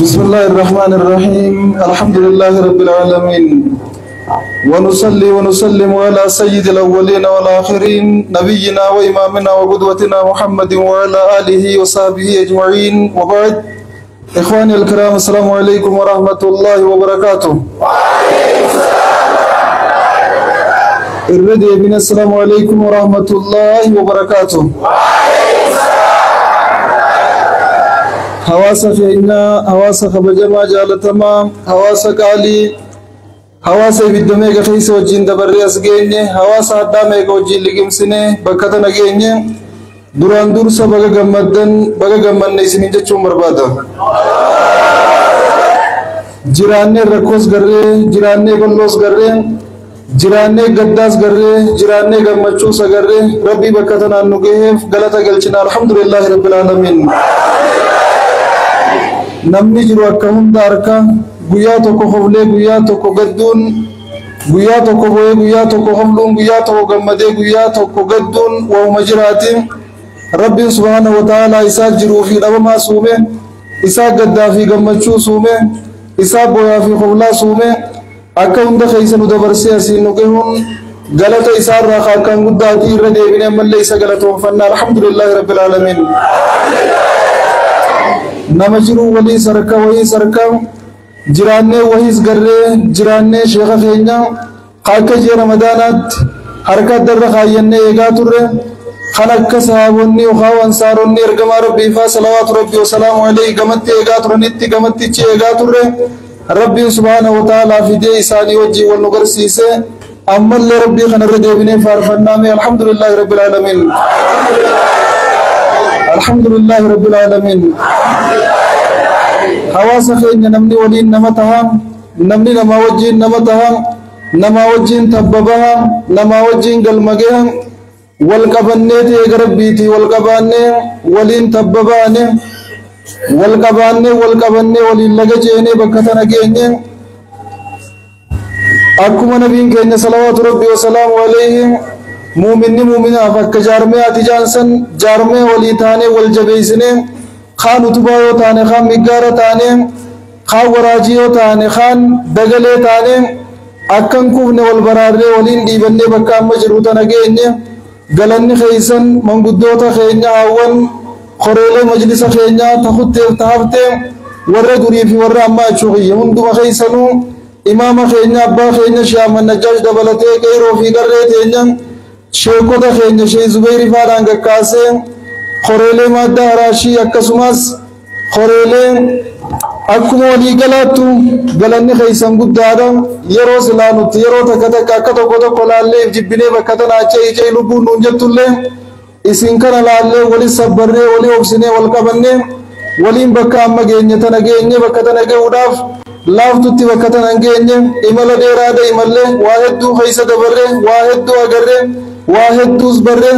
بسم الله الرحمن الرحيم الحمد لله رب العالمين ونصلي ونسلم على سيد الأولين والآخرين نبينا وإمامنا وقدوتنا محمد وعلى آله وصحبه أجمعين وبعد إخواني الكرام السلام عليكم ورحمة الله وبركاته. الردي بنا السلام عليكم ورحمة الله وبركاته. حواسا فينا حواسا خبجما جال تمام حواسا قالي حواسا بدمي كيس وجين دبري أسجيني حواسا دامي كوجين لجمسني بكتنا جيني duraan dursa baga gammanne isinin jechuun barbaada. Jiraannee rakkoos garree, jiraannee balloos garree, jiraannee gaddaas garree, jiraannee gammachuus garree, rabbii bakka tanaan nu gaheef galata galchina alhamdulillahi rabbil aalamiin. Namni jiru akka hunda harka guyyaa tokko hoflee guyyaa tokko gadduun guyyaa tokko boo'ee guyyaa tokko hofluun guyyaa tokko gammadee guyyaa tokko gadduun waa'uma jiraatiin Rabbi subhanahu wa ta'ala isa jiru fi dhabama suume isa gaddaa fi gammachuu suume isa boo'aa fi hoflaa suume akka hunda keessa nu dabarsee asiin nu gahuun galata isaa irraa kan guddaatii irra deebinee ammallee isa galatoonfannaa alhamdulillahi rabbil aalamiin. Nama jiru walii sarka wayii sarka jiraannee wahiis garree jiraannee sheekha keenya akka ji'a ramadaanaatti harka darra kaayyannee eegaa turre kan akka sahaabonni yookaan ansaaronni ergamaa rabbii faa salawaatu rabbii wasalaamu alayhi gamatti eegaa turanitti gamattichi eegaa turre rabbiin subhaanahu wa ta'aalaa fidee isaanii wajjin wal nu garsiise ammallee rabbii kanarra deebinee faarfannaa mee alhamdulillahi rabbil aalamiin. Alhamdulillahi rabbil aalamiin. Hawaasa keenya namni waliin nama taha namni nama wajjin nama taha nama wajjin tabbabaha nama wajjin galmageha wal qabannee ta'ee garabbiitii wal qabaannee waliin tabbabaane wal qabannee waliin laga jeenee bakka tana geenye akkuma nabiin keenya salawaatu rabbii wasalaamu alayhi muuminni muuminaaf akka jaarmee ati jaansan jaarmee walii taanee wal jabeessinee kaan utubaa yoo taane kaan miggaara taane kaan waraajii yoo taane kaan dagalee taane akkan kufne wal baraarree waliin dhiibannee bakka amma jiru tana geenye galanni keeysan manguddoota keenya hawwan koreelee majlisa keenya tahutteef tahaftee warra durii fi warra ammaa achuuqiyya hunduma keeysanuu imaama keenya abbaa keenya shaaman najjaash dabalatee qeyroo fi garree teenya sheekota keenya shee Zubeyri faadhaan gakkaasee koreelee madda haraashii akkasumas koreelee akkuma walii galaattu galanni keeysan guddaadha yeroo silaa nuti yeroo takka akka tokko laallee jibbinee bakka tanaa ce'ee lubbuun nuun jettullee isin kana laallee wali sabbarree wali obsinee wal qabannee waliin bakka amma geenye tana geenye bakka tana gahuudhaaf laaftutti bakka tana geenye imala dheeraadha imallee waa hedduu keeysa dabarree waa hedduu agarree waa hedduus barree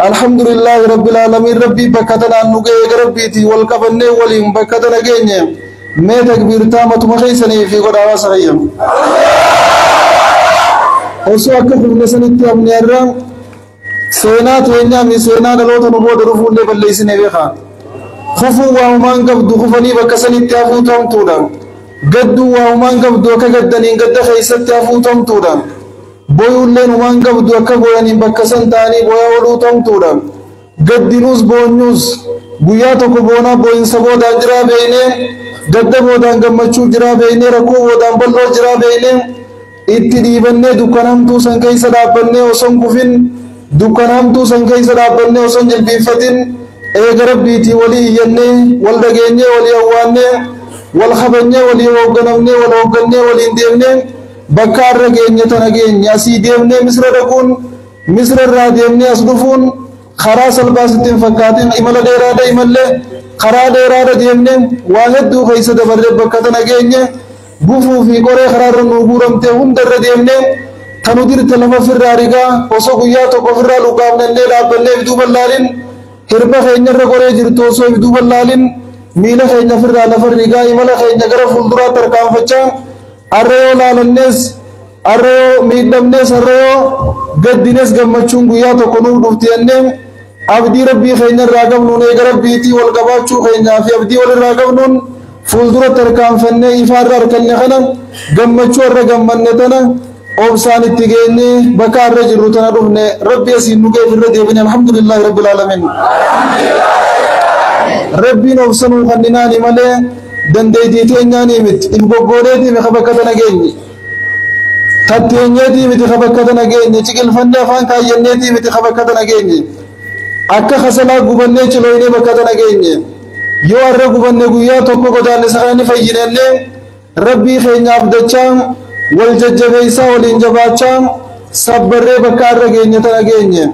alhamdulillahi rabbil aalamiin rabbii bakka tanaan nu ga'ee garabbiitii wal qabannee waliin bakka tana geenye mee takbiirtaa matuma keeysanii fi godhaa hawaasa fayyam osoo akka fufne sanitti hamne irra seenaa teenyaa mi seenaa dhaloota nu booda dhufuullee balleeysinee beekaa kufuu waahumaan qabdu kufanii bakka sanitti hafuu ta'amtuudha gadduu waahumaan qabdu akka gaddaniin gadda keeysatti hafuu ta'amtuudha boyulleen umaan qabdu akka boyaniin bakka san ta'anii boyaa oluu ta'amtuudha gaddinuus boonyuus guyyaa tokko boonaa booyinsa boodaan jiraa beeynee gadda boodaan gammachuu jiraa beeynee rakkoo boodaan bal'oo jiraa beeynee itti dhiibannee dukkanamtuu san keeysa dhaabbannee osoon kufin dukkanamtuu san keeysa dhaabbannee osoon jilbiinfatin eega rabbiitii walii iyyannee wal dhageenyee walii hawwaannee wal kabanyee walii hoogganamnee wal hooggannee waliin deemnee bakka irra geenye tana geenye asii deemnee misra dhaquun misra irraa deemnee as dhufuun karaa salphaa sitti hin fakkaatin imala dheeraadha imallee karaa dheeraadha deemnee waa hedduu keeysa dabarree bakka tana geenye gufuu fi qoree karaa irra nuu guuramtee hunda irra deemnee tanu dirte lafa firraa rigaa osoo guyyaa tokko firraa lugaafnannee dhaabbannee fiduu ballaalin hirba keenya irra qoree jirtu osoo fiduu ballaalin miila keenya firraa lafa rigaa imala keenya gara fuulduraa tarkaanfachaa arrayoo laalannees arrayoo miidhamnees arrayoo gaddines gammachuun guyyaa tokko nuuf dhufti jennee abdii rabbii keenya irraa qabnuun eega rabbiitii wal qabaachuu keenyaa fi abdii wal irraa qabnuun fuuldura tarkaanfannee ifaarra harkanne kana gammachuu irra gammanne tana obsaan itti geenye bakka irra jirru tana dhufne rabbi asiin nu geef irra deebine alhamdulillahi rabbil alamin rabbiin obsanuu kanninaani malee dandeettii teenyaanii miti ilgoggoodheetii mi bakka tana geenye tatteenyeetii miti bakka tana geenye ciqilfannee afaan kaayyanneetii miti bakka tana geenye akka kasalaa gubannee cilooynee bakka tana geenye yoo har'a gubanne guyyaa tokko godaanne sakaani fayyinenne rabbii keenyaaf dachaa wal jajjabeessaa waliin jabaachaa sabbarree bakka har'a geenye tana geenye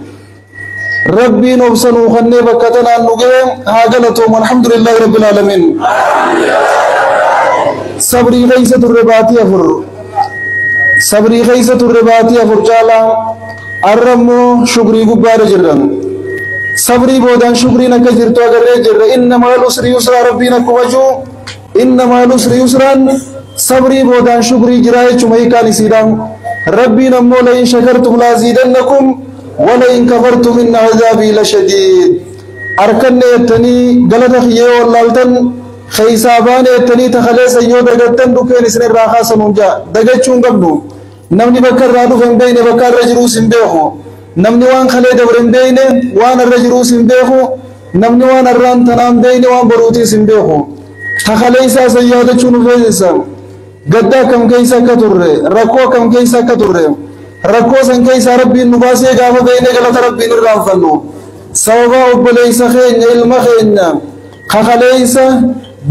rabbiin obsanuu kannee bakka tanaan nu ga'e haa galatoomu alhamdulillahi rabbil alamin sabrii keessa turre baatii afur sabrii keessa turre baatii afur caalaa har'a immoo shukrii gubbaarra jirra sabrii boodaan shukriin akka jirtu agarree jirra inna ma'al usri yusraa rabbiin akkuma jiru inna ma'al usri yusraan sabrii boodaan shukrii jiraa jechuma hiikaan isiidhaan rabbiin ammoo la'in shakartum laaziidannakum ولئن كفرتم إن عذابي لشديد أركن يتني غلط خيو واللالتن خيسابان يتني تخليس أيو دقتن دكين سن الراخا سنونجا دقتشون قبنو نمني بكر رادو فن بين بكر رجلو سنبيخو نمني وان خلي دورن بين وان الرجلو سنبيخو نمني وان الران تنام بين وان بروتي سنبيخو تخليسا سيادتشون فيسا قدا كم كيسا كتر ركو كم كيسا كتر rakkoo san keessa rabbiin nu baasee gaafa beeyne galata rabbiin irraanfannu sababa obboleessa keenya ilma keenya kakaleeysa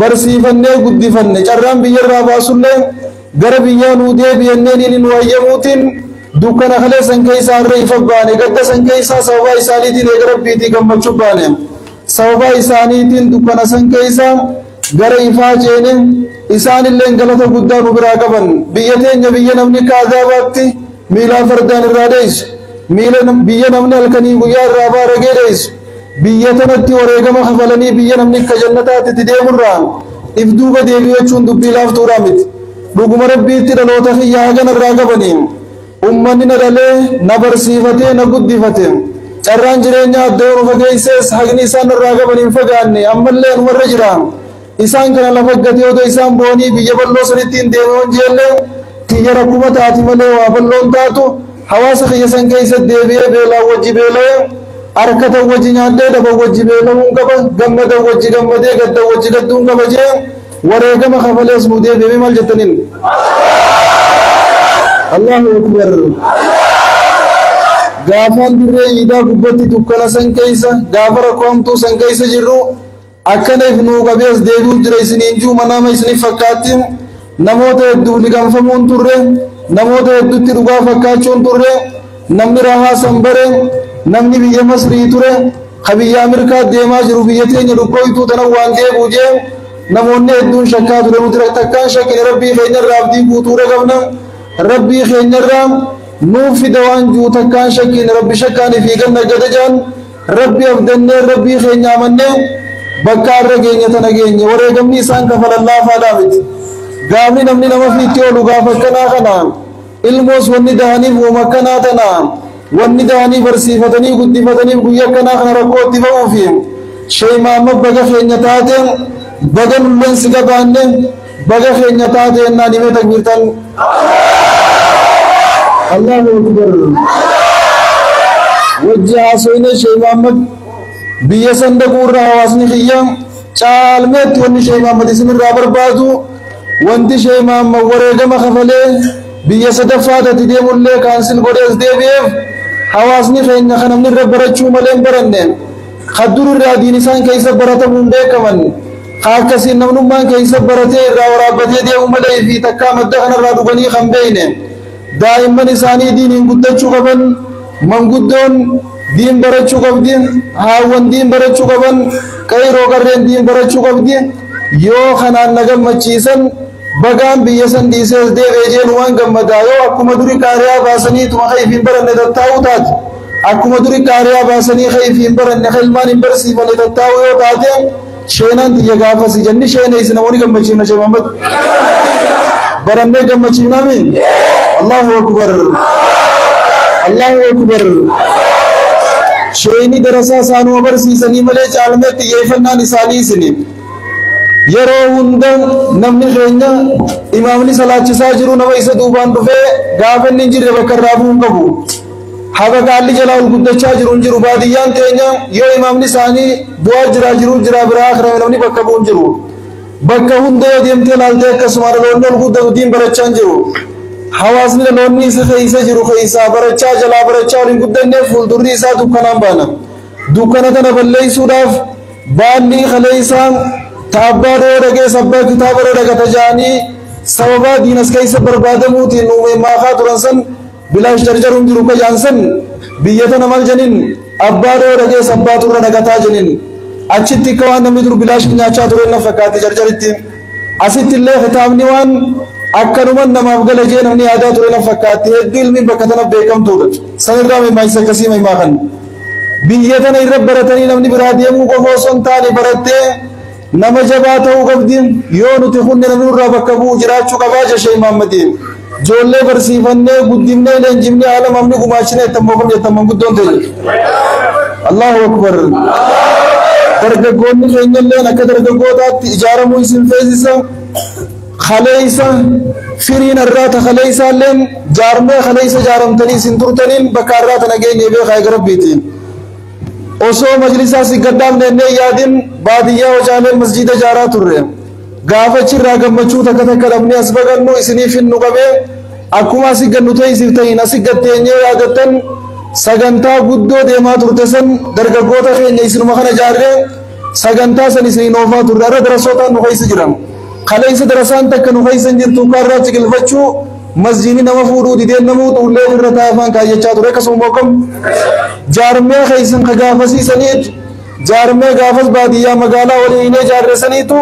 barsiifannee guddifanne carraan biyyarraa baasullee gara biyyaa nuu deebiyanneen inni nu hayyamuutiin dukkana kaleessan keessa harra ifa baane gadda san keessa sababa isaaniitiin eega rabbiitii gammachuu baane sababa isaaniitiin dukkana san keessa gara ifaa ceene isaanillee galata guddaa nu biraa qaban biyya teenya biyya namni kaazaabaatti ميلا فردان الراديس ميلا بيا نمنا الكني ويا الرابع رجاليس بيا تنتي وريجما خفلني بيا نمني كجنة تديم الرام إفدوبا ديبيا شون دبي لاف تورامت بقوم ربي ترى تخي ياجن الراجبنيم أمني نرله نبر سيفتة نبود دفتة أران جرينا دور فجيسس حقني سان الراجبنيم فجاني أملله نمر رجرام إسان كنا لفقتي وده إسان بوني بيا بلو سنتين ديمون جيله تيجي ركوبة تاتي ملأ وابلون تاتو حواس خيسان كيس الدبية بلا وجه بلا أركض وجه نادى دب وجه بلا مونكبا جمد وجه جمد قد وجه قدون كبجة ورجما خفلس مودي بيمي مال جتنين الله أكبر غافان بره إذا قبضي تكلا سان كيسا غافر قوم تو سان كيسا جرو أكن إفنو كبيس ديبو جريسنين جو منام إسني فكاتين namoota hedduu liqanfamuun turre namoota hedduutti dhugaa fakkaachuun turre namni rahaa sanbare namni biyya masrii ture ka biyya amirkaa deemaa jiru biyya teenya dhukkooytuu tana waan deebuu jee namoonni hedduun shakkaa ture nuti takkaan shakkine rabbii keenyarraa abdii guutuudha qabna rabbii keenyarraa nuuf fida waan juu takkaan shakkine rabbi shakkaan ifii ganna gada jaan rabbi abdannee rabbii keenya amannee bakka irra geenya tana geenye wareegamni isaan kafalallaafaadhaa miti gaafni namni nama fiitti oolu gaafa akkanaa kanaan ilmoos wanni dahaniif uuma akkanaa tanaan wanni dahanii barsiifatanii guddifataniif guyyaa akkanaa kana rakkoo itti ba'uufi sheeymaamma baga keenya taateen baga nulleen si gabaanne baga keenya taateen naan himee takbiirtan Allahu akbar wajji haasoyne sheeymaamma biyya sandaquurra hawaasni kiyya caalmeetti wanni sheeymaamma isinirraa barbaadu wanti sheeymaamma wareegama kafalee biyya sadaffaatatti deemullee kaansil godhees deebi'eef hawaasni keenya kan namni irra barachuu malee hin baranne kaddur irraa diin isaan keessa baratamuun beekaman akkasiin namnummaan keessa baratee irraa waraabbatee deemu malee fi takkaa madda kanarraa dhuganii kan beeyne daa'imman isaanii diiniin guddachuu qaban manguddoon diin barachuu qabdi haawwan diin barachuu qaban qayroo qarreen diin barachuu qabdi yoo kanaan na gammachiisan bagaan biyya san dhiisees deebi'ee jeenu waan gammadaa yoo akkuma duri qaariyaa baasanii tuma kayfiin baranne tattaa'uu taate akkuma duri qaariyaa baasanii kayfiin baranne ilmaan hin barsiifanne tattaa'uu yoo taate sheenaan tiyya gaafasi janni sheeneessi namoonni gammachiifna shee Muhammad barannee gammachiifnaamin Allahu akbar Allahu akbar شيني درسا سانو برسي سني ملي عالمت يفنان إساني سني yeroo hunda namni keenya imaamni salaachisaa jiru nama isa duubaan dhufee gaafa inni hin jirre bakka irraa bu'uu qabu. Haga gaalli jalaa ol guddachaa jiru hin jiru baadiyyaan teenya yoo imaamni isaanii bu'aa jiraa jiru jira biraa akirame namni bakka bu'u hin jiru. Bakka hunda yoo deemtee laaltee akkasuma dhaloonni ol guddatu diin barachaa hin jiru. Hawaasni dhaloonni isa keessa jiru keessaa barachaa jalaa barachaa ol hin guddanneef fuuldurri isaa dukkanaan baana. Dukkana kana balleessuudhaaf baalli kalee isaa tabbaa dhagee sabbaa kitaaba dhaga tajaanii sababa diinas keessa barbaadamuutiin uume maakaa turan san bilaash jarjaruun jiru ka jaansan biyya tana mal janin abbaa dhagee sabbaa turra dhagataa janin achitti ka waan namni dur bilaash nyaachaa ture na fakkaate jarjaritti asitti illee kitaabni waan akkanuman namaaf gala jee namni yaadaa ture na fakkaate hedduu ilmiin bakka tana beekamtuudha sanirraa mimaayisa akkasii mimaakan biyya tana irra baratanii namni biraa deemuu qofa osoo hin taane barattee nama jabaa ta'uu qabdi yoo nuti hunde namni irraa bakka bu'u jiraachuu qabaa jechee Muhammadiin joollee barsiifannee guddifnee leenjifnee haala mamni gumaachinee tamman guddoon ta'e Allahu akbar dargaggoonni keenyalleen akka dargaggootaatti ijaaramuu isin feesisa khaleeysa firiin irraata khaleeysaalleen jaarmee khaleeysa jaaramtanii isin turtaniin bakka irraata nageenye beekaa garabbiitiin osoo majlisaa si gaddaamne yaadin baadiyyaa hojaaleen masjida jaaraa turre gaafachirraa gammachuu takka takka dhabnee as bagannu isiniif hinnu qabee akkuma asi gannu ta'isiif ta'in asi gatteenyee yaadattan sagantaa guddoo deemaa turte san dargaggoota keenya isinuma kana jaarree sagantaa san isiniin oofaa turre irra darasootaan nu keessa jiran kaleessa darasaan takka nu keessa jirtu kaarraa ciqilfachuu masjidni nama fuudhuu dideen namuu ullee irra taa'afaan kaayyachaa ture akkasuma boqom jaarmee keessan ka gaafasiisaniit jaarmee gaafas baadiyyaa magaalaa waliin jaarresaniitu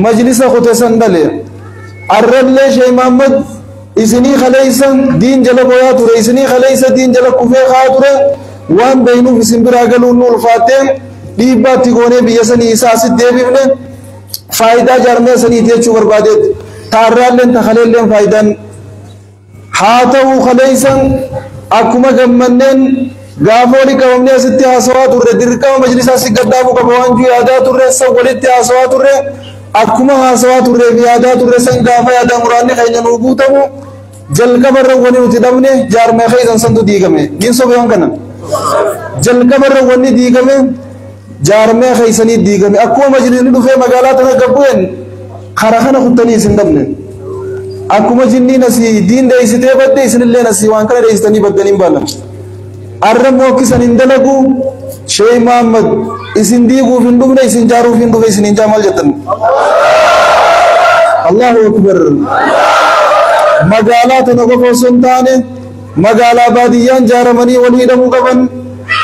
majlisa kutesan dhale arrallee Sheekh Muhammad isinii kaleessa diin jala boyaa ture isinii kaleessa diin jala kufee kaa ture waan beeynuuf isin biraa galuun nu ulfaattee dhiibbaatti goonee biyya sanii isaa asitti deebifne faayidaa jaarmee saniiti jechuu barbaadeet taarraalleen takaleelleen faayidaan haa ta'u kaleessan akkuma gammanneen gaafa walii qabamnee asitti haasawaa turre dirqama majlisaa si gaddaafuu qaba waan juu yaadaa turre san walitti haasawaa turre akkuma haasawaa turree fi yaadaa turre san gaafa yaadaa muraanni keenya nuu guutamu jalqabarra wani nuti dhabne jaarmee keessan santu diigame niin sobeewwan kana jalqabarra wani diigame jaarmee keessanii diigame akkuma majlisni dhufee magaalaa tana gabbu'een karaa kana kuttanii isin dhabne akkuma jinniin asii diin deeysitee badde isinillee asii waan kana deeysitanii baddaniin baalan arra mookkisan hin dalagu Sheekh Muhammad isin diiguuf hin dhufne isin jaaruuf hin dhufe isin hin jaamal jettan Allahu akbar magaalaa tana qofa osoo hin taane magaalaa baadiyyaan jaaramanii walii hidhamuu qaban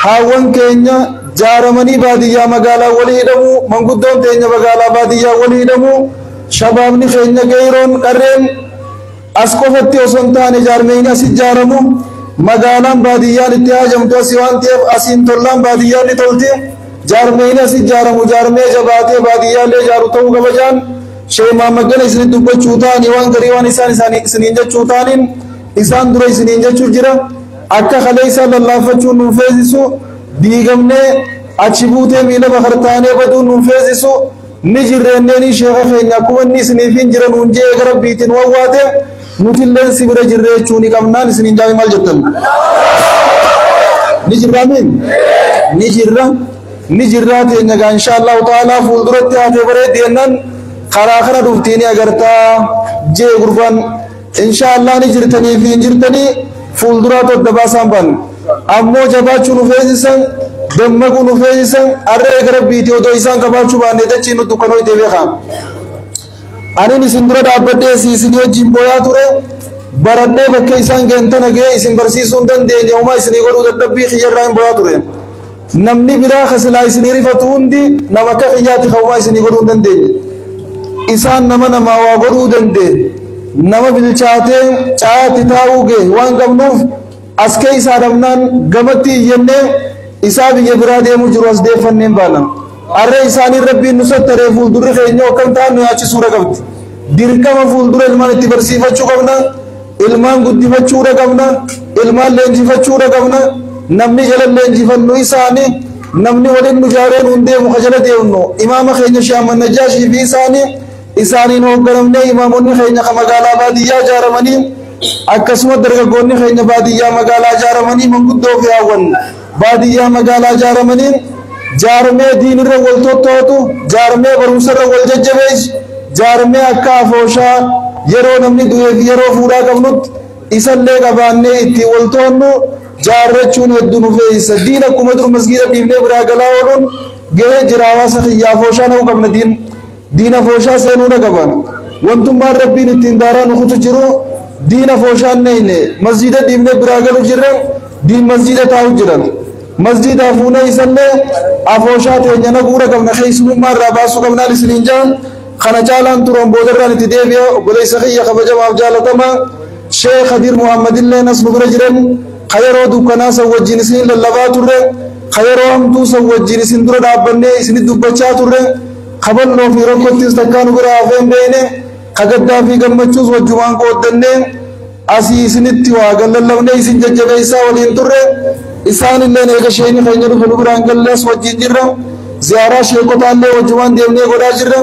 haawwan keenya jaaramanii baadiyyaa magaalaa walii hidhamuu manguddoon teenya magaalaa baadiyyaa walii hidhamuu shabaabni keenya geeroon qarreen as qofatti osoo hin taane jaarmeen as ijaaramu magaalaan baadiyyaan itti haajamtu asii waan ta'eef asiin tollaan baadiyyaan ni tolti jaarmeen as ijaaramu jaarmee jabaatee baadiyyaallee ijaaru ta'uu qaba jaan Sheekh Muhammad gana isin dubbachuu taani waan garii waan isaan isiniin jechuu taaniin isaan dura isiniin jechuu jira akka kaleessa lallaafachuun nuun feesisu diigamnee achi buutee miila bakartaanee baduun nuun feesisu ni jirreenneen sheekha keenya akkuma inni isiniif hin jiran nuun jee gara biitiin wawwaate nutilleen si bira jirree jechuu ni qabnaan isiniin jaami maal jettan ni jirraamin ni jirraa teenya gaa inshaallahu ta'aalaa fuulduratti haatee bareeddeennan karaa kana dhuftiini agartaa jee gurbaan inshaallah ni jirtanii fi hin jirtanii fuulduraa todda baasaan ban ammoo jabaachuu nu feesisan dammaquu nu feesisan arree gara biitii odoo isaan qabaachuu baannee dachii nu dukkanoo itee beekaa anin isin dura dhaabbadhee isin wajjin booyaa ture baradhee bakka isaan geentana gee isin barsiisuu hin dandeenye homaa isinii godhuu dadhabbii kiyyarraa hin booyaa ture namni biraa kasilaa isinii rifatu hundi nama akka kiyyaatti kawumaa isinii godhuu hin dandeenye isaan namaa waa godhuu dandeenye nama bilchaatee caatti taa'uu gee waan qabnuuf as keessaa dhabnaan gamatti iyyannee isaa biyya biraa deemuu jiru as deeffanneen baana arree isaanii rabbiin nu sattaree fuuldurri keenya akkam ta'an nu yaachisuudha qabdi dirqama fuuldura ilmaan itti barsiifachuu qabna ilmaan guddifachuudha qabna ilmaan leenjifachuudha qabna namni jala leenjifannu isaanii namni waliin nu jaareen hundeemu kajala deemnu imaama keenya Shaaman Najaashii fi isaaniin hoogganamnee imaamonni keenya ka magaalaa baadiyyaa ijaaramanii akkasuma dargaggoonni keenya baadiyyaa magaalaa ijaaramanii manguddoo fi hawwan baadiyyaa magaalaa ijaaramanii jaarmee diinirra wal tottootu jaarmee barumsarra wal jajjabeessu jaarmee akka afooshaa yeroo namni du'ee fi yeroo fuudhaa qabnutti isallee qabaannee itti wal toonnu jaarrachuun hedduu nu fe'isa diin akkuma dur masgiida dhiibnee biraa galaa ooluun gahee jira hawaasa kiyyaa afooshaa na'uu qabna diin afooshaa seenuu na qaban wantummaan rabbiin ittiin daaraa nu kutu jiru diin afooshaan neeyne masgiida dhiibnee biraa galu jirran diin masgiida taa'u jiran masjiida fuuna isallee afooshaa teenya naguura qabna keessummaa irraa baasuu qabnaan isiniin jaan kana caalaan turan boodarraan itti deebi'a obboleessa kiyya kabajamaaf jaalatamaa Sheekh Khadir Muhammad illee nas nu bira jiran khayaroo dukkanaa san wajjin isin lallabaa turre khayaroo hamtuu san wajjin isin dura dhaabbannee isin dubbachaa turre kaballoo fi rakkottis takkaa nu bira hafeen beeyne kagaddaa fi gammachuus wajjumaan qooddannee asii isinitti waa gallallabnee isin jajjabeessaa waliin turre isaan illee eega sheekni keenya dhufe nu biraan gallees wajjin jirra ziyaaraa sheekotaallee wajjumaan deemnee godhaa jirra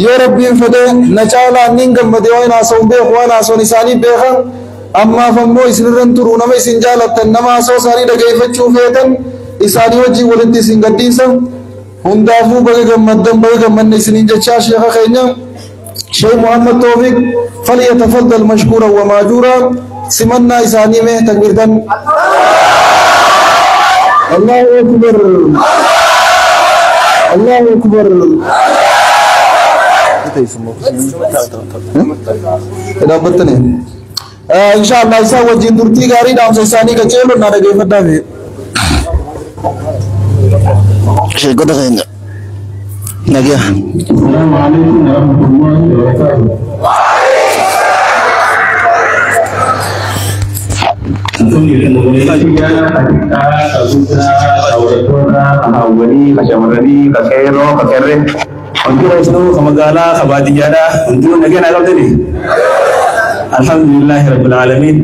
yoo rabbiin fedhe na caalaan nin gammade waan haasa'uun beeku waan haasa'uun isaanii beekan ammaaf ammoo isinirran turu nama isin jaalattan nama haasa'u isaanii dhageeffachuu feetan isaanii wajjin walitti isin gadhiisan hundaafuu baga gammaddan baga gammanne isiniin jechaa sheeka keenya Sheekh Muhammad Tawfiq falyatafaddal mashkuuran wa maajuuraa simannaa isaanii mee takbirtan Allahu akbar Allahu akbar dhaabattane inshallah isaa wajjin turtii gaarii dhaamsa isaanii qaceeloo na dhageeffadhaa fi sheekota keenya nagaa Assalamu alaikum warahmatullahi wabarakatuh. Untuk itu kemagala kabadiyada untuk negara Arab ini. Alhamdulillahirabbil alamin.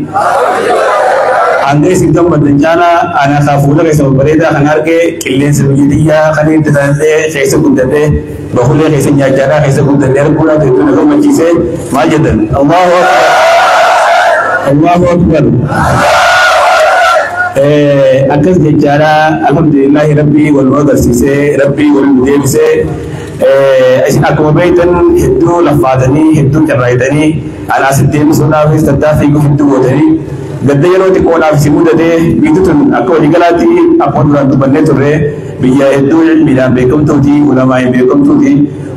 Anda sidang berdencana anak kafulah kaisa berita kanar ke kilin sebujudnya kanin tentang kaisa bundade bahulnya kaisa nyajara kaisa bundade pula itu negara majise majadan. Allahu Akbar. Allahu Akbar. Akas jejara alhamdulillah rabbi wal madrasise rabbi wal mudebise akkuma beektan hedduu laffaatanii hedduu carraayitanii anaas deemu suudhaafis tattaaffii hedduu gootanii gadda yeroo xiqqoodhaaf si mudatee biyyi tun akka waliigalaatti akkuma duraan dubbannee turre biyya hedduu ilmiidhaan beekamtuuti ulamaa'ee beekamtuuti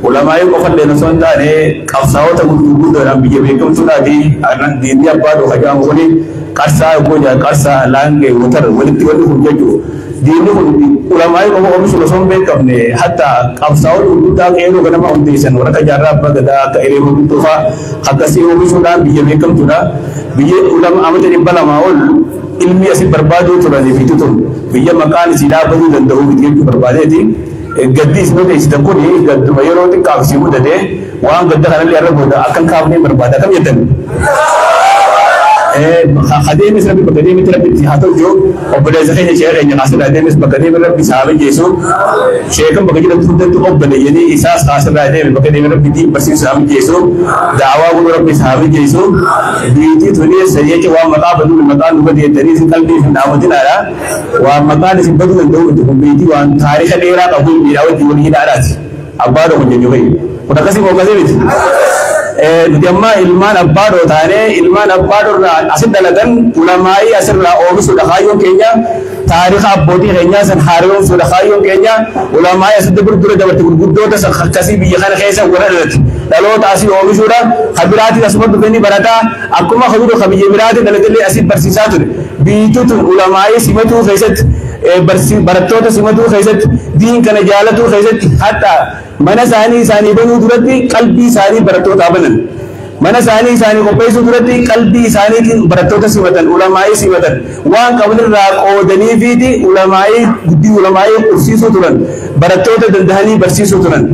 ulamaa'ee qofallee osoo hin taane qabsaa'ota gurguddoodhaan biyya beekamtuudhaati diinni abbaa dhufa jedhamu kuni qarsaa goja qarsaa laangee watar walitti wal dhufuun jechuudha. Diinni kun ulamaa'ee qofa oomishu osoo hin beekamne hatta qabsaa'ota gurguddaa qeerroo ganama hundeessan warra jaarraa abbaa gadaa akka Elee Gurguddoo fa'aa akkasii oomishuudhaan biyya beekamtuudha. Biyya ulama amata 200 ol ilmi asii barbaaduu turanii fi tutun biyya maqaan isii dhaabbatuu danda'u jechuu barbaadeeti. Gaddi isin odeessitan kun gadduma yeroo xiqqaaf si mudate waan gadda kanallee irra booda akkan kaafnee barbaada kam jettan. Adeemis rabbi bakka deemiti rabbitti haa ta'u jiru obboleessa keenya sheekha keenya kaasirraa adeemis bakka deemi rabbi saaba jeesu sheekan bakka jedhamtu hundatti obboleeyyanii isaas kaasirraa adeemi bakka deemi rabbi diin barsiisu saaba jeesu daawaa gulu rabbi saaba jeesu biitii tuni sadiyache waan maqaa baduu maqaa nu badi jettanii isin qalbii hin dhaamatinaadha waan maqaan isin baduu danda'u itti kun biitii waan taariika dheeraa qabu miidhaa wajjin walii hidhaadhaati abbaa tokko jechuu fayyadu kun akkasii mookasee miti. Jamma ilmaan abbaa dootaane ilmaan abbaa doorraa asit dalagan ulamaa'ii asirraa oomisuudha kaayyoon keenya taariika abbootii keenyaa san haaromsuudha kaayyoon keenya ulamaa'ii asitti dura dabarte gurguddoota akkasii biyya kana keessa warra dhalate dhaloota asii oomishuudha kabiraatiin asuma dhufanii barataa akkuma kabiru kabiyya biraatiin dalagallee asii barsiisaa ture biituutun ulamaa'ii simatuu keessatti barattoota simatuu keessatti diin kana jaalatuu keessatti hatta mana isaanii banuu duratti qalbii isaanii barattootaa banan mana isaanii qopheessuu duratti qalbii isaaniitiin barattoota simatan ulamaa'ii simatan waan qabanirraa qoodanii fiiti ulamaa'ii guddii ulamaa'ii qursiisuu turan barattoota dandahanii barsiisuu turan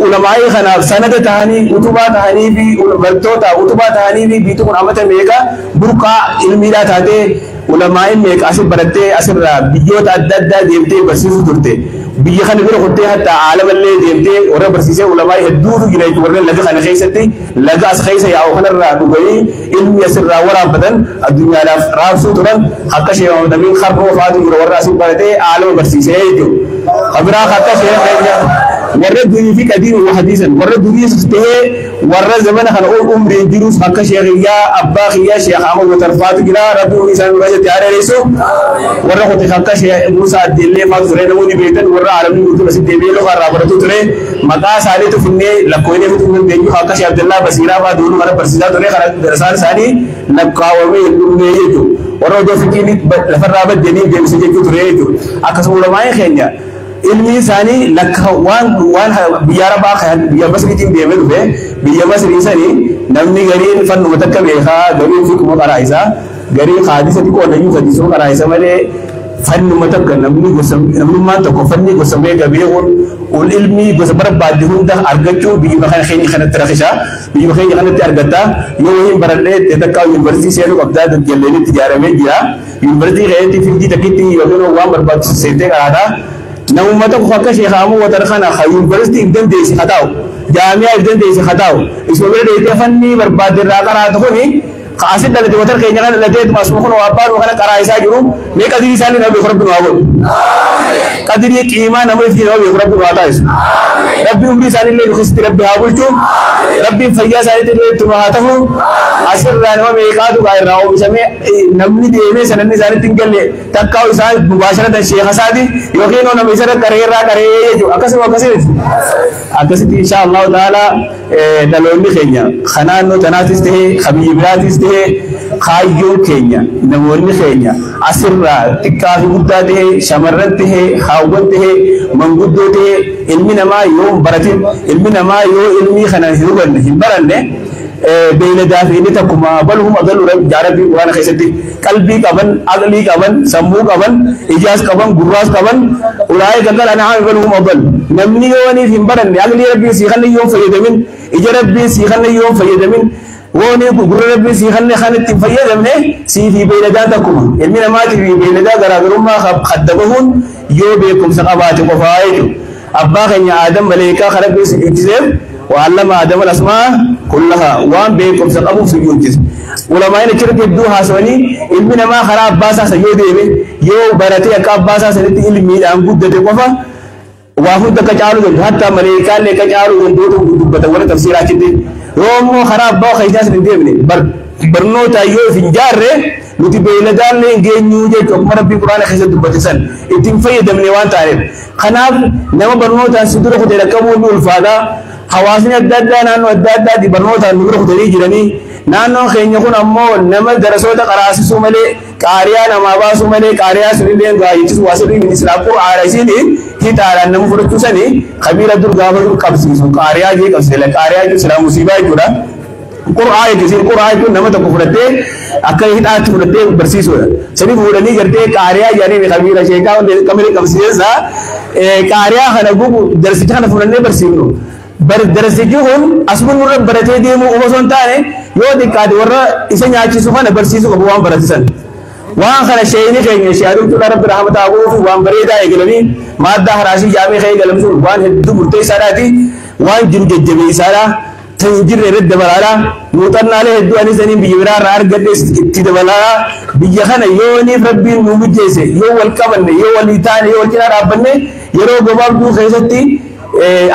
ulamaa'ii kanaaf sanada tahanii utubaa tahanii fi barattoota utubaa tahanii fi biitu kun amata meeqa burqaa ilmiidhaa taatee علماء إنك أسر برتة أسر بيوت أدد ديمتي برسيس ترتة بيجي خن بيرو خدتها حتى عالم اللي ديمتي ورا برسيسه علماء هدوه جناي تورنا لقى خن خيستي لقى أس خيسة يا أو خن الرادوغي علم يسر ورا بدن الدنيا راف سوتران حتى شيء من دمين خربو فادي ورا أسر برتة عالم برسيسه يجو أبرا حتى شيء ورا دنيا في كدين وحديثا ورا دنيا سته ورا زمان خن عمر جلوس حتى شيء يا أبا يا شيخ عمو وترفات كلا ربي وإنسان وجه تعالى رئيسه ورا خد حتى شيء موسى الدليل ما زرنا وني بيتن ورا عالمي وتو بس دبيلو خرا برتو تري مكا سالي تو فيني لكويني في تمن بيجو حتى شيء عبد الله بصيرا ما دون مرة برسيدا تري خرا درسان ساني نبكاومي نيجو ورا جو فيني لفرابة دنيا جيمس جيجو تري جو أكسر ما يخينيا ilmi sani lakka wan biyara ba khan biya basri tin de melu be biya basri sani namni garin fannu matakka be kha garin fi kuma qaraisa garin hadisati ko nayu hadisu qaraisa male fannu matakka namni gosam namni ma ta ko fanni gosam be gabe won ul ilmi gosam barba de hunda argacho bi ma khan khini khan tarakhisha bi ma khini khan argata yo him baralle te takka university selu qabda de geleni tijara me gira university gayti fi di takiti yo no wa barba sete garada نومته خاكش يخامو وترخنا خيول برستي إبدان ديسي خطاو جامعة إبدان ديسي خطاو اسمه بلد يتفني برباد الراقرة تخوني قاصد الذي وتر كينيا الذي مسموحون وابان وخنا كرايسا جروم ميك أدري سالي نبي خرب نوابون أدري كيمان نبي في نبي خرب نواتايس ربي أمي سالي اللي يخست ربي هابولتو ربي فيا سالي اللي تنواتهم أسر رانوا ميكادو غير راو بسمي نبني ديمي سنني سالي تنقل تكاو سال مباشرة الشيخ سادي يوكينو نبي سالي كريرا كريجو أكسر أكسر إن شاء الله تعالى دلوني خينيا خنانو تناتسته خبيبراتسته خايجو كينيا نموني خينيا أسرة تكافي قدته شمرته خاوته منقدته علمنا ما يوم برتين علمنا ما يوم علمي خنان هروبن هنبرنه بين دافعين تكما بل هم أضل رب جاربي وانا خيستي قلبي كبن عقلي كبن سمو كبن إجاز كبن غراس كبن أولئك قال أنا عامل بل هم أضل نمني واني في برنه عقلي ربي سيخلي يوم فيدمن إجا ربي سيخلي يوم فيدمن واني غرور ربي سيخلي خانت فيدمن سي في بين داتكما علمنا ما في بين دات غرام ما خدبهون يو بكم سقابات وفايتو أبا خنيا آدم ملائكة خلق بيسجد وعلم آدم الأسماء كلها وان بيكم سقبوا في يوجز ولما ينكرك الدوها سوني علمنا ما خراب باسا سيود يو براتي أكاب باسا سنتي علمي أن قدت قفا وافد كجارو حتى ملائكة لكجارو دوتو بتقول تفسيرات دي رومو خراب باو خيجاس نديمني برنو تايو فنجاره nuti beeyladaan lee geenyu jechuun rabbi quraana keessatti dubbatisan ittiin fayyadamne waan ta'eef kanaaf nama barnootaan si dura kutee dhaqqabuu ni ulfaata hawaasni adda addaa naannoo adda addaatti barnootaan nu dura kutanii jiranii naannoon keenya kun ammoo nama darasoota qaraasisuu malee qaariyaa namaa baasuu malee qaariyaa sunillee gaayichisuu waasirrii ministeera quraana isiin hitaadhaan nama fudhachuu sanii kabiira dur gaafa dur qabsiisu qaariyaa jee qabsiisela qaariyaa jechuun silaa musiibaa jechuudha. Qur'aan kisir Qur'aan itu nama tak fudhatee akka hidhaatti fudhatee barsiisudha. Sani fuudhanii gartee qaariyaa jedhanii qabiila sheekaa kamere qabsiisa qaariyaa kana gubu darsicha kana fudhannee barsiifnu. Darsichi kun asuma nurra baratee deemuu osoo hin taane yoo xiqqaate warra isa nyaachisu kana barsiisu qabu waan baratisan. Waan kana sheeyni keenya sheeyaduu rabbi rahmataa guutu waan bareedaa eegalanii maaddaa haraashii jaamee ka'ee galamsuun waan hedduu murteessaadhaati waan jiru jajjabeessaadha. تنجر رد بلالا موتنا له الدواني زنين بيورا رار قدس تدبلا بيجخنا يوني ربي موجزة يو والكمن يو واليتان يو الجنار أبنه يرو جباب دو خيزتي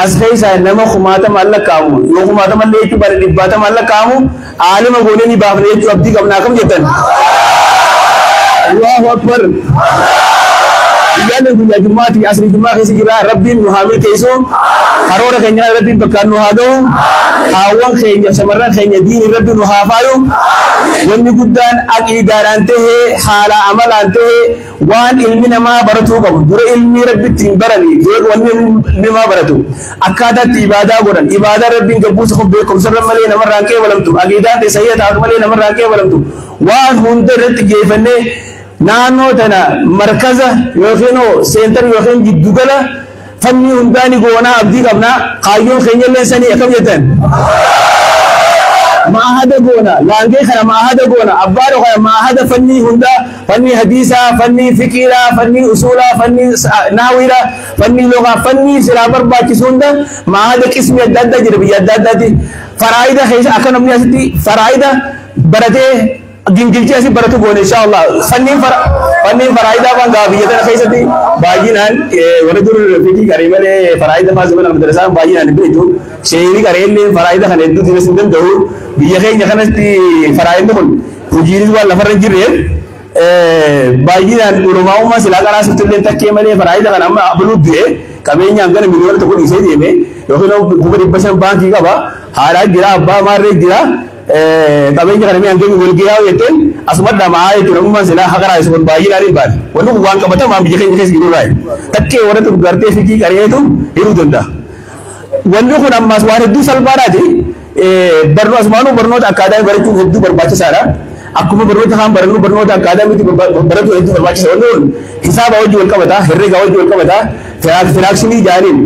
أسخيسا نما خماتم الله كامو يو خماتم الله يجوا بره نباتم الله كامو عالم أقولني بابني يجوا أبدي كم ناكم جتن الله أكبر يعني dunia Jumat di asri Jumat kira Rabbi Muhammad kaiso harora kenya Rabbi bakan nuhado awang kenya samaran kenya dini Rabbi nuhafayo wani gudan aqidarante he hala amalante wan ilmi nama baratu kabu dura ilmi Rabbi timbarani wani nama baratu akada ibada godan ibada Rabbi gabus khubbe kum sallam alayhi nama ranke walamtu aqidante sayyid alayhi nama ranke walamtu wan hunde ret gefane naannoo tana markaza yookiin seentar yookiin giddugala fanni hundaani goonaa abdii qabna kaayyoon keenya illee sanii akkam jettan معهد قونا لانجي خنا معهد قونا أبارو خنا معهد فني هندا فني حديثا فني فكرة فني أصولا فني ناويرا فني لغة فني سلابر باكس هندا معهد قسم يداد جربي يداد دي فرائدة خيس أكن أمني أسدي فرائدة برده جنجلتي أسي برتو قونا إن شاء الله فني فرائدة وان غابية خيس دي باجينان وردور فيكي كريمة فرائدة ما زمان المدرسة باجينان بيجو شيري كريمة فرائدة خنا يدو دي سندن دو بيجي خنا استي فرائدة كل وجيري ولا فرن جرير baay'inaan dhurumaa'ummaa silaa karaa siftillee takkee malee faraayida kana amma buluu du'e qabeenya hangana miliyoona tokko dhiisee deeme yookiin kuma 500 baankii qaba haadhaa jira abbaa maarree jira qabeenya kana mee hangami walgiyaa jetteen asuma dhamaa jechuudha ummaan silaa haqaraa isa kun baay'inaan hin baane wanni kun waan qabatamaa biyya keenya keessa jiru raa'e takkee warra tokko gartee fikii qareetu hiruu danda'a. Wanni kun ammas waan hedduu salphaadhaati asumaanuu barnoota akkaadaamii barachuun hedduu barbaachisaadha. Akkuma barnoota kaan barannu barnoota akkaadaamiitti baratu hedduu barbaachisa wanni kun hisaaba wajji wal qabata herreega wajji wal qabata firaakshinii jaaniin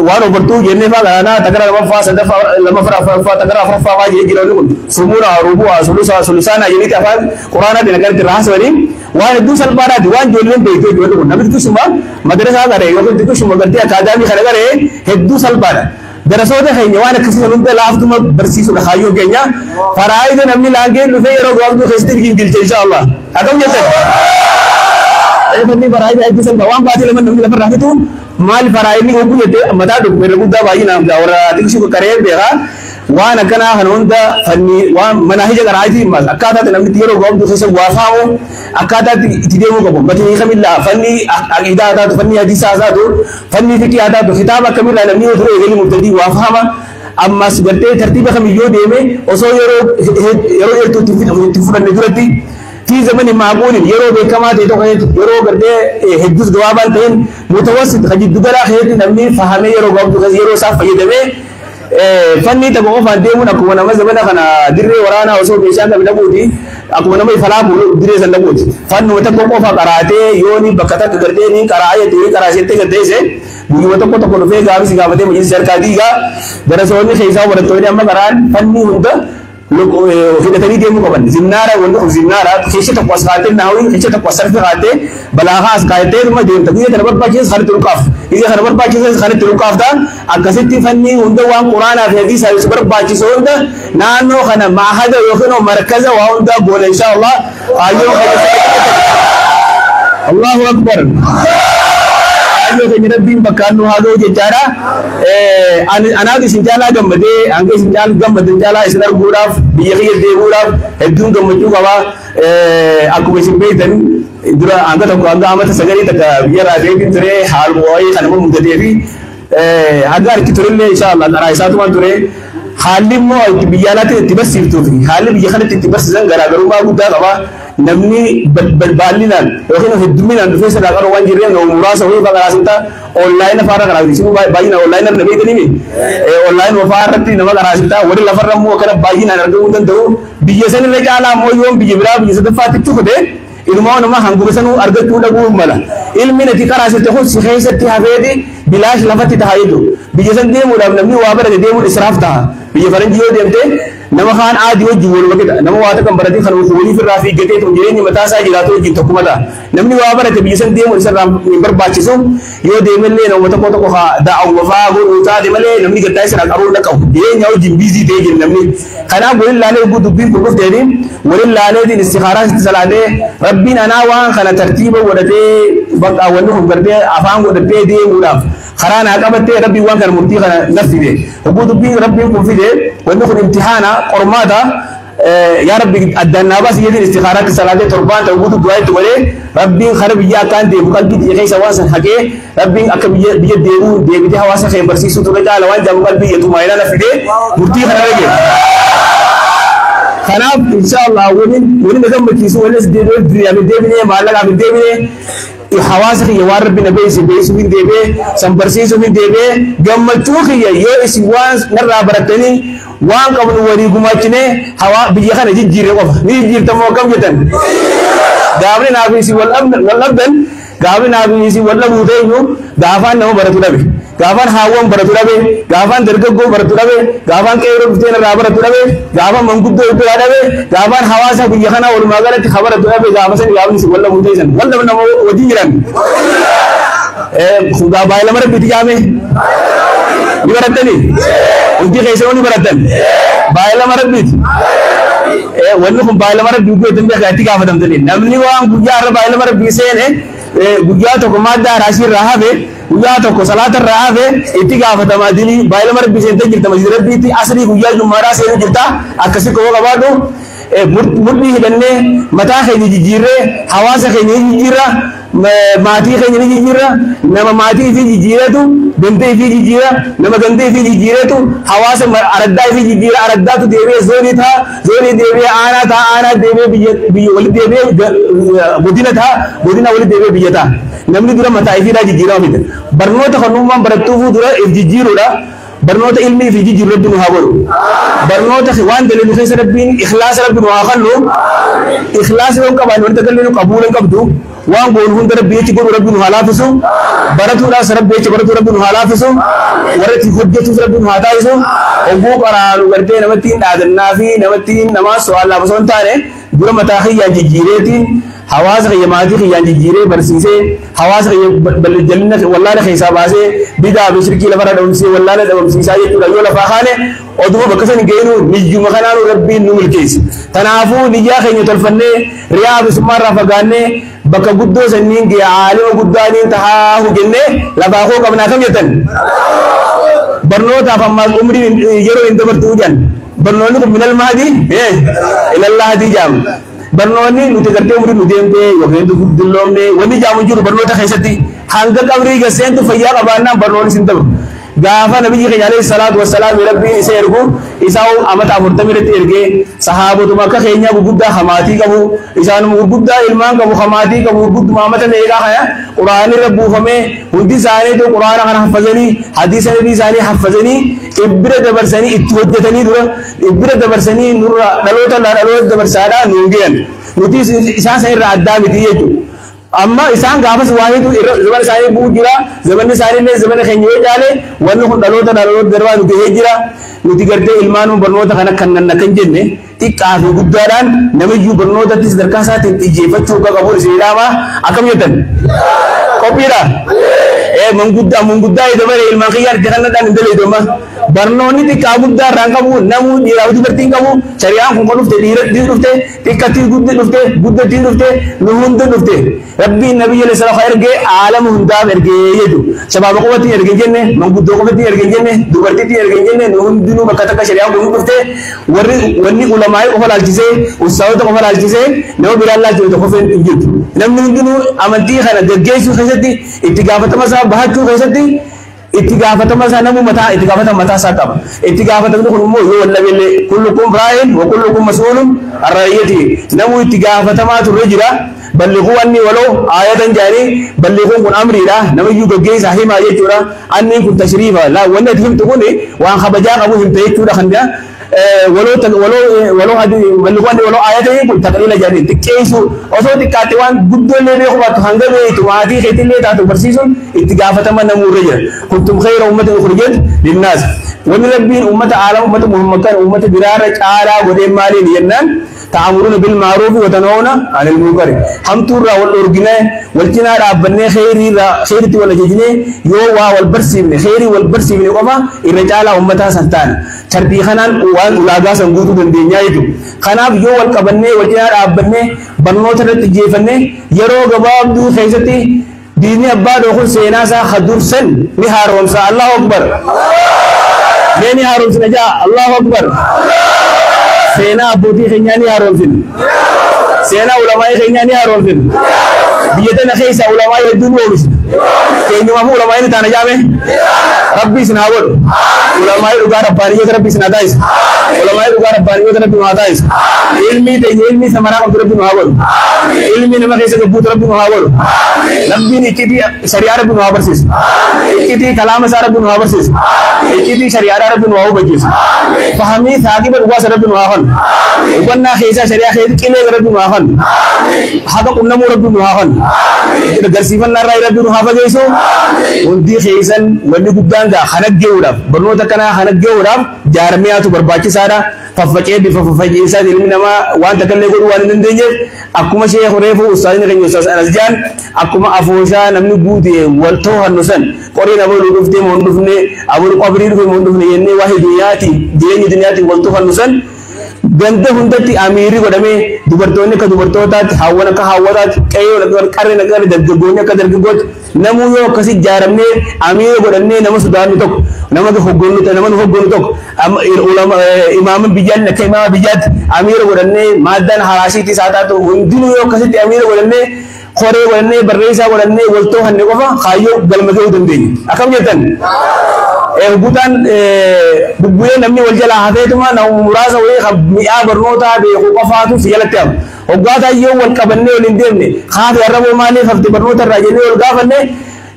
waan obartuu jennee faa galaanaa takara lamaffaa sadaffaa lamaffaa takara afuraffaa faa jee jira wanni kun sumuuna rubu'a sulusaana jeniiti afaan quraanaatiin akkanitti raasanii waan hedduu salphaadhaati waan ijoolleen beektuu wanni kun namni xiqqishuma madrasaa garee yookiin xiqqishuma gartee akkaadaamii kana garee hedduu salphaadha. Darasoota keenya waan akkasiin hunda laaftuma barsiisuudha kaayyoo keenya faraayida namni laangeen dhufee yeroo gabaabduu keessatti gingilche inshallah akkam jettan fanni faraayida hedduu salphaa waan baatee lama namni lafarraa fitu maal faraayidni hogguu jettee mataa dhufu irra guddaa baay'inaan warra xiqqishu qaree beekaa waan akkanaa kana hunda fanni waan manaahija qaraatii mas akkaataatti namni yeroo gabaabduu keessa waafamu akkaataatti itti deemuu qabu batii kamillaa fanni aqiidaa taatu fanni hadiisaa taatu fanni fiqii taatu kitaaba kamirraa namni yoo ture eegalii murtadii waafama ammas gartee tartiiba kamiyyoo deeme osoo yeroo heertuutti fudhanne duratti fi zamani maaquulin yeroo beekamaa ta'e tokko yeroo gartee hedduus gabaabaan ta'in mutawassit hajiddu galaa heerri namni fahamee yeroo gabaabduu yeroo isaaf fayyadamee fanni takko qofaan deemuun akkuma nama zamana kana dirree waraanaa osoo meeshaan qabu dhabuuti akkuma nama ifalaa bulu dirree san dhabuuti fannuma takko qofa qaraatee yooni bakka takka gartee ni qaraa'ee turii qaraasettee gaddeesse guyyuma tokko dhufee gaafisi gaafatee majlis harkaa diigaa darasoonni keessaa barattoonni amma qaraan fanni hunda hidhatanii deemuu qaban zinnaara wanti kun zinnaara keessa tokko as kaatee naawii keessa tokko as sarfi kaatee balaahaa as kaatee dhuma deemta guyyaa kana barbaachisa kan itti luqaaf guyyaa kana barbaachisa kan itti luqaaf ta'an akkasitti fanni hunda waan quraanaa fi hadiisaa isa barbaachisu hunda naannoo kana maahada yookiin markaza waa hunda goona inshaallah ayyoo Allahu akbar ayyoo keenya rabbiin bakkaan nu haa ga'u jechaadha. Anaatu isin caalaa gammadee hanga isin gammadan caalaa isin arguudhaaf biyya kiyya deemuudhaaf hedduun gammachuu qaba. Akkuma isin beektan dura hanga tokko hanga amata sagalee takka biyya raadeetiin ture haaluma waa'ee kanama mudatee fi hanga arki turellee inshaallah karaa isaatumaan ture. Haalli immoo biyya alaatti itti barsiiftuu fi haalli biyya kanatti itti barsiisan garaagarummaa guddaa qaba. Namni bal'inaan yookiin hedduminaan dhufee sadaa qaroo waan jirreen muraasa wayii faqaraasinta onlaayina faara qaraasinta baay'inaan onlaayina irra beekanii onlaayina faarratti nama qaraasinta wali lafarra immoo akkana baay'inaan argamuu danda'u biyya sanirra caalaa immoo yoon biyya biraa biyya sadaffaatti cufate ilmoo nama hanguma sanuu argachuu dhabuu mala ilmi nati qaraasinte kun si keessatti hafeeti bilaash lafatti tahaa jechuudha biyya san deemuudhaaf namni waa barate deemuun israaf taha biyya faranjii yoo deemte nama kaan aadii wajjin wal wakita nama waa takkan baratee kan waliif irraa fiiggatee tun jireenyi mataa isaa jiraatu wajjin tokkuma ta'a namni waa barate biyya san deemuun isarraa hin barbaachisu yoo deemallee nama tokko daa'awwa fa'aa godhuu taate malee namni gaddaa isaa qaruu na qabu jireenya wajjin biizii ta'ee jira namni kanaaf waliin laalee oguu dubbiin kun dhufteeni waliin laaleetiin istikaaraa sitti salaatee rabbiin anaa waan kana tartiiba godhatee bakka wanni kun gartee afaan godhatee deemuudhaaf karaa naa qabattee rabbiin waan kana murtii kana naffide oguu dubbiin rabbiin kun fide wanni kun imtihaana qormaata yaa rabbi addannaa baas yedin istikhaaraatti salaatee torbaan ta'u guutuu du'aa itti godhee rabbiin kana biyya akkaan deemu qalbii xiyya keessa waan san haqee rabbiin akka biyya deemuu deebitee hawaasa kee barsiisuu turre caala waan jaamu qalbii yetumaa ilaa nafidee murtii kana rage. Kanaaf inshaallah waliin na gammachiisu waliin deebinee maallaqaaf hin deebinee hawaasa kiyya waan rabbi na beeksisuu hin deebee san barsiisuu hin deebee gammachuu kiyya yoo isin waan narraa barattanii waan qabnu walii gumaachine hawa biyya kana jijjiirre qofa ni jijjiirtamoo kam jettan gaafni naaf isin wal abdan gaafni naaf isin wal dhabuu ta'eenyu gaafaan nama baratu dhabe gaafan haawwan baratu dhabe gaafan dargaggoo baratu dhabe gaafan qeerroo dhufteen irraa baratu dhabe gaafan manguddoo iddoo dhabe gaafan hawaasa biyya kanaa walumaa galatti habaratu dhabe gaafa san gaafni si walla murteessan walla nama wajjin jiran baay'ee lama rabbiiti jaame ni barattani hojii keessa ni barattan baay'ee lama rabbiiti wanni kun baay'ee lama rabbii guutuu beekaa itti gaafatamtani namni waan guyyaa irra baay'ee lama rabbii seene guyyaa tokko madda raashii irraa hafe guyyaa tokko salaata irraa hafe itti gaafatamaa dilii baay'ee lama rabbii seentee jirta masjida rabbiitti asrii guyyaa jummaadhaa seenuu jirta akkasii koo qabaadhu mudhii hidhannee mataa keenya jijjiirree hawaasa keenya jijjiirra maatii keenya jijjiirra nama maatii fi jijjiiretu gandee fi jijjiira nama gandee fi jijjiiretu hawaasa araddaa fi jijjiira araddaatu deebi'ee zoonii ta'a zoonii deebi'ee aanaa ta'a aanaa deebi'ee biyya walitti deebi'ee godina ta'a godina walitti deebi'ee biyya ta'a namni dura mataa ifiidhaa jijjiirama fide barnoota kannummaan barattuufuu dura if jijjiiruudha barnoota ilmii fi jijjiiruu rabbi nu haa godhu barnoota waan dalilu keessa rabbiin ikhlaasa rabbi nu haa kennu ikhlaasa yoo qabaanne wanta dalilu qabuula hin qabdu waan goonu hunda rabbi jechi godhu rabbi nu haa laafisu baratuudhaas rabbi jechi baratu rabbi nu haa laafisu warra itti hojjetus rabbi nu haa taasisu oguu qaraanu gartee namatti hin dhaadannaa fi namatti namaa so'aan laafa osoo hin taane dura mataa kiyyaan jijjiireetiin hawaasa kiyya maatii kiyyaan jijjiiree barsiisee hawaasa kiyya jalina wallaala keessaa baasee bidaa fi shirkii lafarra dhabamsiisee wallaala dhabamsiisaa jechuudha yoo lafaa kaane oduma bakka san geenu niyyuma kanaanu rabbiin nu milkeessi kanaafuu niyyaa keenya tolfannee riyaa bisummaarraa fagaannee bakka guddoo sanniin gee aalima guddaaniin tahaahu jennee lafaa koo qabnaa kam jettan barnootaaf ammaas umriin yeroo hin dabartuu jan barnoonni kun minal mahdi ilallahdi jaam barnoonni nuti gartee umrii nu deemtee yookiin dulloomne wanni jaamu jiru barnoota keessatti hanga qabrii gaseentu fayyaa qabaannaan barnoonni sin dabru gaafa nabiyyi keenya alayhi salaatu wassalaam rabbiin isa ergu isaa amata 40 irratti ergee sahaabotuma akka keenya gurguddaa hamaatii qabu isaanuma gurguddaa ilmaan qabu hamaatii qabu gurgudduma amata meeqaa kana quraanii rabbuufamee hundi isaaniitu quraana kana hafazanii hadiisa nabii isaanii hafazanii ibbira dabarsanii itti hojjetanii dura ibbira dabarsanii nurra dhaloota dabarsaadhaa nuun ge'an nuti isaan san irraa addaa miti jechuudha amma isaan gaafas waahitu zaman isaanii bu'u jira zaman isaanii zaman keenya yoo jaale wanni kun dhaloota darbaa nu gahee jira nuti gartee ilmaan barnoota kana kan kan jenne xiqqaa fi guddaadhaan namiyyuu barnootatti sadarkaa isaatiin xiyyeeffachuu qabu islaama akkam jettan qophiidha manguddaa dabare ilmaan kiyyaan itti kannadhaan hin daleedoma barnoonni xiqqaa guddaa irraan qabu namuu dhiiraa fi dubartiin qabu shari'aan kun dhufte dhiirri dhufte xiqqattii guddattiin dhufte nu hunda dhufte rabbiin nabiyyi alayhi salaam ergee aalama hundaaf ergee jedhu shabaaba qofaatti ergee jenne manguddoo qofaatti ergee jenne dubartiitti ergee jenne nu hundinuu bakka takka shari'aan kun dhufte wanni ulamaa'ii qofa laalchisee ustaawota qofa laalchisee nama biraan laalchisee qofa hin jirtu namni hundinuu amantii kana gaggeessuu keessatti itti gaafatama isaa bahachuu keessatti itti gaafatama isaa namu mataa itti gaafatama mataa isaa qaba itti gaafatamni kun immoo yoo wallabelle kullukum raa'in wa kullukum mas'uulun an ra'iyyati namu itti gaafatamaa turre jira balliquu anni waloo aayatan jaanii balliquun kun amriidha namayyuu gaggeessaa himaa jechuudha anniin kun tashriifa wanni ati himtu kun waan kabajaa qabu himte jechuudha kan ولو هذه ولو آياته يقول تقريبا جاري تكيسو أصلا تكاتوان بدل لي بيخوات هنگامي توادي خيتين لي تاتو برسيسون اتقافة ما نمورجا كنتم خير أمة أخرجت للناس ونربين أمة عالم أمة محمد كان أمة برارة عالى ودين مالي لينان تعمرون بالمعروف وتنهون عن المنكر هم تورا والأورجنا والجنا رابنا خيرتي ولا ججنا يوا والبرسيبن خيري والبرسيبن وما الرجال أمتها سنتان شرطي خنان وان ولاجا سنقول من الدنيا يجو خناب يو والكبنة والجنا رابنا بنوت التجيفنا يرو جباب دو خيزتي ديني أبا دخل سيناسا خدور سن نهار ومسا الله أكبر لين هارون سنجا الله أكبر سينا أبوتي خنياني هارون سن سينا علماء خنياني هارون سن بيتنا خيسا علماء يدون ومس كيني مامو علماء نتانا جامه ربي سناور علماء رجال ربانية ربي سنادايس علماء رجال ربانية ربي مهادايس علمي تيجي علمي سمرا ربي مهاور علمي نما خيسا كبوت ربي مهاور ربي نكتي شريعة ربي مهاورسيس نكتي كلام سار ربي مهاورسيس نكتي شريعة ربي مهاوربجيس فهمي ثاقي برواس ربي مهاور وبنا خيسا شريعة خيس كله ربي مهاور هذا كنا مو ربي مهاور إذا قرسيفن نار ربي مهاورجيسو hundi keessan wanni guddaan gaa hanaggeewuudhaaf barnoota kanaa hanaggeewuudhaaf jaarmiyaatu barbaachisaadha. Faffacee bifa faffacee ilmi namaa waan takkallee godhuu waan hin dandeenyeef akkuma sheekh reefu ustaadni keenya ustaas Anas Jaan akkuma afooshaa namni guutee wal toohannu san qoriin abaluu dhuftee moo hin dhufne abaluu qabrii dhufe moo hin dhufne jennee waa'ee duniyaatiin jireenya duniyaatiin wal toohannu san ganda hundatti amiirri godhamee dubartoonni akka dubartootaatti hawwan akka hawwataatti qayyoo akka qarreen akka dargaggoonni akka dargaggooti namuu yoo akkasii ijaaramnee amiira godhannee nama sudaannu tokko nama hoggonu tokko imaama biyyaan akka imaama biyyaatti amiira godhannee maaddaan haraasiitti isaa taatu hundinuu yoo akkasitti amiira godhannee koree godhannee barreessaa godhannee wal toohanne qofa kaayyoo galma ga'uu dandeenya akkam jettan. Bukan bubuye namni wal jala hafeetuma nama muraasa wayii mi'aa barnootaa beeku qofaatu si jalatti hafu. Hoggaataa yoo wal qabannee wal hin deemne haati arraboo maaliif hafte barnoota irraa jennee wal gaafanne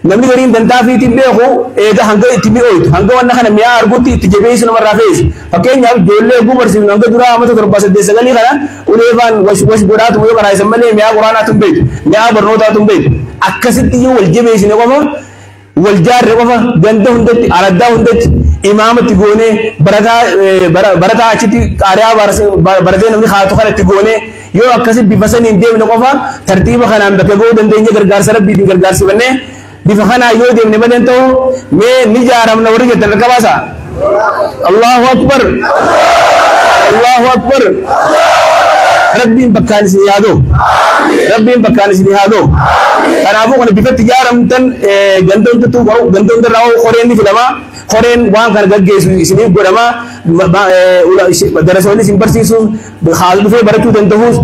namni gariin dantaa fiitiin beeku eega hanga itti mi'ooytu hanga wanna kana mi'aa argutti itti jabeessu namarraa fe'eessu. Fakkeenyaaf ijoollee oguu barsiifnu hanga duraa amata 7-9 kana uleefaan wash godhaatu yoo karaa isa malee mi'aa quraanaatu hin beektu mi'aa barnootaatu hin beektu akkasitti yoo wal jabeessine qofa والجار قفا جنده هندت أردا هندت إمام تقولي برتا أشتي كاريا برتين من خاتو خالد تقولي يو أكسب بفسن إندي من قفا ترتيب خنام بكجو دندين جرجار سرب بيدين جرجار سبنة بفخنا يو دي من بدن تو مي نجارم نوري جتر كباسا الله أكبر الله أكبر ربي بكان سيادو ربي بكان سيادو karena aku kalau bikin tijaram dan gantung itu gantung terlalu koren di film koren wang kan gage sini gue nama darah soalnya simpar sisu hal itu baru dan terus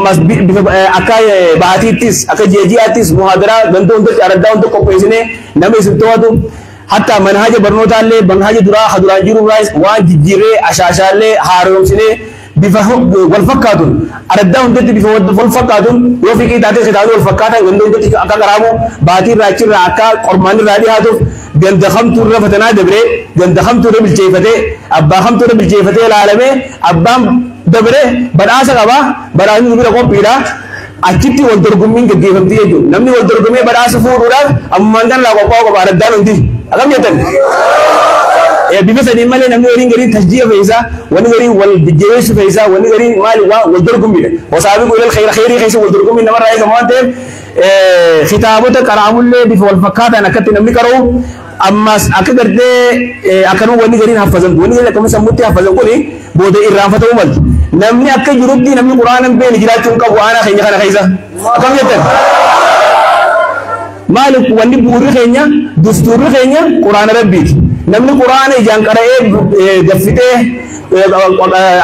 mas akai bahatitis akai jiatis muhadara gantung untuk arada untuk kopi sini nama itu tuh hatta manhaja bernotan le manhaja dura haduran jiru rais wang jire asasale harum sini بفهم والفكاتون أردهم تدي بفهم والفكاتون وفي تاتي خدانو والفكاتون عندهم تدي أكا كرامو باتي راكير راكا قرمان رادي هاتو جندخم تورا فتنا دبره جندخم تورا بالجيفته أباهم تورا بالجيفته العالمي أبام دبره بدأسا كبا بدأني دبره كم بيرا أكيد والدرجمين كجيفم تيجو نمني والدرجمين بدأسا فورورا أمانdan لا كوبا كوبا أردان عندي أكمل جتن بيفس أني مالي نمني ورين غرين تشجيع فيزا وني غرين والجيش فيزا وني غرين مالي والدركم بيه وصابي يقول الخير خيري خيس والدركم بيه نمر رأي كمان تيم خطابه كرامول لي بيفول فكات أنا كتير نمني كرو أما أكبر ده أكنو وني غرين حفظن وني غرين كم سموتي حفظن كوني بوده إرافة تومل نمني أكيد يروح دي نمني قرآن بين جلات يوم كبوانا خيني خنا خيزا كم يتن مالك وني بوري خينيا دستور خينيا قرآن ربي نمني قرآن يجان كره دفته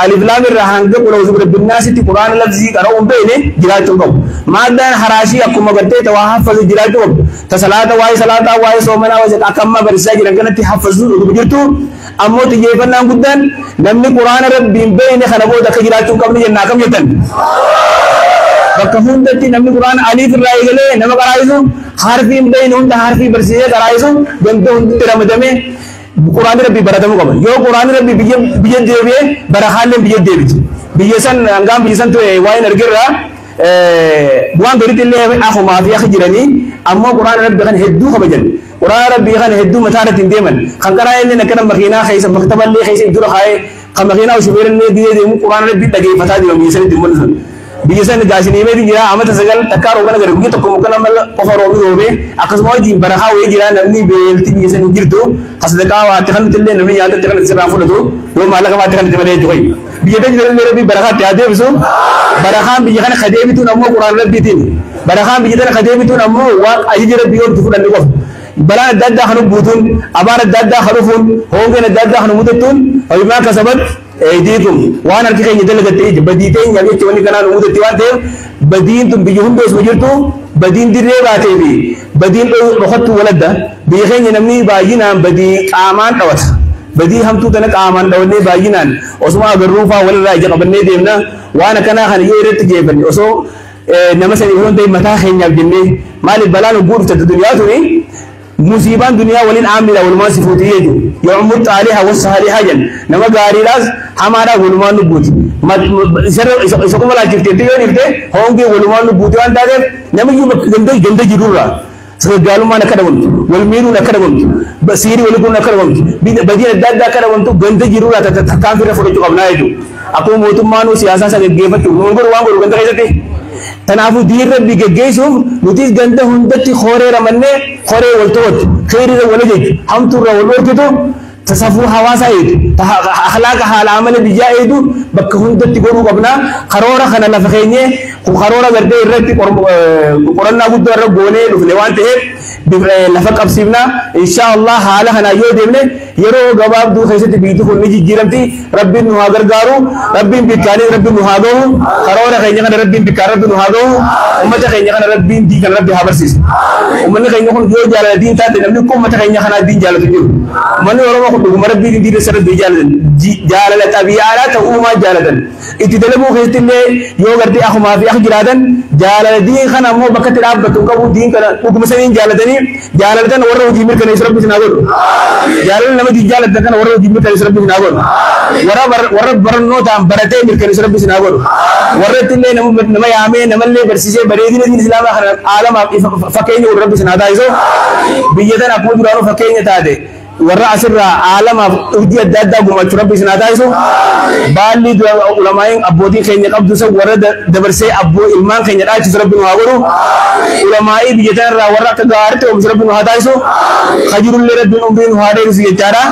ألف لام الرحمن قل أعوذ برب الناس تي قرآن لفظي كرام بينه جلاتهم ما دان حراشي أكو مقدّي تواحفظ جلاتهم تسلاة واي سلاة واي سومنا وجد أكمّا برساج رجعنا تحفظون وبجرتو أمو تجيبنا قدّان نمني قرآن رب بينه خنبو دك جلاتهم كم نجنا كم يتن بكهون دتي نمني قرآن ألف رايجله نما كرايزو حرفي بينهم ده حرفي برساج كرايزو بنتهم ترامدمه Quran Rabbi baratamu kamu. Yo Quran Rabbi bijen dewi, barahalle bijen dewi. Bijesan anggam bijesan tu wain ergerra. Buang dari tille aku maafiya khijirani. Amma Quran Rabbi kan heddu kabajan. Quran Rabbi kan heddu matara tindeman. Kankara ini nak kena makina khaisa maktabal le khaisa itu khai. Kamakina usubiran le dia demu Quran Rabbi lagi fatah dia bijesan dimunsan. Bijesan gasini me di jira amat segal takar orang negara begitu kemukanan mal overall robe. Akas mau di barahawe jira namni belti bijesan girtu. Hasilnya tekan tille nabi yang tekan serafun itu, lo malah kawan tekan tille itu koi. Biar jadi lebih berakat tiada betul. Berakat biar kan khadem itu namu Quran lebih tinggi. Berakat biar khadem itu namu wak aji jadi biar tu dan luas. Bala dada hanu butun, abar dada harufun, hongen dada hanu mudetun. Ayam kasabat, editum. Wan arti kan jadi legati. Baditen yang itu ni kanan mudetiwan ter. Badin tu bijum dos bijur tu. Badin dire baate bi. Badin tu rohat tu walad dah. Biarkan namni bayinan badi aman awat. Badi ham tu tenak aman dawne bayinan. Osma agar rufa wala raja kabanne demna. Wana kana kan yeret jeban. Oso nama seni orang tu mata khenya jinne. Malik balanu gur cat dunia tu ni. Musiban dunia walin amila wal masifuti yeju. Ya'mut alaiha wasahaliha jan. Nama garilas hamara gulman lubut. Sekumala cipte tu yo nirte. Hongi gulman lubut wan tade. Nama yu gende jirura. سجالو ما نكرمون والميرو نكرمون بسيري ولكون نكرمون بدي الداد نكرمون تو بنت جيرو لا تكان في رفض جو أبناء جو أكو موتو مانو سياسة سجيفة جو نقول وانقول بنت كذا تنافو دير ربي جيسهم نتيجة جنده هندتي خوري رمنة خوري والتوت خير ولدك هم ترى والوركتو تصفو حواسايد أخلاق حال عمل بجايدو بك هندتي قولوا قبنا خرورة خنا لفخينيه وخرورة بردي الرتي قرنا بود الرب بوني لفلوان تهب لفق أبسمنا إن شاء الله حالة هنا يودمنا يرو جواب دو خيسة بيتو كل نجي جيرمتي ربي نهاجر جارو ربي بكاري ربي نهاجو خرورة خينيا كان ربي بكار ربي نهاجو ومتى خينيا كان ربي دي كان ربي هابرسيس ومن خينيا كان جو جال الدين تاد نمني كم متى خينيا كان الدين جال تجو من ورا ما كنت مربي دين دي سر دي جال التبيعات وما جالدن اتدلبو خيسة اللي يو قردي أخو ما في أخ جرادن جال الدين خنا مو بكت الأب بتوقفوا دين كلا وكمسنين جالدني جالدن ورا وجيمر كان يسرب بسناغور جالدن لما دي جالدن كان ورا وجيمر كان يسرب بسناغور ورا برنو تام برتة يمر كان يسرب بسناغور ورا تلي نما يامي نملي برسيسة بريدين الدين الإسلام عالم فكيني ورب بسنادا يسو بيجتنا أقول درانو فكيني تادي ورا أسر عالم أودي الدادا قوم ترب بسنادا يسو بالي علماء أبودي خيني قبض سو ورا دبرسي أبو إلمان خيني راج ترب بنواغورو علماء بيجتنا ورا كغارت وم ترب بنوادا يسو خجور اللي رب بنوبين هذا يسوي جارا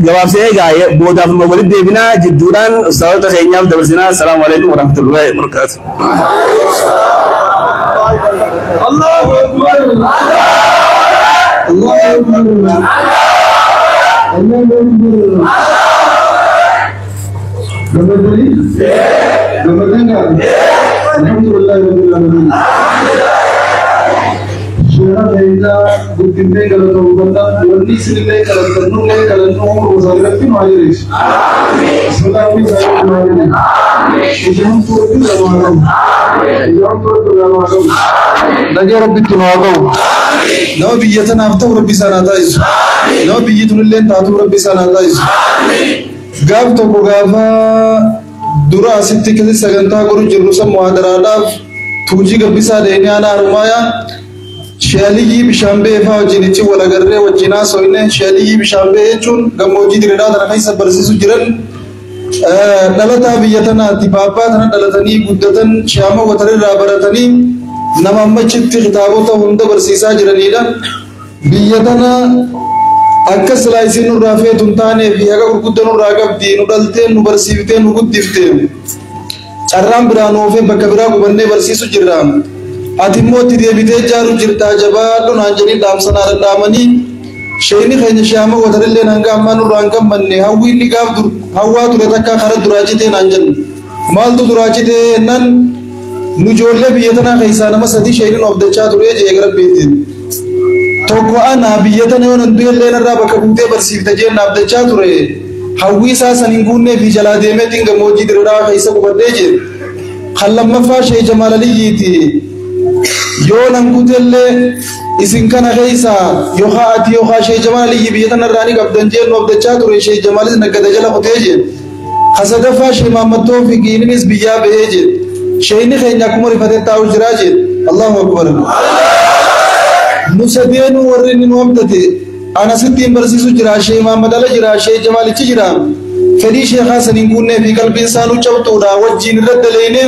جواب سه جاي بودا مولد ديبنا جدوران صوت خيني أب دبرسنا السلام عليكم ورحمة الله وبركاته الله أكبر الله أكبر الله أكبر الحمد لله رب العالمين شهر هيدا بكتير كلام وبنا ونيس لله كلام كنون لله كلام وزارة في ماجريش بسم الله الرحمن الرحيم يوم تورك لامارم يوم تورك لامارم لقي ربي تناغو نو بيجتنا أفتح ربي سنادايز نو بيجتنا لين تاتو ربي سنادايز غاب توكو غافا درا أسيتي كذي سجنتا كورو جلوسا مهادرادا توجي غبيسا ديني أنا أرمايا شاليجي بشامبه فاوجينيتي ولا غرّي وجينا سوينه شاليجي بشامبه يجون غموجي دريدا ترى سبرسيسو جرن دلتا بيجتنا تبابا تنا دلتني بدتن شامو وترى رابرتني نما مچت خطابو تو هند برسيسا جرنيدا بيجتنا أكس لايسين الرافع تنتانه بيهاga gurguddanu raagab diinu dhalteen nu barsiifteen nu guddifteen carraan biraan oofee bakka biraa gubannee barsiisu jirra ati immoo itti deebitee jaaru jirtaa jabaadhu naan jedhin dhaamsanaa dhadhaamanii sheeyni keenya shaama watarillee hanga ammaa nurraan gammanne hawwiinni gaaf dur hawwaa ture takka kara duraachitee naan jennu maaltu duraachitee nan nu ijoollee biyya tanaa keessaa nama sadii sheeyniin of dachaa ture jee gara beetiin tokko ana biyya tana yoo nan du'ellee narraa bakka buutee barsiifte jeennaaf dachaa ture hawwii isaa saniin guunnee fi jalaa deemeetiin gammoojjii diriiraa keessa qubadhee jee kan lammaffaa shee Jamaal Aliyyiiti yoo nan guutellee isin kana keessa yookaan ati yookaan shee Jamaal Aliyyi biyya tanarraa ni qabdan jeennuuf dachaa ture shee Jamaalis naggada jala qotee jee hasadaffaa shee Mahammad Toofiqiinis biyyaa bahee jee sheeyni keenya akkuma rifatee taa'u jiraa jee Allahu Akbar nusadeenu warri ni noomtate ana sittiin barsiisu jira shee Mahammad Ala jira shee Jamaalichi jira fedhii sheekhaa saniin guunnee fi qalbiin isaanuu cabxuudha wajjiin irratti daleene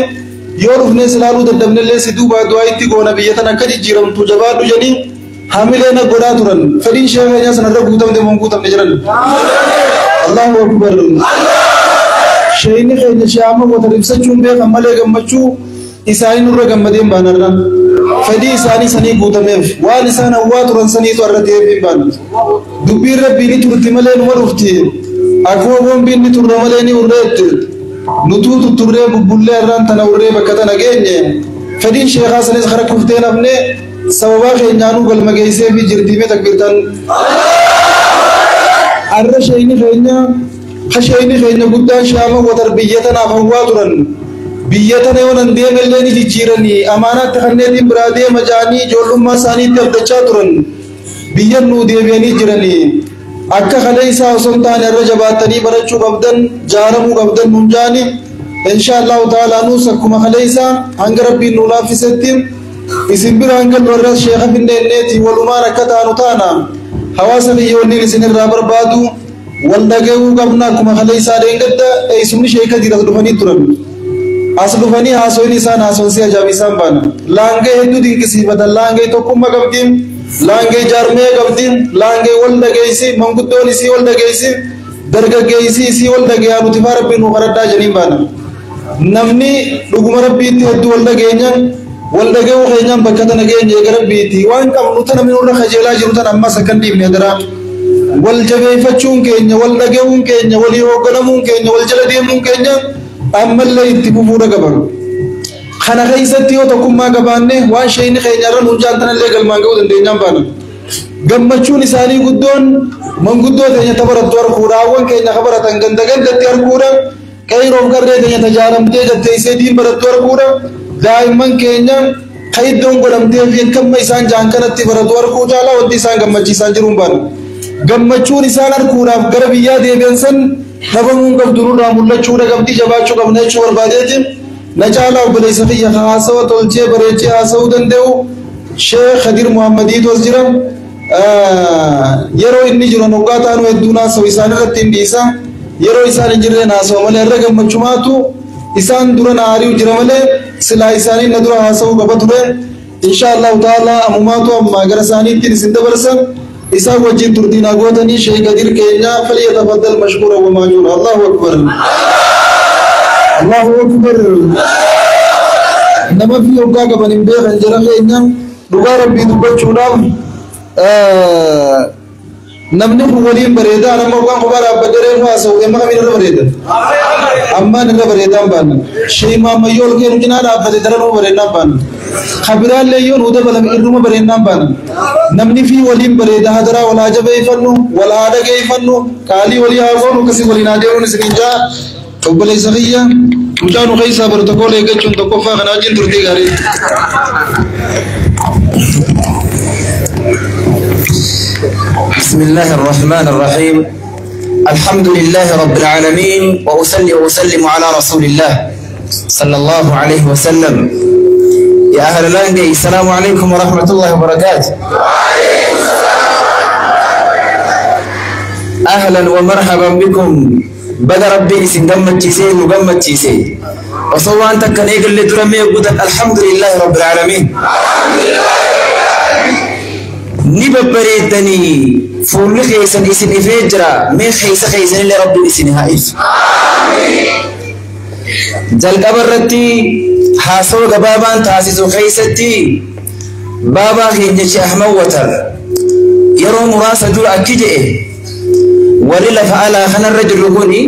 yoo dhufnee silaaluu dadhabnellee si duubaa du'aa itti goona biyya tana akka jijjiiramtu jabaadhu jedhanii hamilee na godhaa turan fedhiin sheekhaa keenyaa sanarra guutamte moo guutamne jiran Allahu Akbar sheeyni keenya shaama wata ibsachuun beekan malee gammachuu isaanii nurra gammadeen baanarra fedhii isaanii sanii guutameef waan isaan hawwaa turan saniitu irra deebiin baan dubbiin rabbiin turti malee numa dhufti akkuma boombiin ni turre malee ni urreetti nutuu tutturree bubbullee irraan tana urree bakka tana geenye fedhiin sheekhaa sanis kara kuftee nafne sababaa keenyaanuu galma geessee fi jirtiimee takbirtan arra sheeyni keenya guddaan shaama watar biyya tanaaf hawwaa turan biyya tana yoo nan deemellee ni jijjiiranii amaanaatti kanneetiin biraa deema jaanii ijoollummaa isaaniitti abdachaa turan biyyan nuu deebi'anii jiranii akka kalee isaa osoo hin taane irra jabaattanii barachuu qabdan jaaramuu qabdan nuun jaani insha Allahu ta'ala nuus akkuma kalee isaa hanga rabbiin nuu laaffisetti isin biraan gal warra sheekha finneeti walumaan akka taanu taana hawaasa biyyoonni isin irraa barbaadu wal dhaga'uu qabna akkuma kale isaa deengadda isumni sheekha jira dhufanii turan as dhufanii haasoin isaan haasoonsi ajaa'ibisan baana laangee hedduu dinqisiifatan laangee tokkummaa qabdiin laangee jaarmee qabdiin laangee wal dhageessi manguddoon isii wal dhageessi dargaggeessi isii wal dhaga'aa nuti faa rabbiin nu qaraddaa jeniin baana namni dhuguma rabbiitti hedduu wal dhageenyaan wal dhaga'uu keenyaan bakka tana geenye gara rabbiitti waan qabnu tana minurra kajeelaa jiru tana ammas akkan dhiibne daraa wal jabeeffachuun keenya wal dhaga'uun keenya walii hoogganamuun keenya wal jala deemuun keenya ammallee itti fufuudha qaban kana keessatti yoo tokkummaa qabaanne waan shayni keenya irra nuun jaaltanallee galmaan ga'uu dandeenyaan baana gammachuun isaanii guddoon manguddoo teenya tabarattu harkuudha hawwan keenya kabaratan ganda gandatti harkuudha qeyroof garree teenya tajaaramtee gatteessee diin barattu harkuudha daa'imman keenya kaiddoon godhamtee fi kamma isaan jaan kanatti baratu harkuu caalaa wanti isaan gammachiisaan jiruun baana gammachuun isaan harkuudhaaf gara biyyaa deebi'an san dhabamuun qabdu nurraa mul'achuudha qabdii jabaachuu qabna jechuu barbaadeetiin na caalaa obboleessa kiyya haasawa tolchee bareechee haasa'uu danda'u sheekh Khadir Muhammadiitos jira yeroo inni jiru noggaa taanu hedduun haasa'u isaan irratti hin dhiisa yeroo isaan hin jirreen haasa'u malee irra gammachumaatu isaan dura na ari'u jira malee silaa isaanii na dura haasa'uu qaba ture inshallah ta'ala ammumaatu amma gara isaaniitti isin dabarsan إسا وجه تردينا قوتني شيء قدير كينيا فليتفضل مشكورا وماجورا الله أكبر الله أكبر إنما في أوقات من بيخ انجرا كينيا لغا ربي دبتشونا نمني فولين بريدا أنا موقع خبار أبدرين واسو إما كمين بريدا أما نلا بريدا بانا شيء ما ميول كينو جنانا أبدرين وبريدا بانا خبران ليون هذا بلام إرنو بريدا بانا نمني في ولين بريدا هذرا ولا جبه يفنو ولا هذا جاي يفنو كالي ولي هاون وكسي ولي ناديون سرينجا قبل إسرائيل مجانو خيسا برتقول يكتشون تكوفا خناجين تردي غاري بسم الله الرحمن الرحيم الحمد لله رب العالمين وأصلي وأسلم على رسول الله صلى الله عليه وسلم يا أهل لانجي السلام عليكم ورحمة الله وبركاته أهلا ومرحبا بكم بدأ ربي سنجمت تيسين وجمت تيسين وصوان تكنيك اللي ترمي وقدت الحمد لله رب العالمين نببريتني فول خيسن اسن افجرا مي خيسن اللي ربي اسن هايس جل قبرتي حاسو غبابان تاسيسو خيستي بابا خينجي احمد وتر يرو مراسه جور اكيجه ولله فعل خن الرجل كوني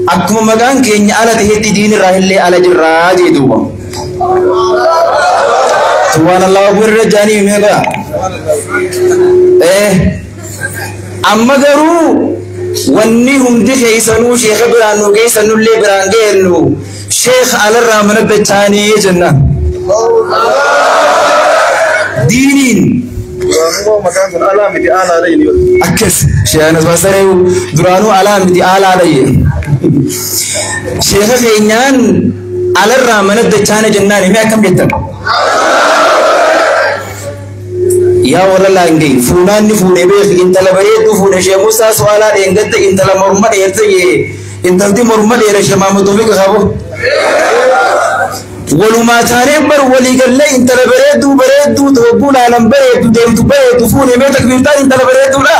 اكم مغان كيني على تهدي دين راهله على جراج دوبا سبحان الله ورجاني ميغا أما قروا ونهم دي خيسانو شيخ برانو خيسانو اللي برانجينو شيخ على الرامن بتاني جنة دينين أكس شيخ نسبة درانو علام دي آل علي شيخ خينيان على الرامن بتاني جنة ما كم جدا يا ولا لانجي فلان نفوني بيخ إنت لبريد نفوني شيء موسى سوالا إنجت إنت لمرمى يرتجي إنت لدي مرمى يرشى ما مدوبك خابو ولو ما تاريخ بر ولي قال لي إنت لبريد تقول عالم بريد ديم تبريد تفوني بيتك بيتان إنت لبريد لا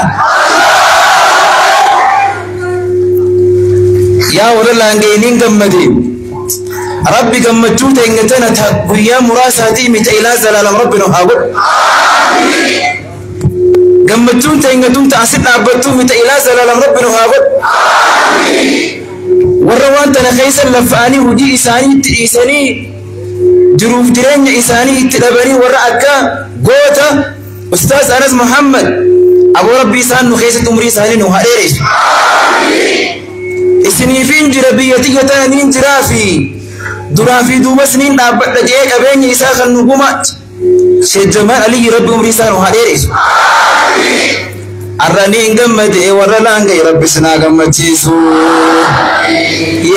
يا ولا لانجي نينجم مدي ربي قمتشوت إنجتنا تقويا مراساتي متى زلال ربنا هاقول قمتشوت إنجتون تأسد أبتو متى زلال ربنا هاقول والروان تنخيس اللفاني وجي إساني تئيساني جروف جرين إساني تلبني ورأكا قوتا أستاذ أنس محمد أبو ربي إسان نخيسة أمري ساني نوهاريش إسني فين جربيتي يتانين جرافي درافي دوبا سنين نابت لجيك أبين إساخ النقومات شيخ جمال علي ربي أمريسان وحديريش الرنين قمت ورلانك ربي سنا قمت جيسو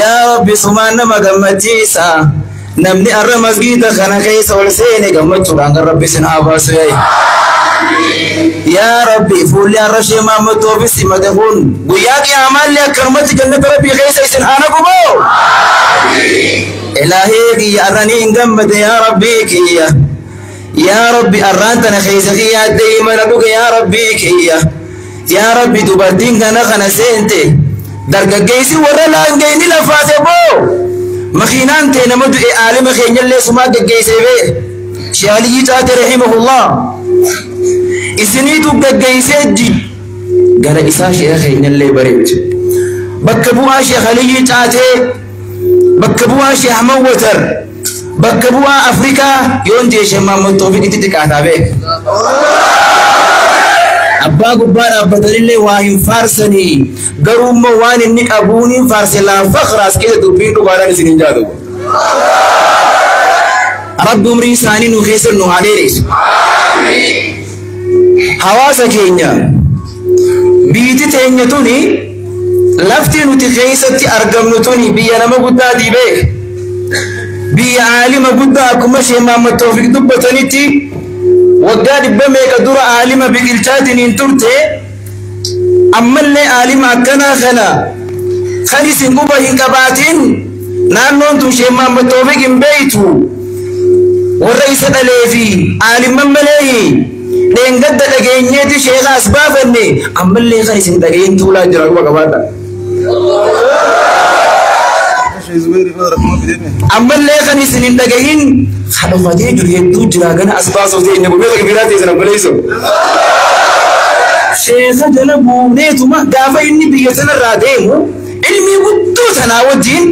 يا ربي سمان ما قمت جيسا نمني أرى مسجد خنا كيس ولسيني قمت شران ربي سنابا سوي يا ربي فولي الرشي ما متوبسي مدهون وياك يا عمال يا كرمتي جنة ربي خيس سنحانا قبو إلهي يا أراني انقمت يا ربي كيا يا ربي أرانتنا خيس خيا دايما لبوك يا ربي كيا يا ربي دبردين كنا خنا سينتي درجة جيسي ورا لانجيني لفاتبو مخينان تينا مدو عالم خيني اللي سماك جيسي بي شالي تاتي رحمه الله إسنيتو جيسي جي قال إسا شيخ خيني اللي بريد بكبوها شيخ علي تاتي بكبوها شيخ موتر بكبوها أفريكا يونجي شيخ محمد توفيق تتك عتابيك أبا قبار أبدالله واهم فارسني قروم موان إنك أبوني فارس الله فخر أسكيد دبين قبارا نسنين جادو رب أمري ساني نخيسر نوحاليريس حواسا كينيا بيتي تينيا توني لفتي نتخيستي أرقم نتوني بيا نما قدا دي بيك بيا عالم قدا كمشي محمد توفيق دبتانيتي وقال بميك دور عالم بقلتاتين انترتي أما اللي عالم أكنا خنا خلي سنقوبة هنقباتين نانون تشي محمد توفيق بيتو والرئيس الاليفي عالم ممليه لين قد لقينيتي شيخ أسبابني أما اللي خلي سنتقين تولا جراغ وقباتا أما اللي خلي سنتقين خلواتي جريدو جراغنا أسباسو زي إنه بميرك بيراتي سنم قليسو شيخ جنبو نيتو ما دافا إني بيتنا الراديمو علمي قدو تناوجين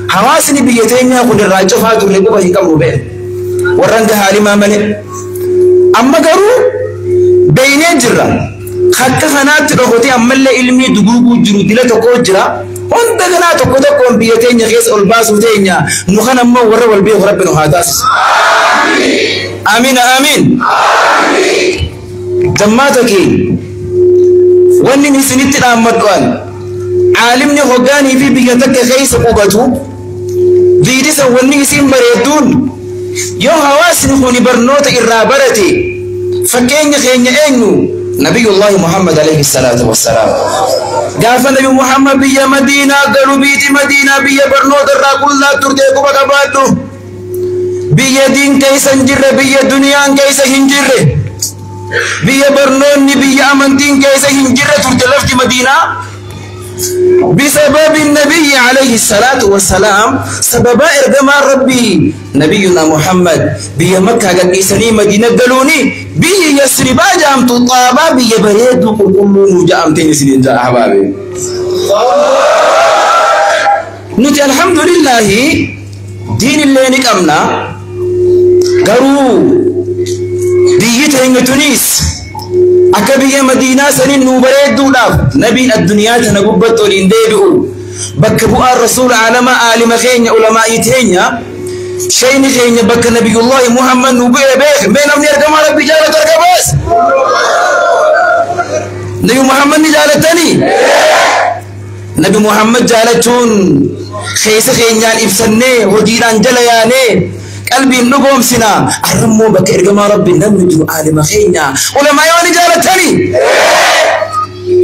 حواسني بيتين يأخذ الراجو فاتو لقوبة هكامو بيه ورنك حالي ما ملي أما قرو بيني جرا خاكا خنات تلوخوتي أما اللي علمي دقوقو جرو ديلا تقو جرا وانت غنا تقو تقوم بيتين يخيس الباسو تينيا نخنا ما ورا والبيه ربنا هاداس آمين آمين جماعتك واني نسنيت الأمد قال عالمني خوغاني في بيتك خيس قوبتو ديديسا واني سين مريدون يو هواسن خوني برنوت إرابرتي فكين خين أنو نبي الله محمد عليه الصلاة والسلام قال نبي محمد بيا مدينة قالوا بيتي مدينة بيا برنوت الراقل لا ترديكو بقباتو بيا دين كيسا نجر بيا دنيا كيسا هنجر بيا برنوني بيا أمنتين كيسا هنجر تردلفت مدينة بسبب النبي عليه الصلاة والسلام سبب إرجما ربي نبينا محمد بيا مكة قد إسني مدينة قالوني بيا يسربا جام تطابا بيا بريد وقلون جام تنسين جاء أحبابي نتي الحمد لله دين اللي نكمنا قالوا بيا تهنگ تونس أكبر مدينة سنين نوبريد دولاف نبي الدنيا تنقبت ولينديبئو بكبوا الرسول على ما عالم خينيا علماء يتهنيا شين خينيا بك نبي الله محمد نوبئ بيخ بين أمني أرقم على بجالة أرقباس نبي محمد نجالتني نبي محمد جالتون خيس خينيا الإفسنة وديران جلياني قلبي نقوم سنا أرمو بكير كما ربي نمجو عالم خينا ولما يواني جالتني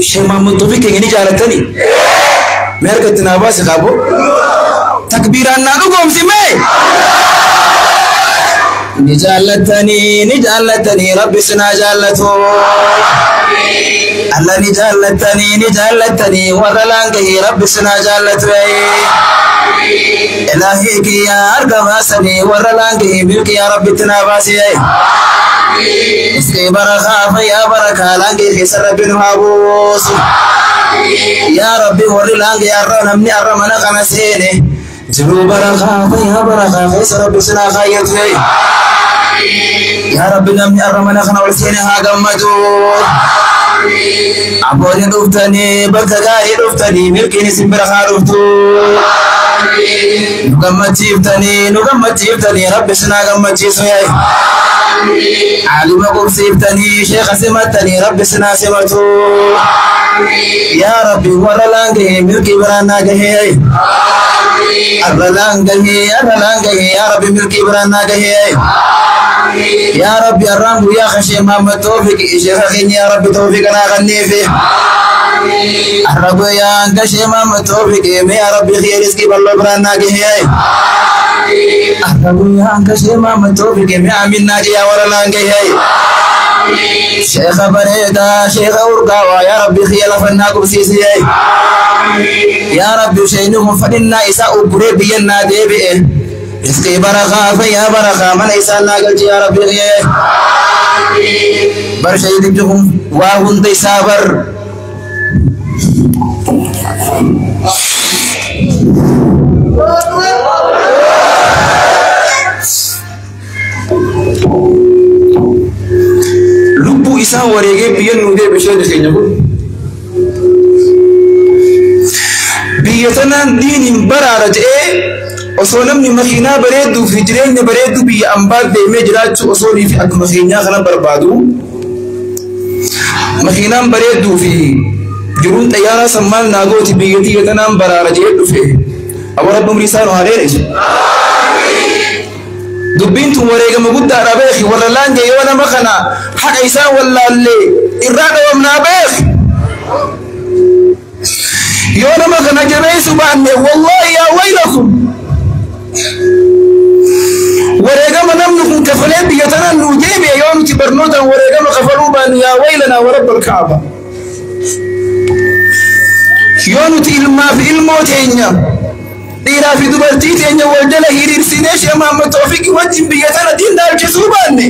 شيء ما منطبق يني جالتني مهرك تناباس خابو تكبيرنا نقوم سمي نجالتني ربي سنا جالتو الله نجالتني ورلانكي ربي سنا جالتو إلهيك يا أرقم أسني ورلانكي بيك يا ربي تناباسي اسكي برخا فيا بركة لانكي خيس ربي نهابوس يا ربي ورلانكي أرون همني أرمنا خمسيني جلو برخا فيا بركة خيس ربي سنا خايت في يا ربي نمني أرمنا خمسيني هاقمتو أبوني رفتني بكاكاي رفتني ملكيني سنبرخا رفتو نغمتيفتني ربي سنا غمتيسو ياي عالم قبسيفتني شيخ سمتني ربي سنا سمتو يا ربي ورلانكي ملكي برانا كهي الرلانجه يا رب ملكي برانا يا رب يا رب يا خشي محمد توفيق شيخين يا رب توفيقنا غني فيه الرب يا خشي محمد توفيق يا رب خير رزقي بالله برانا الرب يا خشي محمد توفيق يا امنا يا ورلانجه شيخ بريدا شيخ أورقا يا رب خيال فناكم سيسي يا رب شينهم فإنا إساء بريد بينا ديبئ رزقي برخا فيا برخا من إساء ناقل يا رب خيال برشيد بجهم واهن دي سابر لبو إساء وريقين بيان نودي بشيء خينيكم بيتنا دين برارج أصولمني مخينا بريدو في جرين بريدو بي أمباد دي مجرات أصولي في أك مخينا خنا بربادو مخينا بريدو في جرون تيارا سمان ناغوتي بيتي يتنا برارج في أبو رب مريسان وحريرج دبينتو وريقا مقود ربيخي ولا لانجي وانا مخنا حق إسان ولا اللي إرادة ومنا بيخي يونا مخنا جميسو باني والله يا ويلكم وريقا منمنكم كفلين بيتنا النجيبي يوم تبرنوتا وريقا مخفلوا باني يا ويلنا ورب الكعبة يوم تلما في الموتين إيرا في دبرتي تينيا والجلا هيرير سينيش يا محمد توفيق وجه بيتنا دين دار جسوباني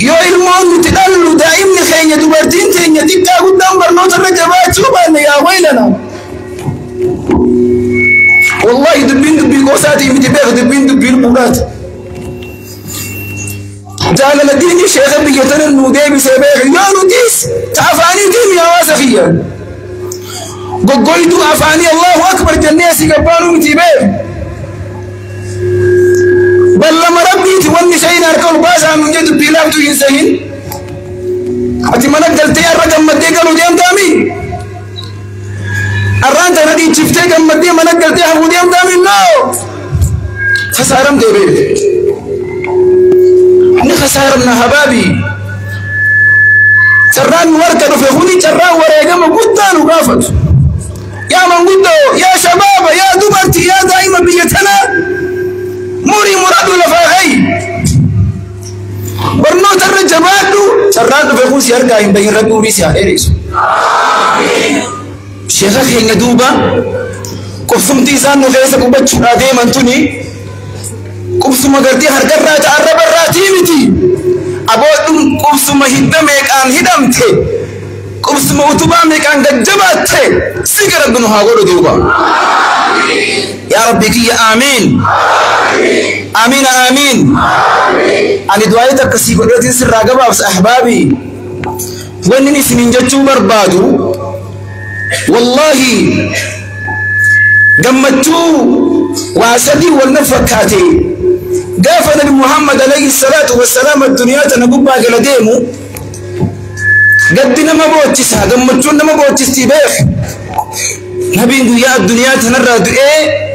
يو المون تدلو دائم نخينيا دبرتين تينيا تبقى قدام برنوت الرجبات سوباني يا ويلنا والله دبين قوساتي متبيغ دبين قولات جعل الدين شيخ بيتنا النودي بسبيغ يا نوديس تعفاني دين يا واسخيا قلتوا أفاني الله أكبر جنيسي قبانو متبير بل لما ربي توني شيء ناركو باسا من جد بلابتو ينسهين أتي منك قلتي الرقم مدي قالوا ديام دامي الرانتا ندي شفتي قم مدي منك قلتي حقو ديام دامي نو خسارم دي بيت أني خسارمنا حبابي سران وركا في خوني سران ورقم قدان وقافت يا من قدو يا شباب يا دبرتي يا دائما بيتنا موري مراد لفاهي برنوت الرجباتو سراد في خوش يرقى بين ربو ريسي إيريس شيخ خينا دوبا كفسم تيسان نغيسا كبتش نادي منتوني كفسم قرتي هرقر راجع الرب الراتيمتي أبوتم كفسم هدمك عن هدمتي كبسم وتبامك عن جبات سكر ابن هاغور دوبا يا ربي كي آمين آمين آمين أنا دعايتك كسيب الرتين سر راقبا بس أحبابي وانني سنين جتشو بربادو والله قمتشو واسدي والنفكاتي قاف نبي محمد عليه الصلاة والسلام الدنيا تنقبا قلديمو قدنا ما بوتشها قمتشونا ما بوتشتي بيخ نبي يا الدنيا تنرد إيه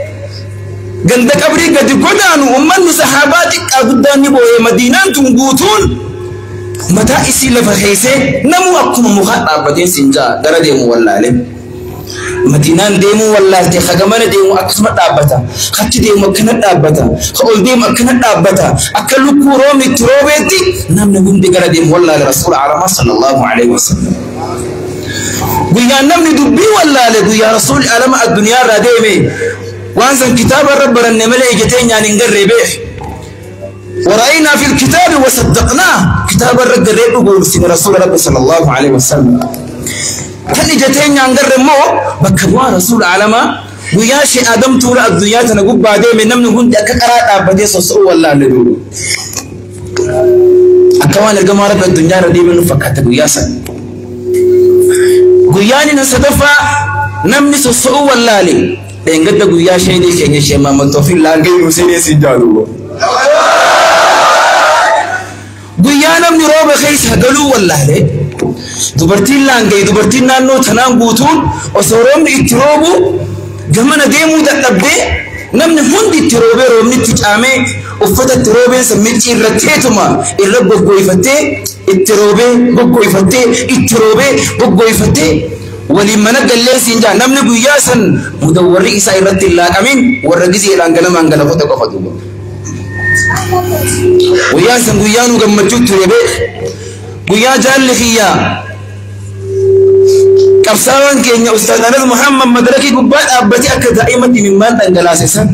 قندك أبري قد قدانو ومن صحاباتك قداني بوه مدينة تنقوتون متى إسي لفخيسي نمو أكم مخاطع بدين سنجا دردي موالالي مدينة ديمو والله خغمنا ديمو أكسمت أبتا خط ديمو كنت أبتا خول ديمو كنت أبتا أكلو كورومي تروبيتي نم نقوم بقرا ديمو والله لرسول عرما صلى الله عليه وسلم قويا نم ندبي والله لقويا رسول علم الدنيا رديمي وانزل كتاب الرب رنمل إجتين يعني نقرر بيه ورأينا في الكتاب وصدقناه كتاب الرب قرر بقول رسول رب صلى الله عليه وسلم كان جتين ينقر مو بكوا رسول علما ويا شيء آدم تورا الدنيا تنقب بعدين من نمن هون كقرات أبدي سوسو والله ندور أكوان الجمارة بالدنيا ردي من فكرت ويا سن وياني نصدفا نمني سوسو والله لي لين قد ويا شيء دي كأنه شيء ما متوفي لانجي وسيني سجادو ويا نمني روب خيس هقولوا والله لي dubartiin laangay dubartiin naannoo tanaan guutuun osoroomni itti roobu gamana deemuu dadhabdee namni hundi itti roobee roobni itti caamee uffata itti roobeen sammichi irratteetuma irra goggoifattee itti roobee goggoifattee itti roobee goggoifattee waliin mana galleessiin jaa namni guyyaa san mudawwarri isaa irratti hin laaqamin warra gizeedhaan galamaan galafota qofa duuba. Guyyaa san guyyaa nu gammachuu ture beek guyyaa jaalli kiyyaa qabsaawwan keenya Ustaaz Anas Muhammad madarakii gubbaa dhaabbatee akka daa'imatti mimmaan dhangalaasisan.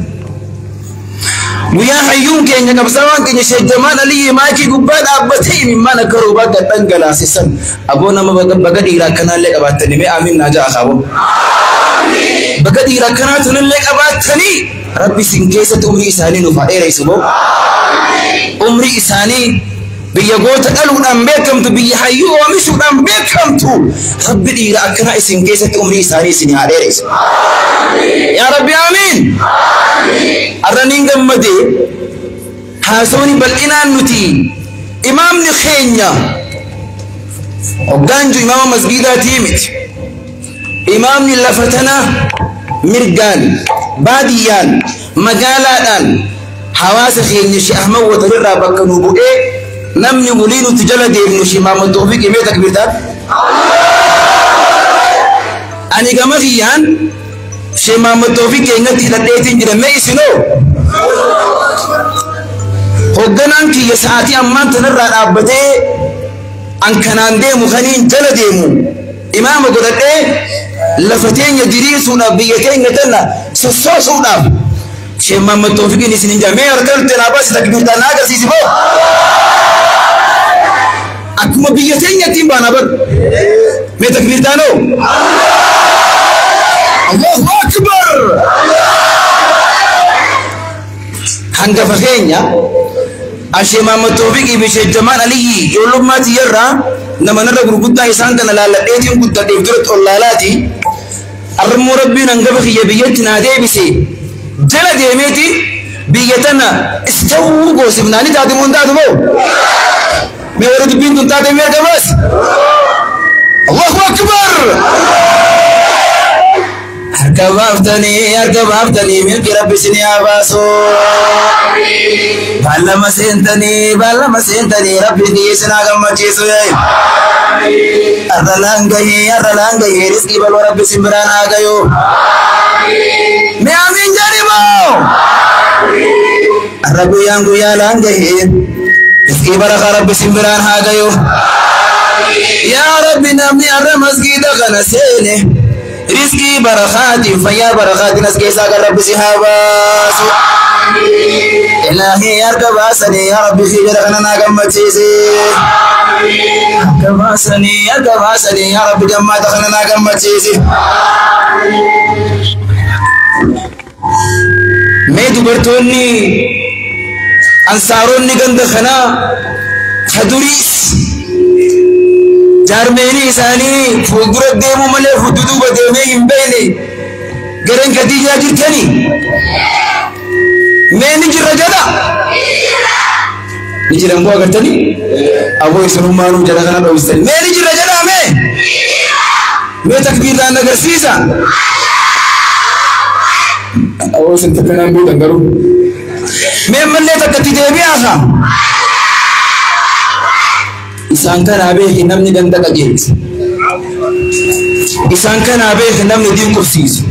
Guyyaa hayyuun keenya qabsaawwan keenya Sheekh Jamaal Aliyyi maakii gubbaa dhaabbatee mimmaan akka roobaa dhangalaasisan. Aboo nama baga dhiiraa akkanaallee qabaattanii mee amiin naa ja'a qabu. Baga dhiiraa akkanaatunillee qabaattanii Rabbi isin keessatti umrii isaanii nuuf haa dheeressu boo. Umrii isaanii biyya goota dhaluudhaan beekamtu biyya hayyuu oomishuudhaan beekamtu Rabbi dhiira akkana isin keessatti umrii isaanii isin haa dheeressu. Yaa Rabbi amiin. Arraniin gammadee haasooni bal'inaan nuti imaamni keenya hoggaanju imaama masgiidaatii miti. Imaamni lafa tanaa mirgaan baadiyyaan magaalaadhaan hawaasa keenya Sheekh Ahmad Watarraa bakka nu bu'ee namni mulii nuti jala deemnu Sheekh Maamad Tawfiq himee takbirtaan. Ani gama kiyyaan Sheekh Maamad Tawfiq keenyatti hidhadheetiin jira mee isinoo hogganaan kiyya sa'aatii ammaan tanarraa dhaabbatee an kanaan deemu kaniin jala deemu imaama godhadhee lafa teenya diriirsuudhaaf biyya teenya tana sossoosuudhaaf Sheekh Maamad Tawfiqiin isin jamee harkaan tanaa baasi takbirtaan na agarsiisi boo. Akkuma biyya teenyattiin baana bar mee takbirtaanoo. Allahu Akbar. Hangafa keenya Sheekh Maamad Tawfiqii fi Sheekh Jamaal Aliyyi ijoollummaati yarraa nama narra gurguddaa isaan kana laalladheetiin guddadheef duratti ol laalaati. Arrammoo Rabbiin hangafa kiyya biyyatti naa deebise jala deemeeti biyya tana istawuu goosifnaani taate mun taatu moo mee warra dubbiin tun taate mee argamas. Allahu Akbar. Harka baaftanii milki Rabbi isin haa baasu. Baalama seentanii Rabbi isin haa gammachiisu. Arra laangahee rizqii baloo Rabbi isin biraan haa gayu. Mee amiin jedhimoo. Arra guyyaa laangahee rizqii barakaa Rabbi isin biraan haa gayu. Yaa Rabbi namni arra masgiida kana seene rizqii barakaatiin fayyaa barakaatiin as keessaa kan Rabbi si haa baasu. Ilaahi harka baasanii yaa Rabbi fi jala kana naa gammachiisi. Harka baasanii yaa Rabbi gammaata kana naa gammachiisi. Mee dubartoonni ansaaronni ganda kanaa kaduriis jaarmeeni isaanii fuuldura deemuu malee fuuldura deemee hin beekne gareen Khadiijaa jirtanii mee ni jirra jala ni jiran boo agartanii aboo isinummaanuu jala kana dhoofistanii mee ni jirra jala mee takbiiraan agarsiisa aboo isin takkanaan beekan garuu mee mallee takkatti deebi'aa kaa isaan kana beeki namni ganda qajeelchu isaan kana beeki namni dinqursiisu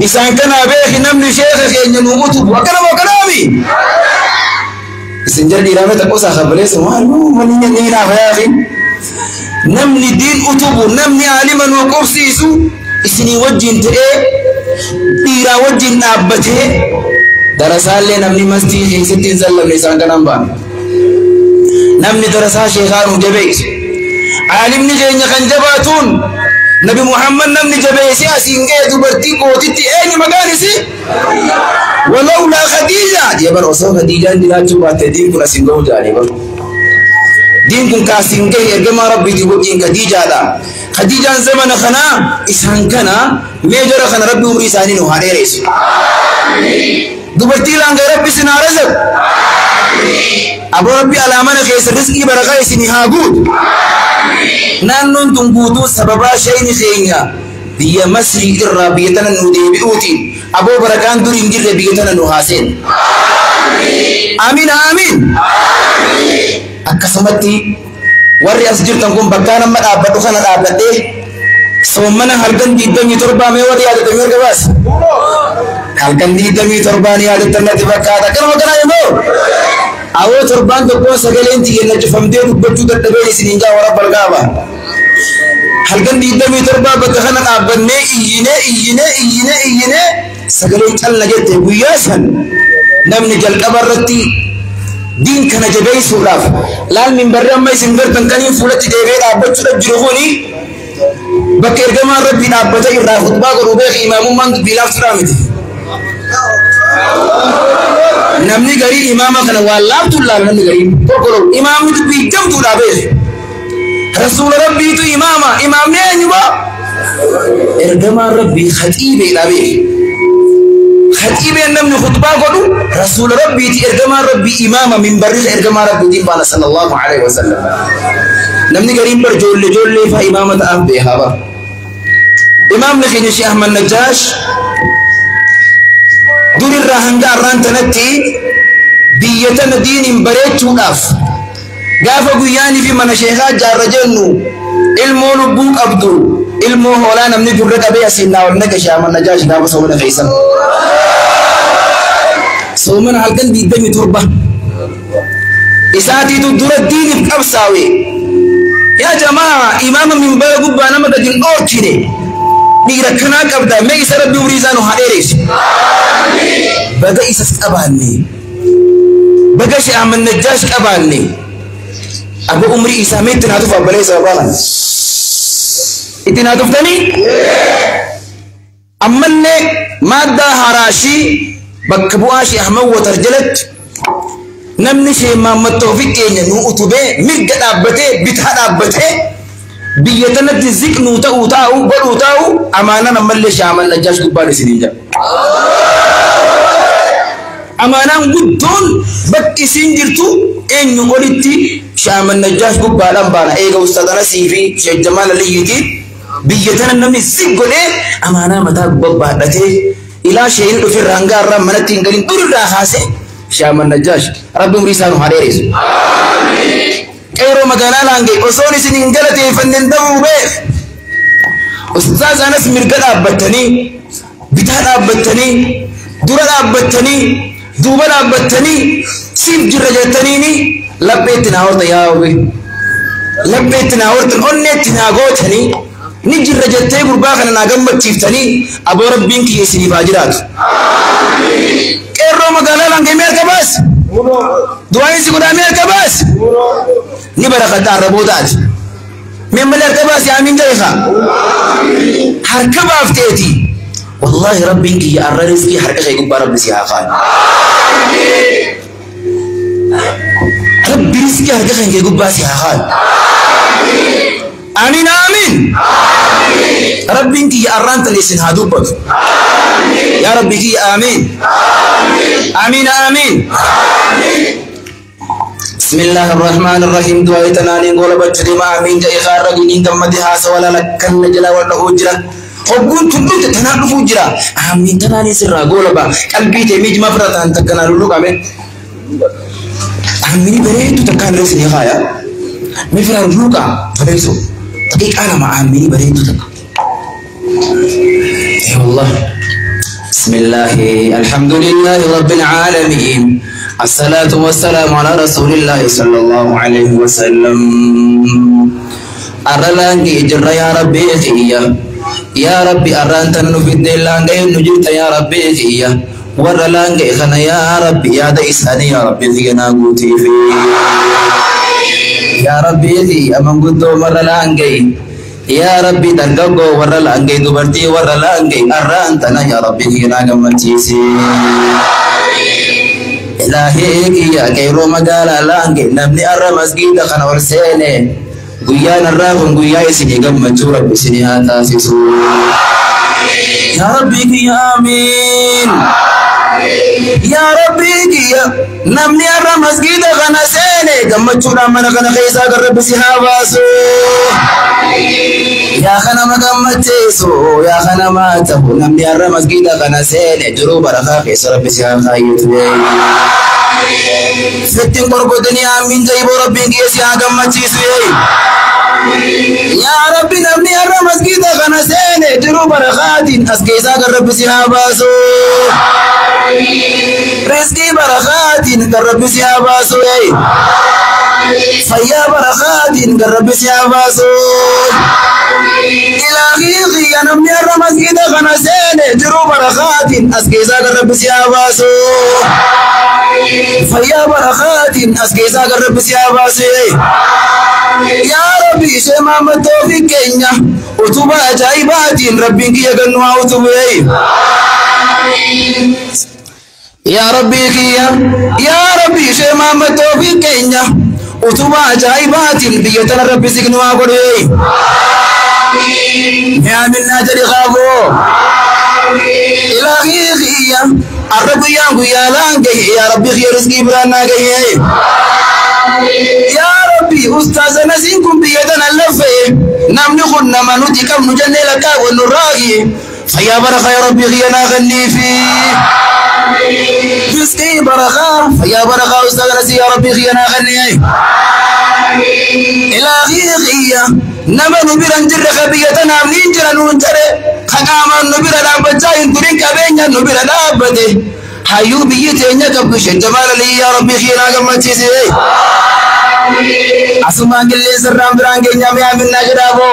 isaan kana beeki namni sheekha keenya nu utubu akkanaami isin jala dhiiraame taqqosaa kabaleessa malinya dhiiraaf yaaqi namni diin utubu namni aalima nu qursiisu isinii wajjin ta'ee dhiiraa wajjin dhaabbatee darasaallee namni mastii keessatti hin sallamne isaan kanaan baana. namni darasaa sheekhaanu jabeessu aalimni keenya kan jabaatuun Nabi Muhammad namni jabeessi asiin ga'e dubartii gootitti eenyu maqaan isii walaulaa Khadiija jebar osoo Khadiijaan jiraachuu baatte diin kun asiin ga'uu jaalee baru diin kun kaasiin ga'e ergamaa rabbiitii wajjin Khadiijaadha. Khadiijaan zamana kanaa isaan kana mee jara kana Rabbi umrii isaanii nu haa dheeressu. Dubartii laanga Rabbi isin haa razaqu. Abu Rabbi alamana keessa rizqii barakaa isin haa guutu. Naannoon tun guutuu sababaa shayni keenya biyya Masrii irraa biyya tana nu deebi'uutiin aboo barakaan durii hin jirre biyya tana nu haaseen. Amiin amiin. Akkasumatti warri as jirtan kun bakka nama dhaabbatu kana dhaabbadhee soomana halkan 27 mee warri yaadatamee erga baas. Halkan 27 ni yaadatan natti fakkaata. Kanuma kana immoo awoo torbaan tokkoon sagaleen xiyyeenya cufamtee dubbachuu dadhabeen isiniin jaa warra balgaaba. Halkan 27 bakka kana dhaabbannee iyyinee sagaleen calla jette guyyaa san namni jalqaba irratti diin kana jabeessuudhaaf laal minbarri amma isin gartan kaniin fuulatti deebi'ee dhaabbachuudhaaf jiru kuni bakka ergamaan rabbii dhaabbata irraa khutbaa godhuu beeki imaamummaan dubbiilaaf turaa miti. Namni garii imaama kana waan laaftuun laala namni garii tokko imaamni dubbii jamtuudhaa beeki. Rasuula rabbiitu imaamni eenyuba ergamaan rabbii khatiibeedhaa beeki. Khatiibeen namni khutbaa godhu rasuula rabbiiti ergamaan rabbii imaama minbarri ergamaa rabbiitiin baana sallallahu alaihi wasallam. Namni gariin bar joollee faa imaama ta'an beekaa bara. Imaamni keenya Sheekh Ahmad Najjaash durirraa hanga arraan tanatti biyya tana diiniin bareechuudhaaf gaafa guyyaanii fi mana sheekaa jaarra jennu ilmoo lubbuu qabdu ilmoo hoolaa namni gurra qabee asiin naa walnaqa Sheekh Ahmad Najjaash gaafa soomana fe'isan. Soomana halkan 27 isaatiitu dura diiniif qabsaawe. Yaa jamaa imaama minbara gubbaa nama gadi hin oolchine dhiira kanaa qabda mee isa rabbi umrii isaa nu haa dheeressu. Baga isas qabaanne baga Sheekh Ahmad Najjaash qabaanne abu umrii isaa mee itti naa tufa abbalee isa baana itti naa tuftanii ammallee maaddaa haraashii bakka bu'aa Sheekh Ahmad Watar jalatti namni Sheekh Muhammad Tawfiq keenya nu utubee mirga dhaabbatee bitaa dhaabbatee biyya tanatti ziqnuu ta'uu godhuu ta'uu amaanaan ammallee Sheekh Ahmad Najjaash gubbaan isinii jira. Amaanaan guddoon bakki isin jirtu eenyu olitti Sheekh Ahmad Najjaash gubbaadhaan baana eega Ustaaz Anasii fi Sheekh Jamaal Aliyyiitiin biyya tana namni si godhee amaanaa mataa babbaadhatee ilaa Sheekhin dhufirraa hanga har'aan manatti hin galin durirraa haasee Sheekh Ahmad Najjaash rabbi umrii isaa nu haa dheeressu. Qeeroo magaalaa Laangee osoon isin hin galateeffanneen dabuu beek Ustaaz Anas mirga dhaabbattanii bitaa dhaabbattanii dura dhaabbattanii duuba dhaabbattanii siif jirra jettaniini labbeetti naa horta yaa obe labbeetti naa hortan onneetti naa gootanii ni jirra jettee gurbaa kana naa gammachiiftanii aboo rabbiin kiyya isiniif haa jiraatu. Qeerroo magaalaa Laangee mee harka baas du'aan isi godhaa mee harka baas ni barakataa arrabootaati mee malee harka baas yaamiin jabeeka harka baafteeti wallahi rabbiin kiyya arra rizqii harka kee gubbaa rabbi si haa kaa'u. Rabbi rizqii harka kee gubbaa si haa kaa'u. Amiin amiin. Rabbiin kiyya arraan tan isin haa dubbatu. Yaa rabbi kiyya amiin. Amiin amiin. Bismillahirrahmanirrahim. Du'aa tanaan gola bachuu ma amiin ja'i kharra giniin gammadi haasa wala lakkan jala wala hujra. Hogguun tunduuta tanaan dhufuu jira. Amiin tanaan isirraa gola ba qalbii tee mijma firataan takkanaa lulluqame. Amiin bareedu takkaan reesni haaya. Mi firaa lulluqa fabeeso. Daqiiqaa lama amiin bareedu takka. Ya Allah. Bismillah. Alhamdulillahi rabbil alamin. الصلاة والسلام على رسول الله صلى الله عليه وسلم. أرلانجي جرى يا ربي خيا يا ربي أرانتن في الدلانجي نجيت يا ربي خيا ورلانجي خنا يا ربي يا ديساني يا ربي خينا قوتي في يا ربي خيا من قدو مرلانجي يا ربي تنقو ورلانجي دبرتي ورلانجي أرانتن يا ربي خينا قمتيسي إلهي يا كيرو مقالا لانجي نبني أرى مسجد خنا ورسيني قيان الراغم قيا يسني قم مجورة بسني هاتا سيسو يا ربي يا آمين يا ربي يا نمني أرى مسجد غنا سيني قمتشونا من غنا خيسا قرب سيهاباسو يا خنا ما قمتشيسو يا خنا ما تبو نمني أرى مسجد غنا سيني جروب رخا خيسا رب سيهاباسو فتن قرب الدنيا من جيب ربي كيسي قمتشيسو يا ربي نبني الرمز كده غنسين جروب برخاتين أسكيزا قرب سيهاباسو رزقي برخاتين قرب سيهاباسو فيا برخاتين قرب سيهاباسو إلهي يا نبني الرمز كده غنسين جروب برخاتين أسكيزا قرب سيهاباسو فيا برخاتين أسكيزا قرب سيهاباسو يا ربي شما متوفيق كينيا وتوبا جايبات ربي يغنوا وتوبي يا ربي يا ربي شما متوفيق كينيا وتوبا جايبات بيتنا ربي سيغنوا وتوبي يا من ناجر غابو إلهي الرب يا لانجي يا ربي خير رزقي برانا جاي يا ربي أستاذ نسينكم بيدنا اللفة نمني خلنا ما نجي كم نجني لك ونراغي فيا برخة يا ربي غينا غني فيه جسكي برخة فيا برخة أستاذ نسي يا ربي غينا غني إلهي غيا نما نبير نجر خبيتنا منين جرا ننجر خقاما نبير دابتين ترين كبين نبير دابته حيو بيتين يكبش الجمال لي يا ربي غينا غمتي asuma gille sirram birange nyame amina jidabo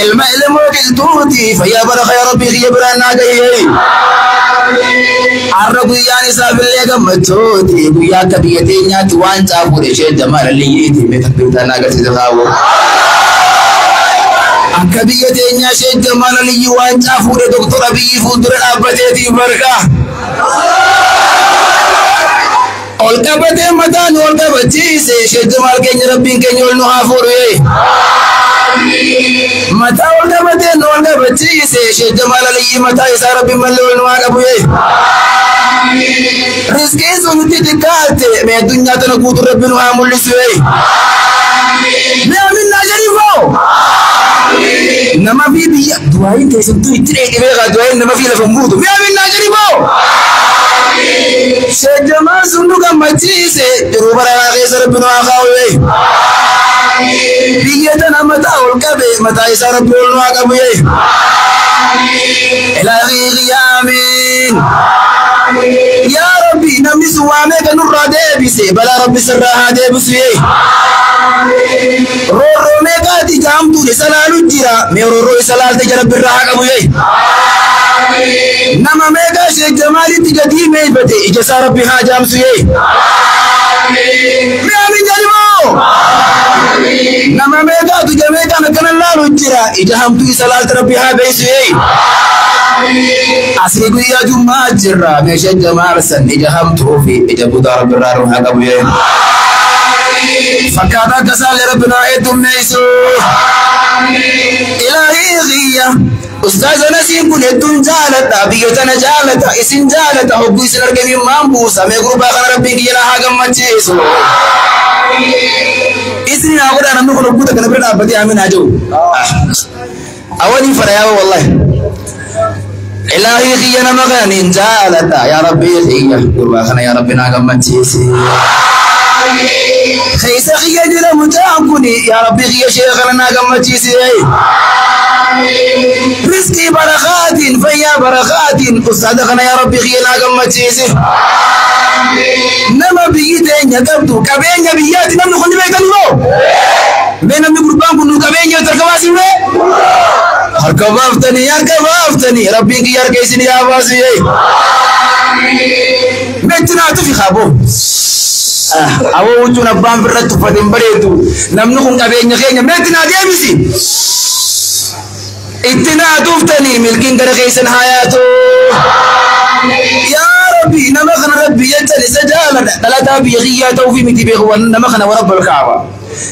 ilma ilmu biltuti faya baraka ya rabbi khibrana gayi arabu yani sabille gamatuti buya kabiyete nyati wanta bude she jamal liyiti me takbirta naga tizawo akabiyete nya she jamal liyi wanta bude doktor abi fudur abateti barka والكبتة متان والكبتة شد مال كين ربين كين يقول نهافوري متى والكبتة والكبتة شد مال لي متى يسار ربين ملول نهافوري رزقي سنتي تكات من الدنيا تنقود ربين وامول سوي ما من نجريفو نما في بيا دواين تسمتو يتريك بيغا دواين نما في لفمودو ما من نجريفو شجما سندوكا ماتيسي جروبا غيسر بنو اخاوي بيجتنا متى والكبي متى يسر بنو اخاوي الهي امين يا ربي نمي سوامك نور ديبسي بلا ربي سرها ديبسي رورو ميكاتي جامتو لسلالو جيرا ميرورو سلال تجرب الرحاق ابوي نما ميكا شيخ جمالي تجدي ميبتي إجسا ربي حاجام سوي ميامين جانبو نما ميكا تجميكا نكنا الله رجرا إجهم توي سلالة ربي حاجي سوي أسري قوية جمعة جرا ميشا جمال سن إجهم توفي إجابو دار برارو حاجا بوي فكاتا كسال ربنا إدم ميسو إلهي غيّة أستاذ نسيم كن الدون جالتا بيوتنا جالتا إسن جالتا حبو إسن أرقمي مامبوسا ميقربا خان ربي كينا حاقم مجيسو إسن أقول أنا نقول نقول تكنا برنا أبدي أمين أجو أولي فرياوه والله إلهي خينا مغانين جالتا يا ربي خيّة قربا خان يا ربي ناقم مجيسي خيسا خيّة جلا مجاكني يا ربي خيّة شيخنا ناقم مجيسي رزقي بركات فيا بركات أصدقنا يا ربي خينا قمتيسي نما بيجين يقبضوا كبين يبيات نمن خلي بيت الله بين نمن قربان كنوا كبين يتركواسي به هركبافتني يا كبافتني ربي كي يركيسني يا باسي بيتنا تفي خابو أو وجونا بام برد تفادم بريدو نمن خن كبين يخينا بيتنا ديمسي اتنا دوفتني ملكين كرخيسن حياته يا ربي نمخنا ربي ينتلي سجالنا ثلاثة بيغيا توفي متي بيغوان نمخنا ورب الكعبة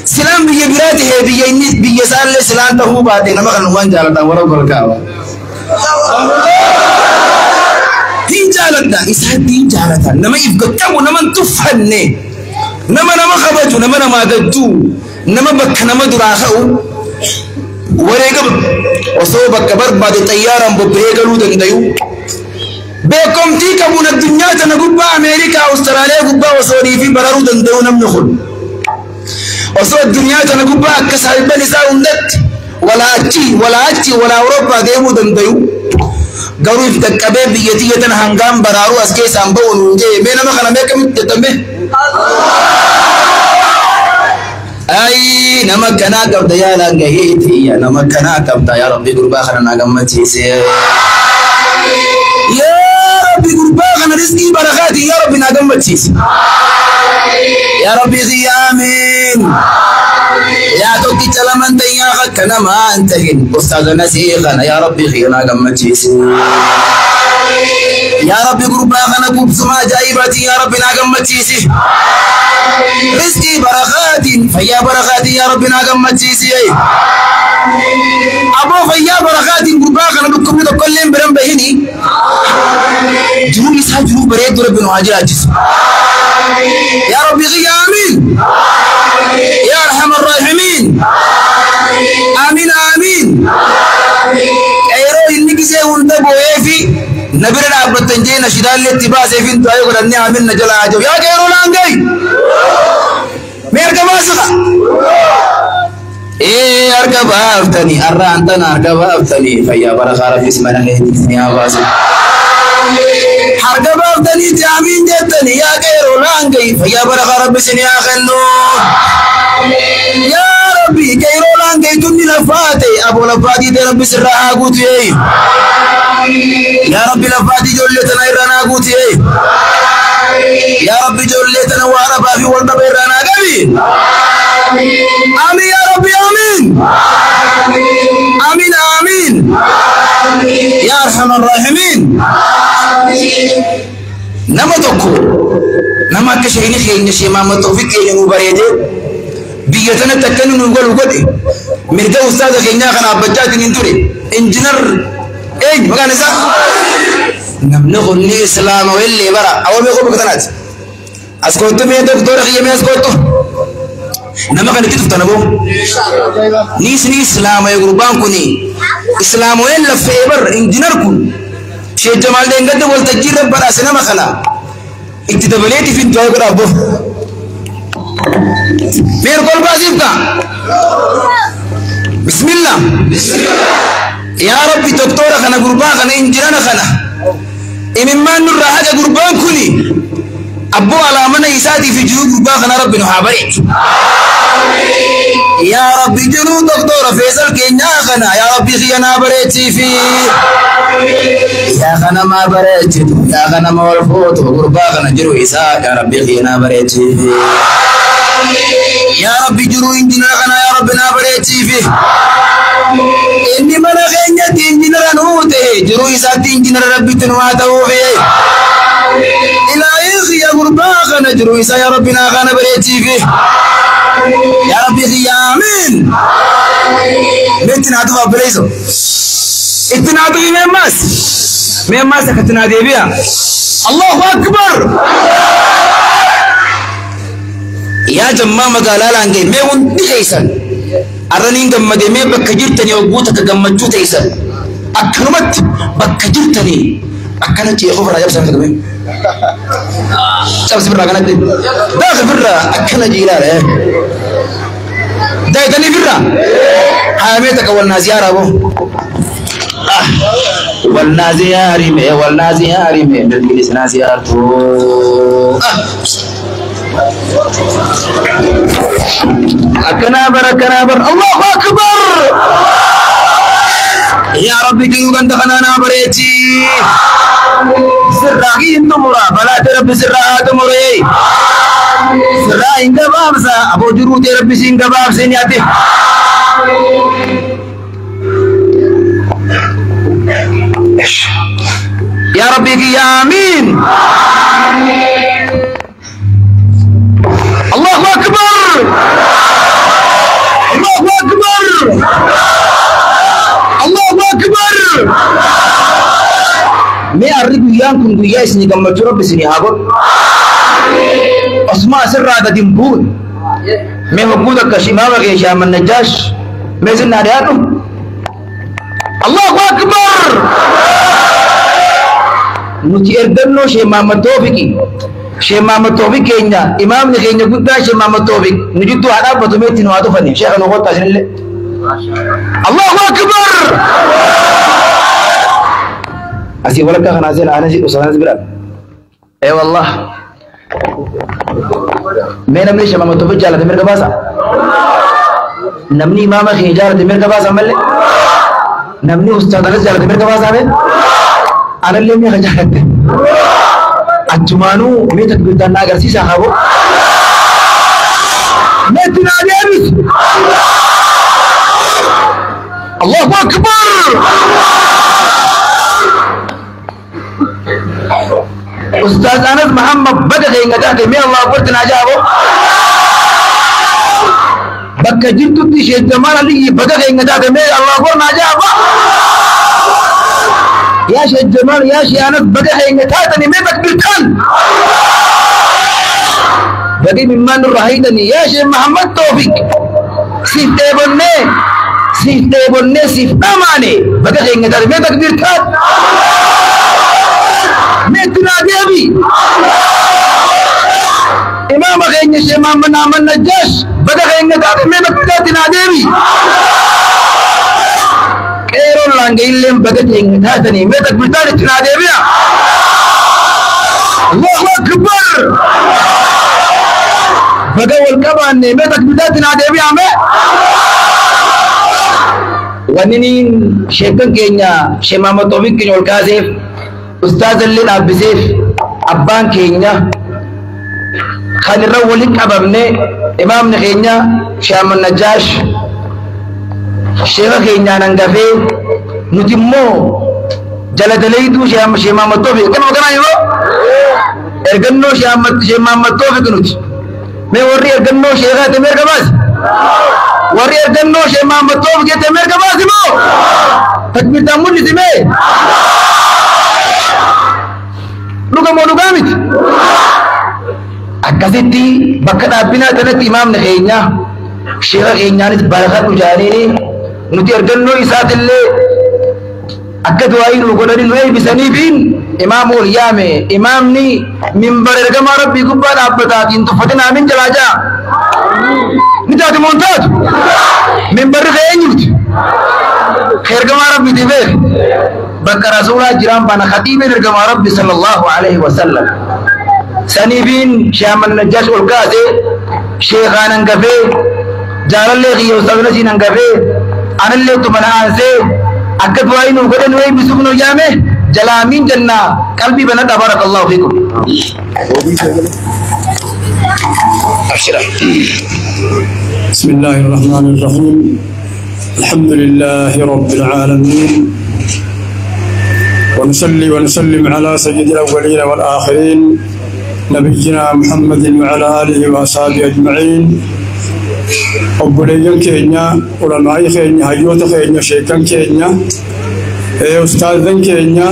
سلام بيبراته بيينيت بيسال سلام تهو بعد نمخنا وان جالنا ورب الكعبة hin jaaladha isaatti hin jaalatan nama ifgattamu nama tuffanne nama kabaju nama gaddu nama bakka nama duraa ka'u wareega osoo bakka barbaade xayyaaraan bobba'ee galuu dandayu beekomtii qabuun addunyaa tana gubbaa Ameerikaa Awustiraaliyaa gubbaa osoo dhiifi bararuu danda'u namni kun osoo addunyaa tana gubbaa akka saahiban isaa hundatti walaa achi walaa Awurooppaa deemuu dandayu garuu if dhaqqabee biyya tiyya tana hangaan baraaruu as keessaan ba'uun hundee mee nama kana meeqamitti jettambe ay nama kanaa qabda yaa laangaheeti yaa nama kanaa qabda yaa rabbi gurbaa kana naa gammachiise yaa rabbi gurbaa kana rizqii barakaati yaa rabbi naa gammachiise yaa rabbi qiyaamiin yaa tokkicha laman tayyaa akka namaa hin tahin ustaazana seeqana yaa rabbi qiyanaa gammachiise yaa rabbi gurbaa kana kubsuma ajaa'ibaati yaa rabbi naa gammachiise rizqii barakaatiin fayyaa barakaatiin yaa rabbi naa gammachiise aboo fayyaa barakaatiin gurbaa kana dhukkubni tokkolleen biran bahini jiruu isaa jiruu bareedu rabbi nu haa jiraachisu yaa rabbi qiyaamiin يا أرحم الراحمين آمين آمين أيرو إني كسي ونتبو إيفي نبرنا أبتنجي نشدال لاتباس إيفين تو أيقول أني آمين نجل آجو يا كيرو لانجي ميرك باسخة إيه أركب أفتني أرانتنا أركب أفتني فيا برخار في اسمنا هيتني أباسي حركب أفتني تامين جتني يا كيرو لانجي فيا برخار بسني أخلو يا ربي كيرو لانجي تني لفاتي أبو لفاتي دي ربي سرها قوتي يا ربي لفاتي جولتنا إرانا قوتي يا ربي جولتنا وعربا في والنبا إرانا قبي آمين يا ربي آمين آمين آمين يا أرحم الراحمين نما تقو نما كشيني خيني شيما توفيق ينو بريدي بيتنا تكنن نقول وقدي من جو أستاذ خيني خنا بجات نندوري إنجنر إيه مكان إذا نبلغ الإسلام واللي برا أول ما يقول بكتنات أسكتوا مين دكتور خيمي أسكتوا نما كان كتب تنبو نيس إسلام يقول بانكوني إسلام ولا فيبر إنجنركم شيء جمال دين قد قلت تجير برا سنما خلا إتدبليتي في الدعاء برابو مير قول بازيب کا بسم الله يا ربي دكتور خنا قربان خنا إنجنر خنا إممان نور راحة قربان كوني أبو على من يسادي في جنوب قربان خنا ربي نحابريك يا ربي جنوب دكتور فيصل كينيا خنا يا ربي خيانا بريتي في يا خنا ما بريتي يا خنا ما والفوت قربان خنا جرو إساء يا ربي خيانا بريتي في يا ربي جرو إنجنر خنا يا ربي نابريتي في إني من خينيا إنجنر نوته جرو إساء إنجنر ربي تنواته في إلهي يا قربان خنا جرو إساء يا ربي ناخنا بريتي في يا ربي خيامين بنتنا عطفة بريزو اتنا عطفة ميماس كتنا دي بيها الله أكبر يا جماعة مقالا لانجي مي وندي خيسان أرانين قمدي مي بكجرتني وقوتك قمجو تيسان أكرمت بكجرتني أكنا تي أخوف راجب سامتك مي شاب سبرا كنا دي داخل فرا أكنا جيلا رأي دايتني فرا حاميتك والنازيارة بو والنازياري مي بالجلس نازيارتو أكنابر الله أكبر يا ربي كي يغنت خنانا بريتي سراغي انتمرا فلا ترب سراغ تمري سراغ انك بابسا أبو جروت ربي سينك بابسين ياتي يا ربي كي آمين الله أكبر الله أكبر الله أكبر مي أريد يانكم قياس نجمع رب سني هاقول أسماء سر هذا دمبون مي مبودك كشمامة كشام النجاش مي زنا ريانو الله أكبر نتي أردنو شيء ماما توفيكي شيء ماما توفيك كينيا إمام نكينيا قد شيء ماما توفيك نجدو هذا بتوميت نوادو فني شيخ نقول تاسين الله أكبر أسي ولا كان نازل أنا شيء وصلنا زبرة إيه والله मैं नमनी शमा में तो भी जाला थे मेरे पास नमनी इमाम के जाला थे मेरे पास अमल नमनी उस्ताद ने जाला थे मेरे पास आवे अनल्ले में जाला थे अजुमानु में तकबीर ना कर सी साहब मैं तिनारे अबिस अल्लाहु अकबर उस्ताद अनस मोहम्मद बदले ngadaate me Allah akbar tanajaabo bakka jirtutti sheekh Jamal Ali badale ngadaate me Allah akbar najaabo ya sheekh Jamal ya sheekh Anas badale ngadaate me takbirtan bagi mimman rahidani ya sheekh Muhammad Tawfiq sifte bonne siftamane badale ngadaate me takbirtan मेतना देवी इमाम कहेंगे शेमाम नामन नजश बदा कहेंगे दादी मैं बता दिना देवी केरों लांगे इल्लेम बदा कहेंगे दादी मैं तक बता दिना देवी अल्लाहु अकबर बदा वल्कबान ने मैं तक बता दिना देवी हमें वनिनीन शेखन केन्या शेमाम तोबिक के जोड़काज़ेफ उस्ताद अल्लीन अब्बिसेफ अब्बान केन्या खानिरा वलिक अबबने इमाम ने केन्या शामन नजाश शेखा केन्या नंगफे नुतिम्मो जलदलई तू शेमा मतोफे कन वगना यो एरगन्नो शेमा मतोफे कनुच मैं वर्री एरगन्नो शेखा ते मेरे कबास वर्री एरगन्नो शेमा मतोफे के ते मेरे कबास इमो तकबीर तामुन निसिमे luka monugamit akkasitti bakka dhaabbinaa kanatti imaamni keenya sheekha keenyaanis barakaa dhujaanini nuti ergannoo isaatillee akka du'aayi nu godhani nu eebbisaniifiin imaama ol yaame imaamni minbar ergamaa rabbii gubbaa dhaabbataatiin tuffatinaa min jalaa jaa ni taati moon taatu minbarri keenyuti ergamaa rabbiiti beek bakka rasuulaa jiraan bana khatiibeen ergamaa rabbi sallallahu alaihi wasallam saniifiin shaaman najjaash ol kaase sheekaan hangafee jaalallee kiyya ustaazinasiin hangafee anallee tumana aansee akka du'aayi nu godhe nu eebbisuuf nu yaame jalaamiin jannaa qalbii banadha barakallahu fiikum بسم الله الرحمن الرحيم الحمد لله رب العالمين ونصلي ونسلم على سيد الأولين والآخرين نبينا محمد وعلى آله وأصحابه أجمعين أبوليين كينيا علماء كينيا هيوت كينيا شيكان كينيا أستاذن كينيا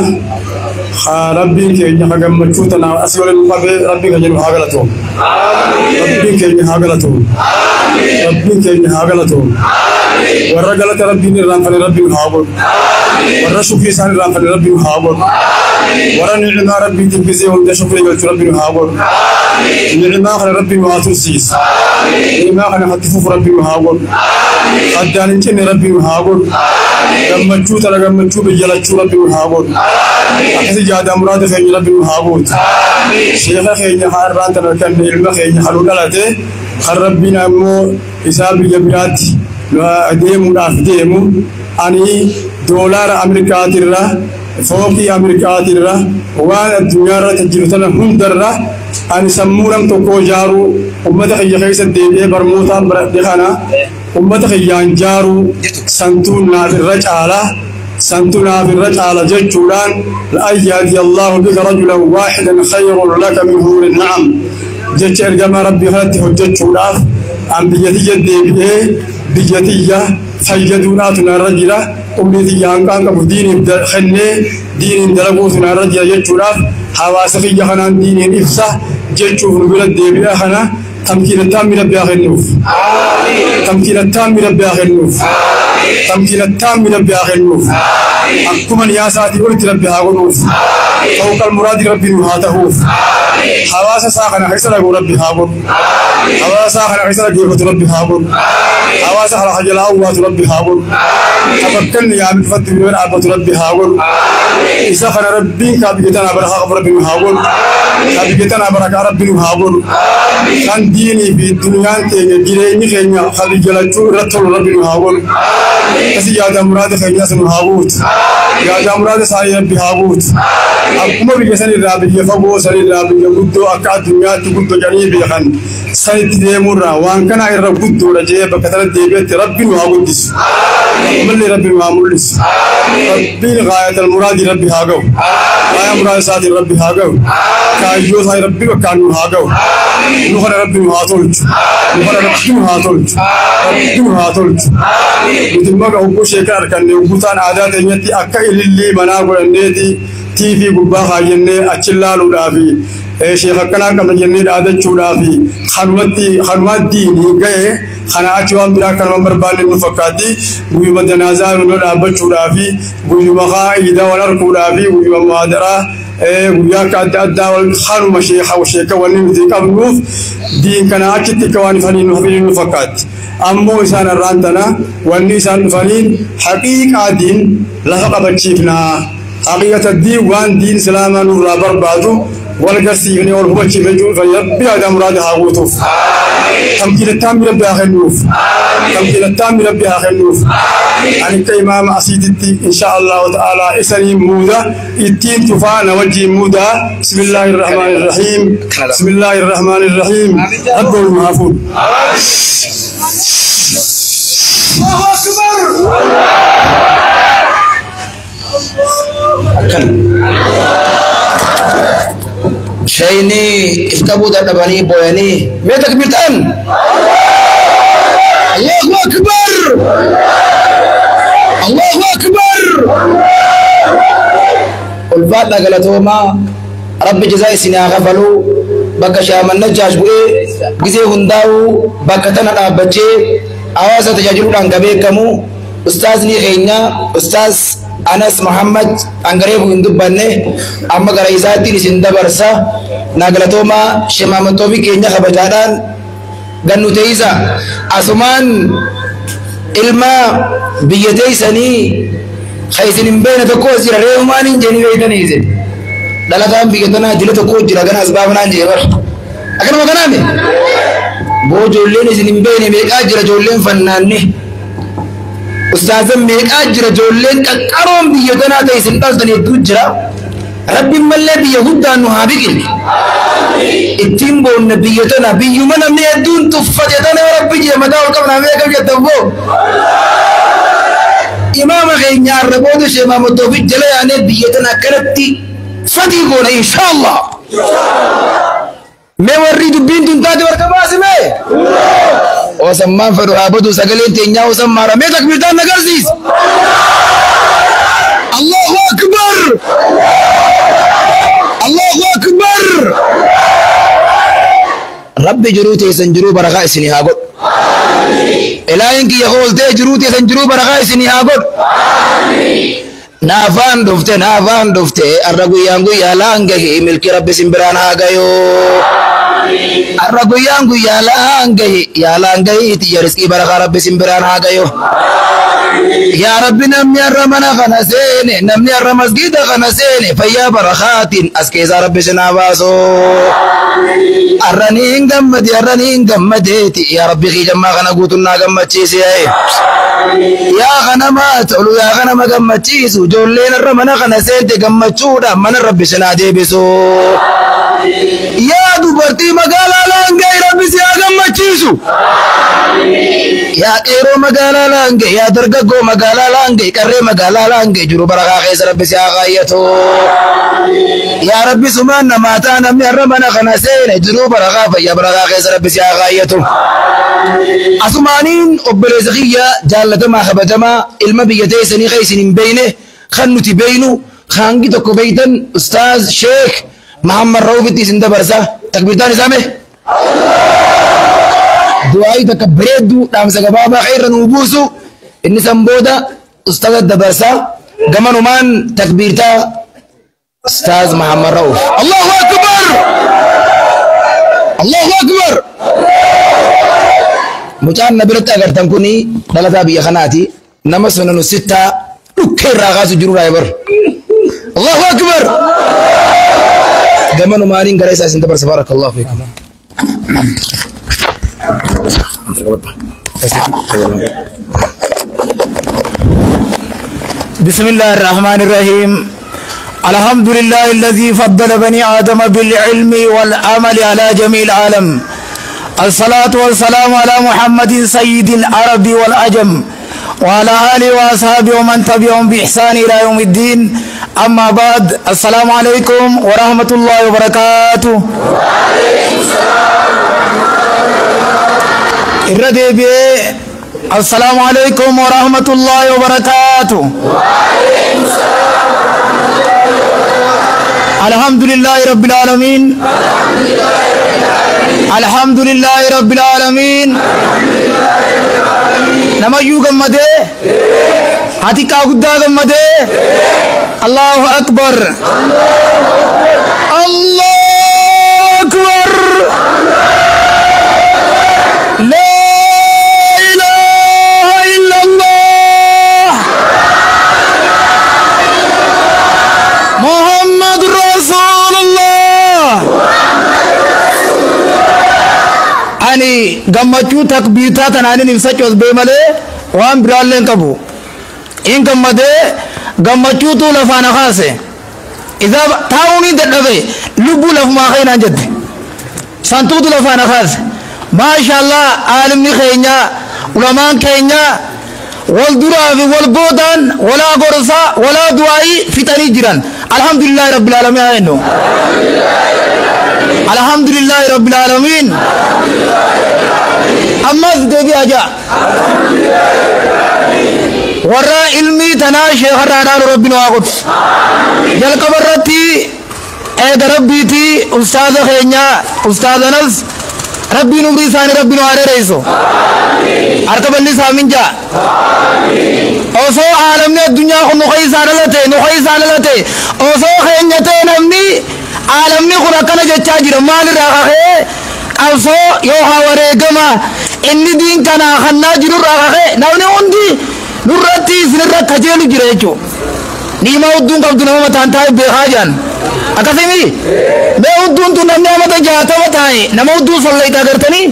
ربي كينيا حقم مجوتنا أسول المقابل ربي كينيا هاغلتهم ربي كينيا هاغلتهم ربي كينيا هاغلتهم ورجلت ربي نرام فن ربي هاغل ورشوكي سان رام فن ربي هاغل ورنعنا ربي تبزي وند شكري قلت ربي هاغل نعما خل ربي واتوسيس نعما خل حتفوف ربي هاغل قدان انتن ربي هاغل gammachu tala gammachu bijalachu rabbi haabot akasi jaada murad khayni rabbi haabot sheekha khayni harran tan kan ilma khayni halu dalate khar rabbina mo isabi jabirati wa ademu dafdemu ani dollar amerikatirra fawqi amerikatirra wa ad-dunya tajrutana hundarra ani sammuram to ko jaru ummata khayya khaysa debe barmuta bardikhana ummata khayyan jaru سنتنا بالرجالة جدًا لا يهدي الله بك رجلا واحدا خير لك من حور النعم جت ارجما ربي هاتي حجت شولاف عن بيتي جدي بيتي fayyadunatuna rajula umniti yankan qabu diinin khenne diinin dalagutuna rajula jechuudhaaf hawaasa kiyya kanaan diiniin ibsa jechuuf nu bira deebi'a kana tamkiina taammi rabbi haa kennuuf tamkiina taammi rabbi haa kennuuf tamkiina taammi rabbi haa kennuuf akkuma niyaasaatii olitti rabbi haa godhuuf fawqa almuraadi rabbi nu haa ta'uuf hawaasa isaa kana keessa lagu rabbi haa godhu hawaasa isaa kana keessa lageeffatu rabbi haa godhu hawaasa kana hajalaa uwwaatu rabbi haa godhu tabakkalni yaamni fatti bira dhaabbatu rabbi haa godhu isa kana rabbiin kaabigetanaa barakaa qabu rabbi nu haa godhu kaabigetanaa barakaa rabbi nu haa godhu kan diinii fi duniyaan keenya jireenyi keenya kan jalachuu irratti tolu rabbi nu haa godhu kasi yaada muraada keenyas nu haa guutu yaada muraada isaanii rabbi haa guutu akkuma biyya sanirraa biyya fagoo sanirraa biyya guddoo akka addunyaatti guddoo jedhanii beekan sanitti deemurraa waan kana irra guddoodha jee bakka sanatti deebi'etti rabbi nu haa guddisu mallee rabbi nu haa mul'isu rabbiin gaayatal muraadii rabbi haa ga'u gaaya muraada isaatiin rabbi haa ga'u kaayyoo isaa rabbi bakkaan nu haa ga'u nu kana rabbi nu haa tolchu nu kana rabbi nu haa tolchu rabbi nu haa tolchu nuti maga hubbuu sheekan arganne hubbutaan aadaa teenyatti akka ilillii manaa godhanneeti TV gubbaa kaayyannee achi laaluudhaafi sheekh akkanaa qabna jennee dhaadachuudhaafi kanumaa diinii ga'e kana achi waan biraa kanuma barbaanne nu fakkaatti guyyuma janaazaa nu dhaabbachuudhaafi guyyuma qaa'idaa wal arguudhaafi guyyuma muhaadaraa guyyaa akka adda addaa wal kanuma sheeka wanni nuti qabnuuf diin kana achitti akka waan ifanii nu fakkaatti ammoo isaan irraan tana wanni isaan dhufaniin haqiiqaa diin lafa qabachiifnaa حقيقة الدين وان دين سلاما نور بربادو والقصيبني والهبتي فجو فيربي هذا مراد هاوتوف تمكين التام ربي آخر نوف تمكين التام ربي آخر نوف عن كإمام أسيدتي إن شاء الله تعالى إسري مودة التين تفانا وجه مودة بسم الله الرحمن الرحيم بسم الله الرحمن الرحيم رب المحفوظ الله أكبر شيني افتبوا دبني بويني ميتك بيتان الله أكبر الله أكبر والفات قالتهما رب جزاء سنة غفلوا بك شامل نجاش بوئي جزي هنداو بك تنا بجي أواسا تجاجلون عن قبيكمو أستاذني غينا أستاذ أنس محمد أنغريب هندوباني أما غريزاتي لسندا برسا ناغلتوما شمامتوبي كينيا خبجادان غنو تيزا أسمان إلما بيتيساني خيسن بين تكوزير ريومانين جيني بيتنيزي دلتان بيتنا دلتو كوجي لغن أسبابنا جيبر أكنا مغنامي بو جولين سنين بين ميقاجر جولين فناني أستاذ ميك أجر جولين كقرون بيجنا تيسن تاسدني تجرا ربي ملة بيهودا نهابيكين التيمبو النبيتنا بيومنا من يدون تفتنا ربي جمدا وكمنا ميك جتبو إمام غينيا ربودو شمام التوفيق جل يعني بيجنا كرتي فتيقون إن شاء الله ما وريدو بنتون تادي وركباسي ما وسمان فرو عبدو سقلين تنيا وسمان رميتك بيتان نقرسيس الله أكبر الله أكبر ربي جروتي سنجرو برغاء سنها قد إلهينك يقول تي جروتي سنجرو برغاء سنها قد نافان دفته الرقو يانقو يالانقه ملك ربي سنبران آقايو الرقو يانقو يالانقه تيجي رزقي برغاء ربي سنبران آقايو يا ربي نمني الرمنا خنسيني نمني الرمسجد خنسيني فيا برخات أسكيز ربي سناباسو الرنين قمديتي يا ربي خي جمع خنقوتنا قمتشيسي يا غنمات علو يا غنم قمتشيسو جولين الرمنا خنسيني قمتشودا من ربي سنادي بسو يا دوبرتي مقالا لانقاي ربي سيا قمتشيسو يا إيرو مقالا لانقاي يا درقا dargaggoo magaalaa laangee qarree magaalaa laangee jiru barakaa keessa rabbi si haa kaayyatu. Yaa rabbi sumaan namaa ta'a namni har'a mana kana seene jiruu barakaa fayyaa barakaa keessa rabbi si haa kaayyatu. Asumaaniin obboleessa kiyya jaallatamaa kabajamaa ilma biyya teessanii kan isin hin beeyne kan nuti beeynu hangi tokko beeytan Ustaaz Sheek Muhammad Rawbitti isin dabarsa takbiirtaan isaame. Du'aayi takka bareeddu dhaamsa gabaabaa khayra nuu buusu inni san booda Ustaaz dabarsa gamanumaan takbiirtaa Ustaaz Muhammad Rawf. Allahu Akbar! Allahu Akbar! Mucaan na biratti agartan kuni dhalataa biyya kanaati nama sunanu sittaa dhukkee irraa kaasu jiru raayibar. Allahu Akbar! Gamanumaaniin gara isaa isin dabarsa barakallahu fiikum. بسم الله الرحمن الرحيم الحمد لله الذي فضل بني آدم بالعلم والعمل على جميع العالم الصلاة والسلام على محمد سيد العرب والعجم وعلى آله وأصحابه ومن تبعهم بإحسان إلى يوم الدين أما بعد السلام عليكم ورحمة الله وبركاته. وعليكم السلام السلام عليكم ورحمة الله وبركاته. وعليكم السلام الحمد لله رب العالمين. الحمد لله رب العالمين. نما يوغم مدى هاتي كاغدا غمدى الله أكبر الله أكبر لا إله إلا الله محمد رسول الله. أني قمتو تكبيرات أنا نفسك بملء وان برالين كبو إن قمده قمتو طول فانا خاصة إذا تاوني دلبي لبو لفما خينا جد سانتو طول فانا خاصة ما شاء الله عالمي خينا علماء خينا والدرا في والبودان ولا غرسا ولا دعائي في تاني جيران الحمد لله رب العالمين. الحمد لله رب العالمين. أما ذي أجا ورا علمي تناشي خرّانا ربنا واقف جل كبرتي أيد ربيتي أستاذ خينيا أستاذ ناس ربي نوري ثاني ربي نواري رئيسو أركب اللي سامين جا أوسو عالمنا الدنيا خو نخي سالته أوسو خينيا تنمني عالمني خو ركنا جتاجر مال راخه أوسو يوها وريقما إني دين كان خنا جرو راخه نوني وندي نورتي سنرا كجيلو جريجو نيما ودون قبض نما تانتاي بخاجان أكثمي ما ودون تنام نما تجاتا وتاي نما ودون صلى إذا قرتني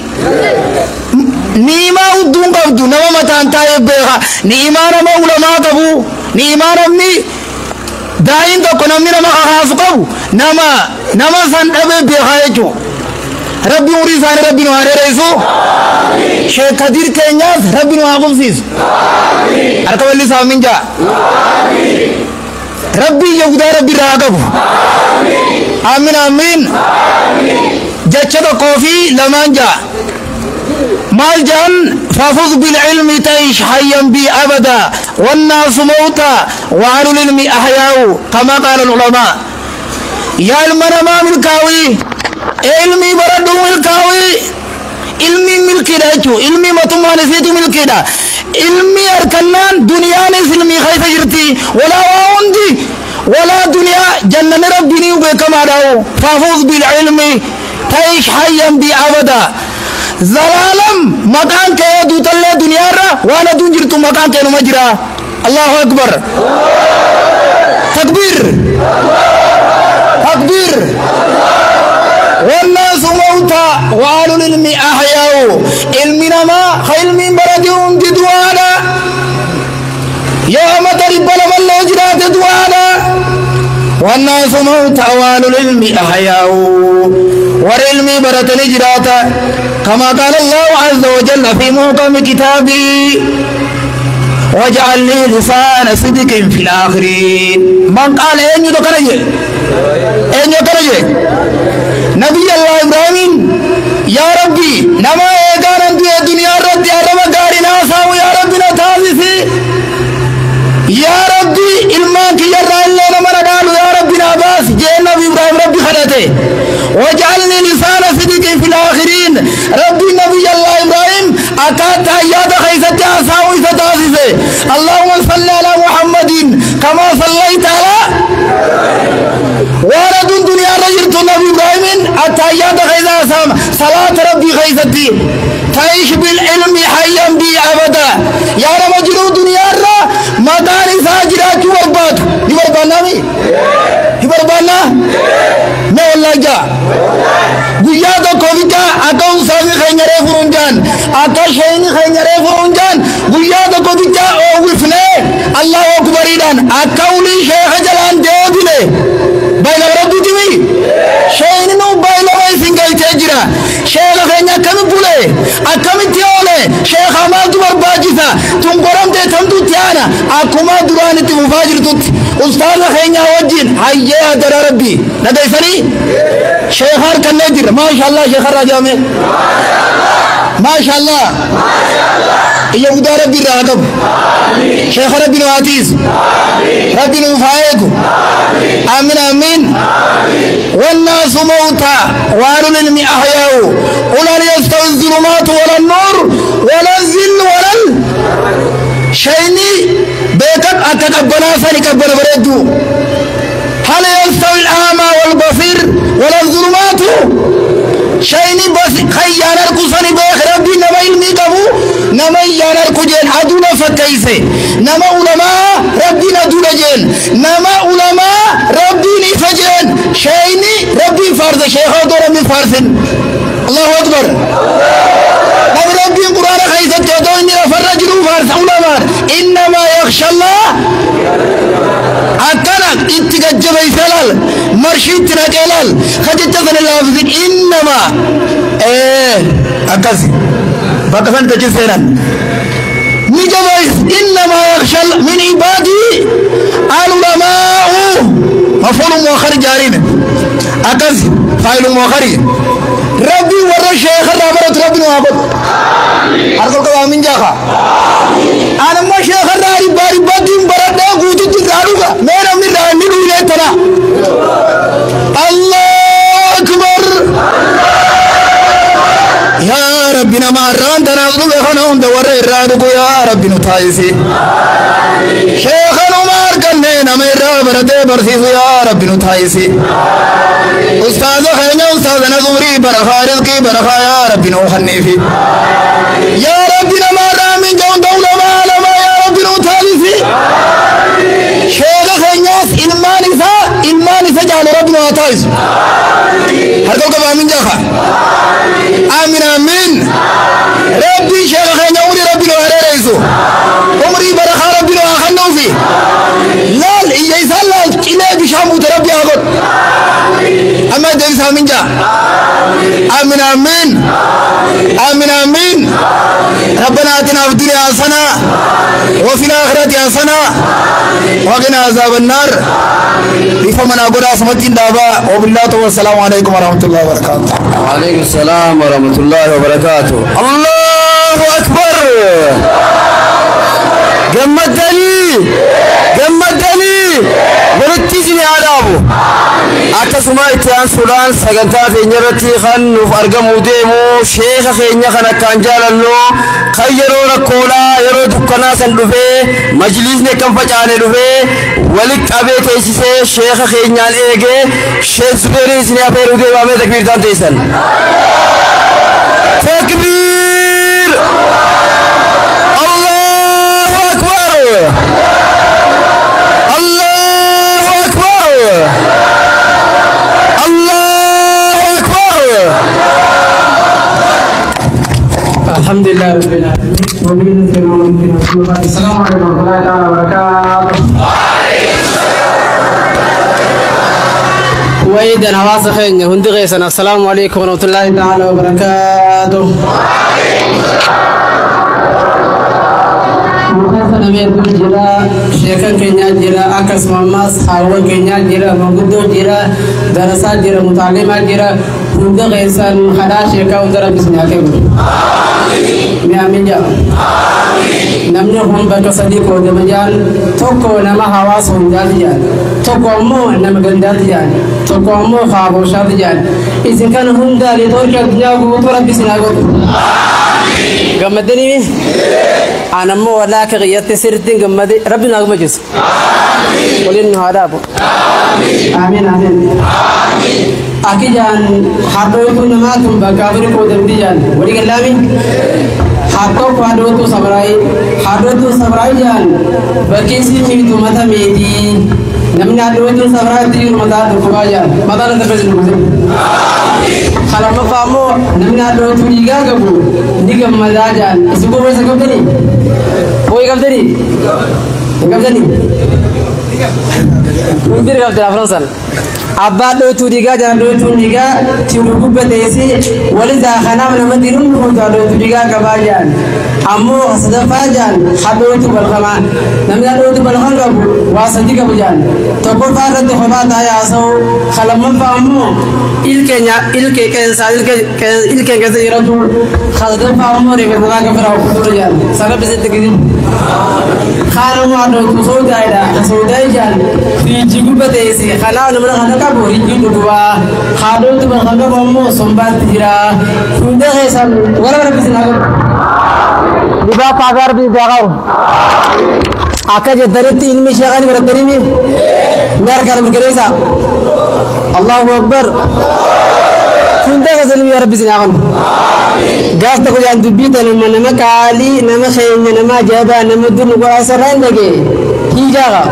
نيما ودون قبض نما تانتاي بخا نيما نما علماء قبو نيما نمني داين تو كنامي نما خاص قبو نما سنأبي بخاجو ربي وريسان ربي نواري رئيسو شيخ قدير كينياس ربي نواري سيس أركب اللي سامين جا ربي يهودا ربي راغب آمين آمين جاتشة كوفي لمان جا مال جان فافوز بالعلم تعيش حيا بي أبدا والناس موتا وعن العلم أحياء كما قال العلماء يا المنما ملكاوي علمي بردو ملكاوي علمي ملكي دايتو علمي مطمئن سيتو ملكي دا علمي أركنان دنيا نسلمي خيف جرتي ولا واوندي ولا دنيا جنة ربني وبكما داو فافوز بالعلم تعيش حيا بي أبدا زلالم مكان كي دوتل دنيا را وانا دنجرتو مكان كي نمجرا الله أكبر تكبير تكبير والناس موتى وعلى العلم أحياء علمنا ما علم بردهم جدوانا يوم ترب لما اللوجرات دوانا والناس موتى وعلى العلم أحياء والعلم برد نجراتا كما قال الله عز وجل في محكم كتابه واجعلني لسان صدق في الآخرين. من قال أين يدكرجي أين يدكرجي نبي الله إبراهيم يا ربي نما إيجان أنت الدنيا رد يا رب قاري ناسا يا ربي نتازي يا ربي إلمانك يا رأي نما نقالوا يا ربي ناباس جاء نبي إبراهيم ربي خلته واجعلني لسان صدق في الآخرين. ربي نبي الله إبراهيم أتات ياد خيستي أساوي ستازي اللهم صل على محمد كما صليت على ولد الدنيا رجلت نبي إبراهيم أتايات خيزا سام صلاة ربي خيزتي تعيش بالعلم حيا بي أبدا يا رب جلو دنيا را مداري ساجرات وربات يبربانا مي يبربانا ما والله جا قيادة كوفيتا أكو سامي خينيري فرونجان أكا شيني خينيري فرونجان قيادة كوفيتا أو وفني الله أكبر إذن أكاولي شيخ جلان ديوبيني بايلا ربي تيمي شيني نو بايلا ويسين كي تجرى شيخ خينيا كمي بولي أكامي تيولي شيخ عمال تبر باجيسا تنقرم دي تمدو تيانا أكما دراني تمفاجر توت أستاذ خينيا وجين حيا در ربي ندى سني شيخار كنجر ما شاء الله شيخار راجامي ما شاء الله يا مدار ربي راقب شيخ ربي نواتيز ربي نوفايق آمين آمين والناس موتى وعلى العلم أحياء ولا يستوي الظلمات ولا النور ولا الذل ولا شيني بيكب أتقبلا سنكبر بردو هل يستوي الأعمى والبصير ولا الظلمات شيني بس خيانا الكساني بيخ ربي نما علمي قبو نما يانا الكجين عدونا فكيسي نما علماء ربي ندونا جين نما علماء ربي نفجين شيني ربي فارس شيخا دورا من فارسين الله أكبر نما ربي قرآن خيسة جدو إني فرجلوا فارس علماء إنما يخشى الله أكلك اتقجب يسلال مرشد تنقلال خجت تسن اللافظين إنما أكسي بقفن تجسنا نجمعيس إنما يخشى من عبادي العلماء مفعول مؤخر جارين أكسي فاعل مؤخر ربي ورا شيخ رابط ربي نوابط أرجوك آمين جاها أنا ما شيخ راري باري بدين بردا قوتي تزاروكا ميرا ميرا نلوي ترى الله أكبر يا ربنا ما ران تنازلوا بخنهم دورة إرادكوا يا ربنا تايسي شيخنا مار كننا ميرا بردا برسيسو يا ربنا تايسي أستاذ خينا أستاذ نزوري برخارز كي برخا يا ربنا وخنيفي يا ربنا ما رامين جون دولة ما لما يا ربنا تايسي شيخ خينا إلماني جعل ربنا تايسي هرقوك بامين جاخا آمين آمين ربي شيخ خينا عمري ربنا وهريريسو عمري برخا ربنا وخنو في لال إيجايسا لال إلي بشاموت ربي أغد أما ديس آمين جا آمين آمين آمين آمين ربنا آتنا في الدنيا حسنة وفي الآخرة حسنة وقنا عذاب النار بفمنا قد أسمتين دابا وبالله والسلام عليكم ورحمة الله وبركاته. وعليكم السلام ورحمة الله وبركاته. الله أكبر. جمدني ولتجني عذابه أكسما إتيان سودان سجنتا في نيرتي خان نفرق موديمو شيخ خينيا خنا كانجال الله خيرو ركولا يرو دكنا سندوفه مجلس نكم فجانه دوفه ولك أبي تيسي شيخ خينيا الإيجي شيخ سبيري سنيا بيرودي وامي تكبير دان تيسن تكبير الله أكبر الله أكبر الله أكبر. الحمد لله رب العالمين. السلام عليكم ورحمة الله تعالى وبركاته. وإذا نواصل خير هندقي سنة السلام عليكم ورحمة الله تعالى وبركاته. نميت جرا شيخا كينيا جرا أكس ماماس حاول كينيا جرا مقدو جرا دراسات جرا متعلمات جرا هند غيسان خدا شيخا ودرا بسنيا كبر آمين يا نمني هم بكسدي كود مجال توكو نما حواس هندات جال توكو مو نما غندات جال توكو مو خابوشات جال إذا كان هندا لدور كدنيا ودرا بسنيا كبر قمدني أنا مو ولا كغيرت سيرتين قمدي ربنا أغمجس ولين هذا أبو آمين آمين أكيد جان حدوثو نماتهم بكافر كودم ديان ولي كلامي حدوثو سبراي جان بكيسي ميتو متا ميتي نمنا حدوثو سبراي تيجي متا دكوا جان متا نتفز المسلم kalau mau kamu nanya dulu tu juga kamu ni kamu jalan isbu berasa kamu tadi boy kamu tadi mungkin kamu tadi Fransan abba dulu tu juga jalan dulu tu juga cium kubah desi wali dah khana mana mandirun pun dulu tu juga kabajan amu sedafajan hadu tu berkama nanya dulu tu berkama kamu wasadi kamu jalan toko farat tu khabar tanya asal kalau mau kamu ilke kasi iratu khadda faamu re bada ka fara kudur jan sara bise tegin khara mu ado ku so daida so daijan fi jigu bade si khala na mana khana ka bori jigu duwa khado tu ban khanga mu sombat jira kunde hesan wala wala bise na diba pagar bi dagau aka je darati ilmi shagani baradari mi mer karam gereza Allahu Akbar kunde gazal ya rabbi sinagon gasta ko jan dubita nama kali nama khaynya nama jaba nama dun ko asaran lage hijaga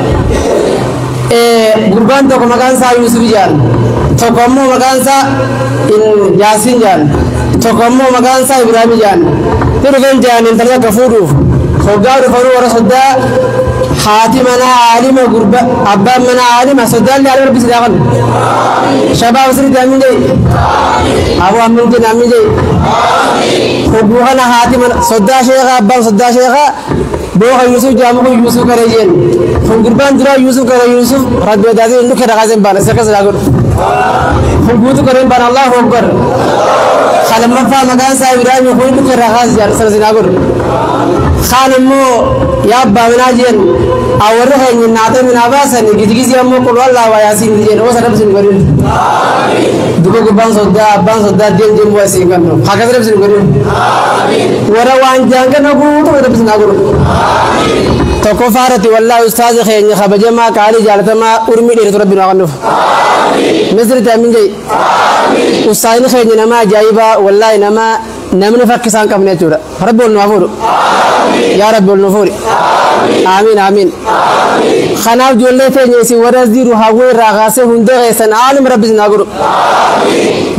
gurban to ko makan sa yusuf jan to ko mo makan sa in yasin jan to ko mo makan sa ibrahim jan tirgan jan in targa kafuru khogaru faru rasulda حاتمنا عالم غربة أبا منا عالم سدال على ربي سداقن شباب سري دامين جاي أبو أمين جاي دامين جاي خبوهنا حاتمنا سدا شيخا أبا سدا شيخا بوها يوسف جامو يوسف كريجين خبربان درا يوسف كري يوسف رد بدادي إنه كذا غازم بان سكر سداقن خبوتو كريم بان الله أكبر خالم مفا مكان سايبراهيم يقول إنه كذا غاز جار سداقن خالمو يا أبا مناجين أوره إن ناتم من أباسا نيجي أمو كل الله وياسين دين هو سرب سين كريم دوكو كبان صدا دين دين واسين كانوا حاجة سرب سين كريم ورا وان جانك نقول تو سرب سين أقول تكو فارتي والله أستاذ خير خبجة ما كاري جالتا ما أرمي دير تربي ناقنوف مصر تامين جاي أستاذ خير نما جايبا والله نما نمن فكسان كم نجورا رب النوافور يا رب النوافور آمين آمين خناف جولة فينيسي ورزديرو هاوي راغاسه هنده غيسان عالم رب زناغرو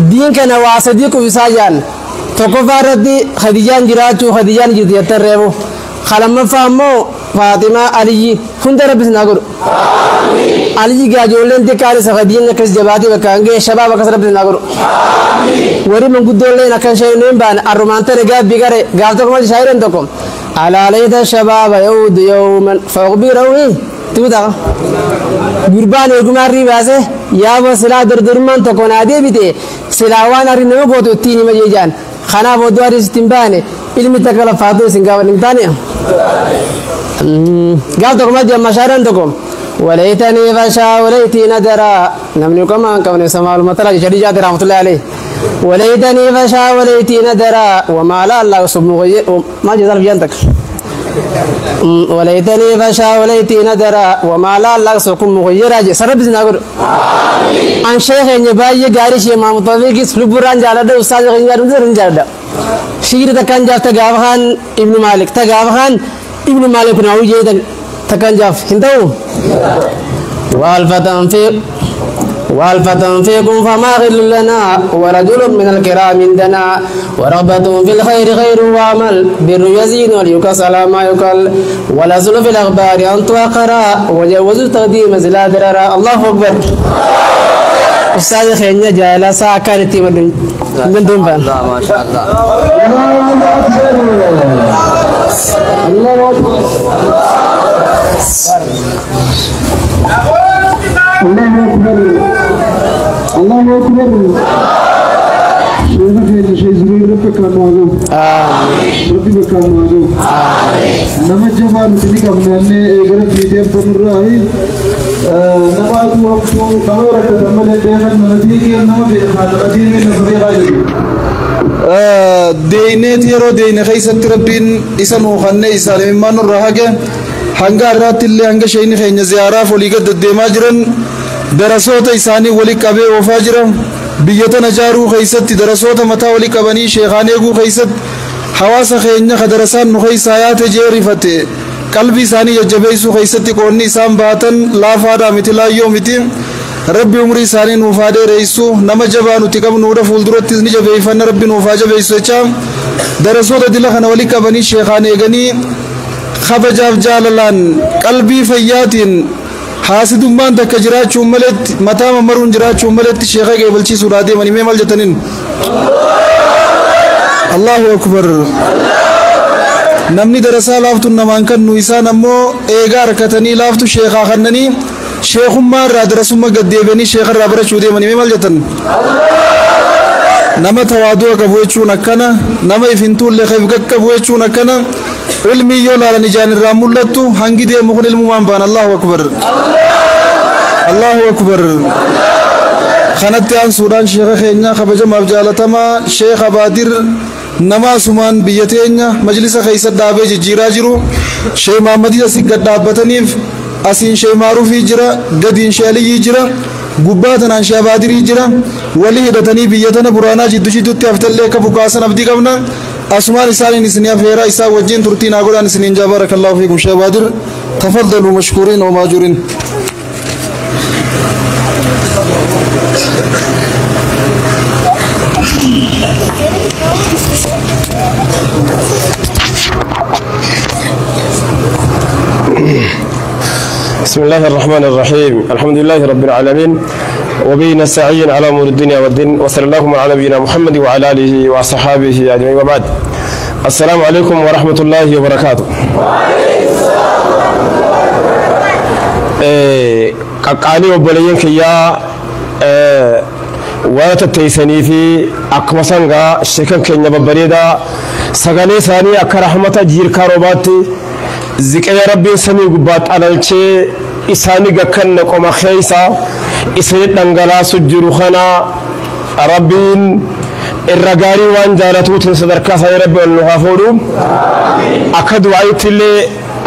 دين كنا واسديكو وساجان تكفاردي خديجان جراتو خديجان جديتر ريبو خلما فهمو فاطمة علي هنده رب زناغرو علي جاجولين تكاري سخدين نكس جباتي وكانجي شباب كس رب زناغرو وري من قدولين أكن شيئين بان الرومانتر جاب بيجاري قالتكم هذا شاعرين تكم على ليت الشباب يعود يوما فأخبره تبدا قربان يقماري باسه يا وسلا دردرمان تكون عادي بيته سلاوان أرينه بوتو تيني مجيجان خنا بودوار استنبانه علمي تكلا فاتو سنجاور نمتانه قالتكم هذا مشاعرين تكم وليتني فشا وليتي ندرا نمنكم أن كون سماع المطلع جريجات رحمة الله عليه وليتني فشا وليتي ندرا وما لا الله سبحانه ما جزال بيانتك وليتني فشا وليتي ندرا وما لا الله سبحانه مغيرا سرب زناغر عن شيخ نباي غاري شي ما مطابق سلبران جالده استاذ غنيار مزرن جالده شير تكان جاف تغافان ابن مالك تغافان ابن مالك ناوي تكان جاف هندو والفتى فيكم فما غل لنا ورجل من الكرام عندنا ورغبة في الخير خير وعمل بر يزين وليكس على ما يقل ولزل في الأخبار أن توقرا وجوز تقديم زلا دررا الله أكبر أستاذ خينيا جالا ساكان تيم من دون بان ما شاء الله الله أكبر الله أكبر شيخ زبير ربك كان معلوم ربي بكان معلوم نما جمال تلك من غرب فيديو بمراهي نما وقت نورك تمل بين المدينة نما بين المدينة نفري غالي دينات يرو دين خيسة ربين إسمه خنّي إسالم ما نرهاجه هنگا رات اللي هنگا شيء خيني زيارة فوليكا ددماجرن دراسات إساني ولي كبي وفاجرن بيتنا جارو خيست دراسات متا ولي كبني شيخاني جو خيست حواس خيني خدرسان نخيسايات جيرفته قلبي ساني يجبيسو خيست كوني سام باتن لا فادا مثل يوم متين ربي عمري ساني نوفاده رئيسو نما جبانو تكم نورا فولدرت نجبي فن ربي نوفاجه بيسو چام دراسات دلخنا ولي كبني شيخاني غني خبجاف جاللان قلبي فياتين حاسد مان تک جراچو ملت متا مرون جراچو ملت شيخه قبلچي سورادي مني مل جتنين الله اكبر نمني درسا لافتو نمان كن نويسا نمو ايغار كتني لافتو شيخا خنني شيخ ما را درسما قديبني شيخ رابره چودي مني مل جتن نما توادو كبوچو نكنا نما يفنتو لخيف كبوچو نكنا علمي يولا نجان الرامولتو هنگي دي مخن الممان بان الله أكبر الله أكبر خانت عن سودان شيخ خينيا خبجة مبجالتما شيخ بادر نما سمان بيتينيا مجلس خيسة دابي جيرا جيرو شيخ محمد يسي قد دابتنيف أسين شيخ معروف يجرا قدين شالي يجرا قباتنا عن شيخ بادر يجرا ولي هدتني بيتنا برانا جدو جدو تفتل لك بقاسنا بدي قبنا أسمان إساني نسنيا فيرا إسا وجين ترتين أقول نسنين جابرك الله فيكم شبادر تفضلوا مشكورين وماجورين بسم الله الرحمن الرحيم الحمد لله رب العالمين وبه نستعين على امور الدنيا والدين وصلى الله على نبينا محمد وعلى اله وصحبه اجمعين وبعد السلام عليكم ورحمه الله وبركاته قاقاني وبلين كيا وتتيسني في اكمسنغا شكن كنيا ببريدا سغالي ثاني اكرحمه جير كاروباتي ذكر ربي سمي غبات علالچه إساني غكن نقوم خيسا إساني تنغلا سجرو خنا ربين الرغاري وان جالتو تنصدر كاسا ربي والنها فورو أكد وعيت اللي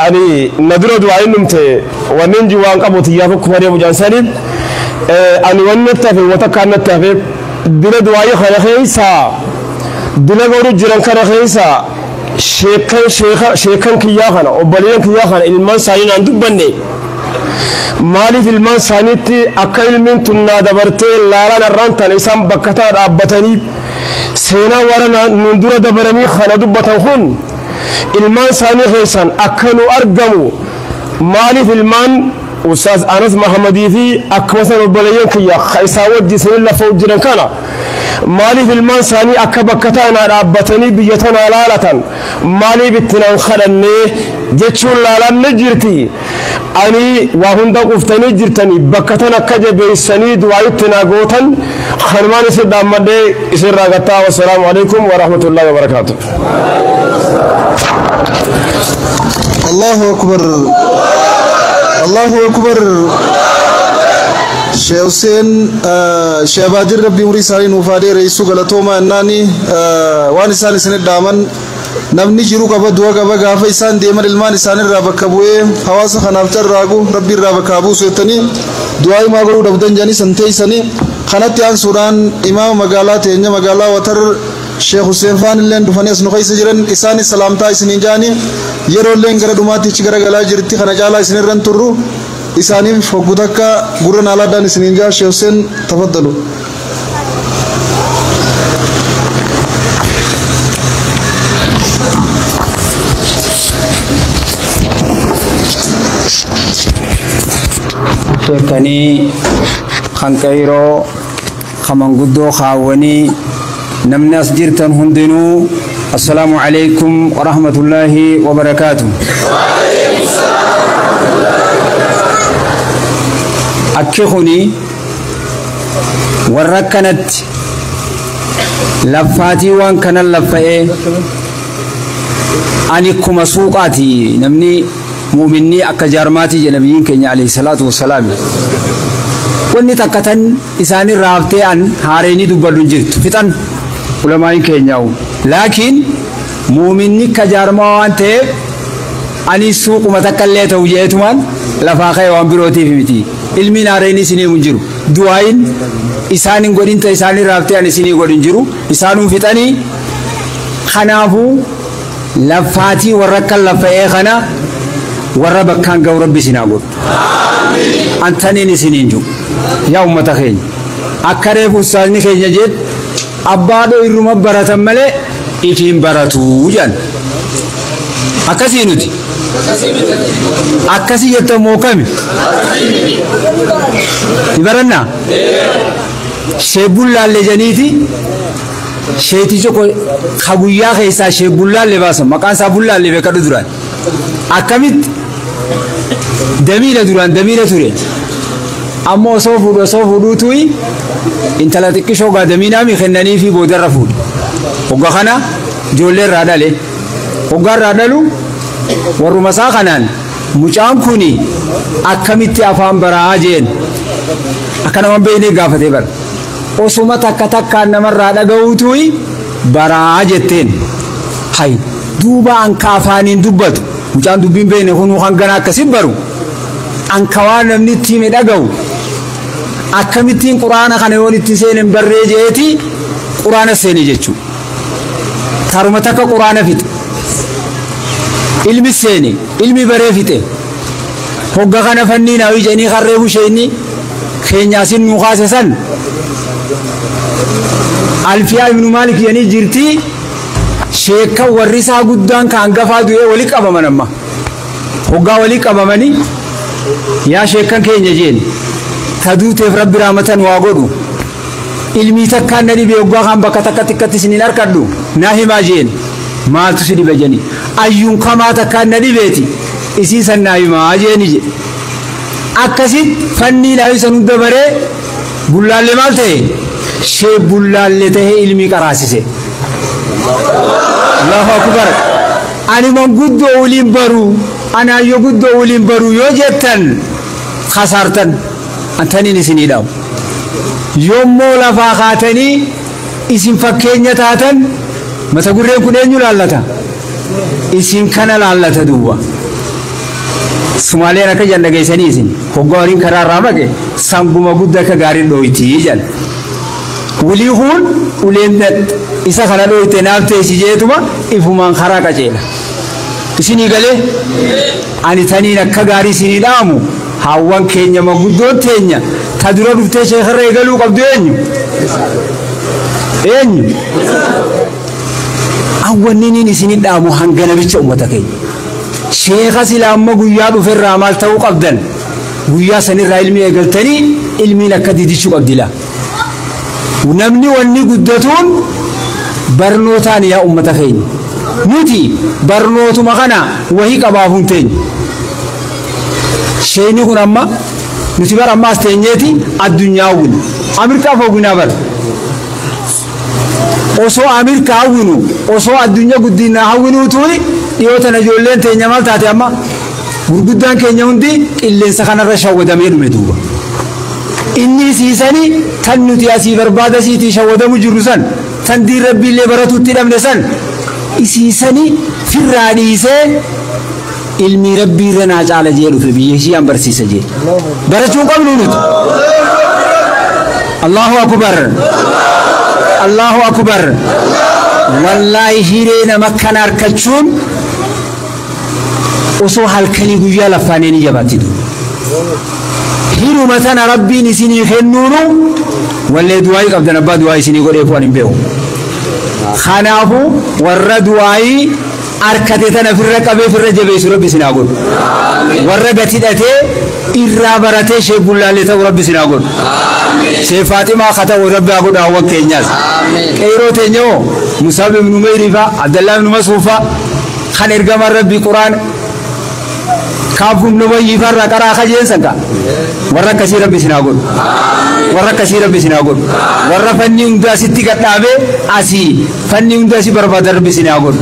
أني ندرو دعاي نمتي وننجي وان قبوت يافو كماري مجانساني أني ونتفي وتكان نتفي دل دعاي خنا خيسا دل غورو جران خنا خيسا شيخان كياخنا وبليان كياخنا المان ساين عندك بني مالي في المان سانيتي أكل من تنا دبرتي لالا نرانتا نسام بكتا رابطاني سينا ورنا نندور دبرمي خنا دبطان خون المان ساني خيسان أكلوا أرقموا مالي في المان أستاذ أنس محمدي في أكمسا وبليان كياخ خيسا ودي سنين لفوق جران كانا مالي في المان ساني أكبكتانا رابطاني بيتنا لالة مالي بتنان خلني جتشون لالان نجرتي أني وهندا قفتني جرتني بكتنا كجب السني دعايتنا قوتن خرمان سيد أحمد إسر راغتا والسلام عليكم ورحمة الله وبركاته الله أكبر الله أكبر شيخ حسين شيخ بادر ربي مري ساري نوفادي رئيسو غلطوما أناني وان ساني سند دامن نمني جيرو قبا دوا قبا غافا إسان ديمن المان إسان الرابكابوه حواس خنافتر راغو ربي الرابكابو سيتني دعاي ماغرو دبدن جاني سنتي سني خانت يان سوران إمام مغالا تيني مغالا وطر شيخ حسين فان اللين دفاني اسنو خيس جرن إساني سلامتا إسنين جاني يرو اللين غرا دماتي چگرا غلا جرتي خنجالا إسنين رن ترو إساني فقودكا غرن على دان إسنين جا شيخ حسين تفضلوا شيخني خانكيرو خمن قدو خاوني نمناس جرتن هندنو السلام عليكم ورحمة الله وبركاته. أكخني وركنت لفاتي وان كان اللفائي أنكم سوقاتي نمني مؤمني أكجارماتي جنبيين كني عليه الصلاة والسلام واني تكتن إساني رابطي أن هاريني دبالون جرت فتن علماء كنياو لكن مؤمني كجارما وانت أني سوق متكلة توجيهتمان لفاقي وان بروتي في متي علمي ناريني سني منجرو دعاين إساني قدين تا إساني رابطي أني سني قدين جرو إسانو فتني خنافو لفاتي ورقا لفائي خنا وربك كان قو ربي سناقول أنتني نسنينجو يا أمة خين أكرف أستاذني خين جد أبادو إرما براتم ملي إفين براتو جان أكسي نتي أكسي يتمو كمي إبرنا شبولا لجنيتي شيتي جوكو خبويا خيسا شبولا لباسم مكان سابولا لبكادو دران أكمل دميرة دران دميرة توري أما صوفو توي إنت لا تكشوا قادمين أمي خنني في بودر رفود وقخنا جولر رادالي وقار رادالو ورمسا خنان مجام كوني أكمل تأفهم براجين أكنا من بيني قافة بر وسوما تكتك نمر رادا قوتوي براجتين هاي دوبا أنكافانين دوبتو مجام دوبين بيني خنو خنقنا كسبرو أنكوان نمني تيمي دقو أكمتين قرآن خنيون التسين بريجيتي قرآن السيني جيتشو ثارمتك قرآن فيت علم السيني علم بري فيته هوغا خنا فنين أوي جاني خربو شيني خينياسين مخاسسا ألفيا ابن مالك يعني جرتي شيكا ورسا قدان كانقفا دوئي وليك أبا منما هوغا وليك أبا مني يا شيكا كينيا جين تدوت في رب رحمة واقولو علمي تكان ندي بيوقع خام بكتكتكت سنين أركضو ناهي ماجين ما تسدي بجاني أيون كما تكان ندي بيتي إسيسا ناهي ماجين جي أكسيد فني لا يسند بري بولال مالته شيء بولال ته علمي كراسيسه الله أكبر أنا من قد أولين برو أنا يقد أولين برو يوجتن خسارتن أنتني نسني داو يوم مولا فاخاتني اسم فكينيا تاتن متى قرين كنين يلالتا اسم كان لالتا دوا سمالي ركا جنة جيساني اسم هقارين كرار رامك سنبما قد كغارين دويتي جل وليهون وليندت إسا خلا دويتي نابتي سيجيتما إفمان خراكا جيلا اسني قالي أني تاني نكا غاري سيني دامو هاوان كينيا مغدون تينيا تدرو دفتي شيخ ريغلو قبدو إنيو أول نيني نسيني دامو هنغانا بيش أمتكي شيخ سلام مغويا دفر رامال تاو قبدن غويا سنير علمي اقلتني علمي لكا ديديشو قبدلا ونمني واني قدتون برنوتان يا أمتكي نوتي برنوتو مغانا وهي قباهون تين شيني كن أما نتبار أما استنيتي الدنيا ون أمريكا فوقنا بر أسوا أمريكا ونو أسوا الدنيا قدينا هونو توي يوتنا جولين تينيا مال تاتي أما ورقدان كينيا وندي إلا سخنا رشاو ودمير مدوبا إني سيساني تنوتي أسي بربادة سيتي شاو ودمو جروسان تندي ربي اللي براتو تدام نسان إسيساني في الراديسة علمي ربي رنا جعل جيلو في بيشي أم برسيس جيل برسون قبلون الله أكبر الله أكبر والله هيرينا مكان أركتشون وصو هالكلي قويا لفانيني جباتي هيرو مثلا ربي نسيني خنونو ولا دعائي قبل نبا دعائي سيني قد يفوان بيو خانافو ورد دعائي أركتنا في الركبة في الرجبة ربي سناقول ورقتي دته إرابرته شيء بولا لته ربي سناقول Sheikh Fatima khata wa rabbi abu dawwa kenyas kairo tenyo Musab ibn Umayrifa Abdullah ibn Masrufa khan ergama rabbi Quran kafum no bayi farra kara khajen sanga warra kasi rabbi sinagol warra kasi rabbi sinagol warra fanni unda sitti katabe asi fanni unda si barbadar rabbi sinagol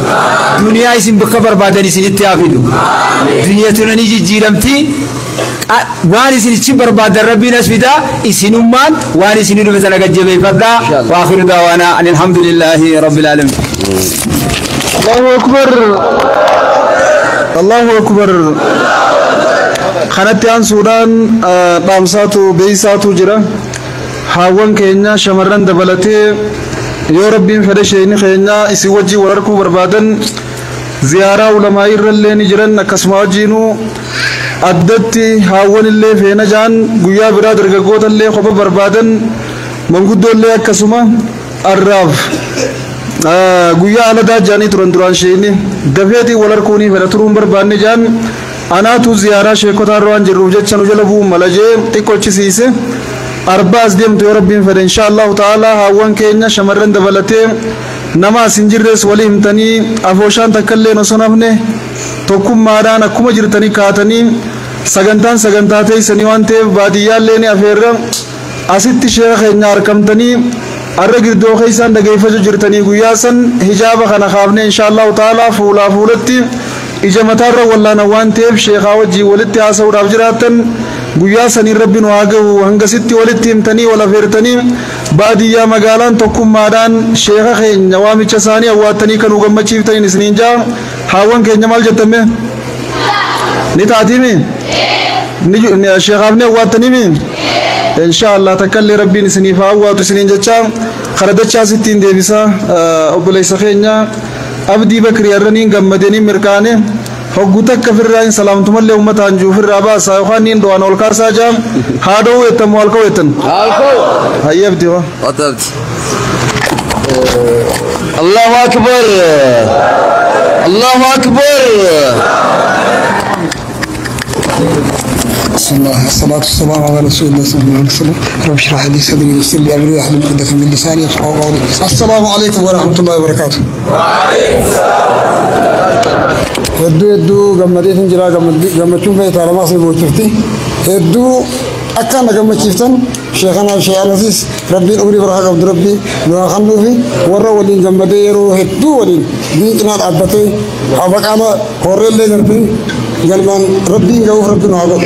dunia isim bakabar badani sinitti afidu dunia tunani jiramti wani sinitti barbadar rabbi nasbida isinumman wani sininu mesela gajebe farda wa akhiru dawana alhamdulillahi rabbil alamin Allahu akbar Allahu akbar kanatti aan suudhaan dhaamsaatu beeysaatu jira haawwan keenya shamarran dabalatee yoo rabbiin fedhe sheeyni keenya isin wajjii wal arguu barbaadan ziyaaraa ulamaa irrallee ni jiran akkasuma wajjiinuu addatti haawwan illee feena jaan guyyaa biraa dargaggoota illee kopha barbaadan manguddoo illee akkasuma arraaf guyyaa aladaa jaanii turan duraan sheeyni dafeetii wal arguunii fedha turuun barbaanne jaan anaatu ziyaaraa sheekota roan jirruuf jecha nu jala bu'u malajee xiqqochisiise arbaas deemtu yoo rabbiin fedhe inshallah taala haawwan keenya shamarran dabalatee nama asin jirres walii himtanii afooshaan takkallee osoo nafne tokkummaadhaan akkuma jirtanii kaatanii sagantaa teessanii waan ta'eef baadiyyaallee ni afeerra asitti sheekha keenya argamtanii arra girdoo keessaan dhageeffachuu jirtanii guyyaa san hijaaba kana kaafne inshallah taala fuulaa fuulatti ija mataarra wallaana waan ta'eef sheekhaa wajjii walitti haasa'uudhaaf jiraatan guyyaa sanii rabbiin waa gahu hangasitti walitti himtanii wal afeertanii baadiyyaa magaalaan tokkummaadhaan sheekha keenya waamicha isaanii awwaattanii kan gammachiiftaniin isiniin jaa haawwan keenya maal jettame ni taatimi ni sheekhaaf ni awwaattaniimi inshallah takkallee rabbiin isiniif awwaatu isiniin jecha karadachaa sittiin deebisa obboleessa keenya abdii bakri arraniin gammadanii mirkaane hoggu takka firraan salaamtumallee ummataan juu firraa baasa yookaan niin do'an ol kaasaa jaam haadhoo weettan moo halka weettan hayya abdii waa Allahu akbar Allahu akbar بسم الله الصلاة والسلام على رسول الله صلى الله عليه وسلم رب اشرح لي صدري ويسر لي أمري واحلل عقدة من لساني يفقهوا قولي السلام عليكم ورحمة الله وبركاته وعليكم السلام هدو قمدي تنجرا قمتشون في تارماس بوشفتي هدو أكان قمتشفتن شيخنا الشيخ العزيز ربي الأمري برهاق عبد ربي نواخنو في ورا ولين قمدي يرو هدو ولين بيتنا العبتي حبك أنا هوري اللي نربي قلبان ربي يغفر ربنا هذا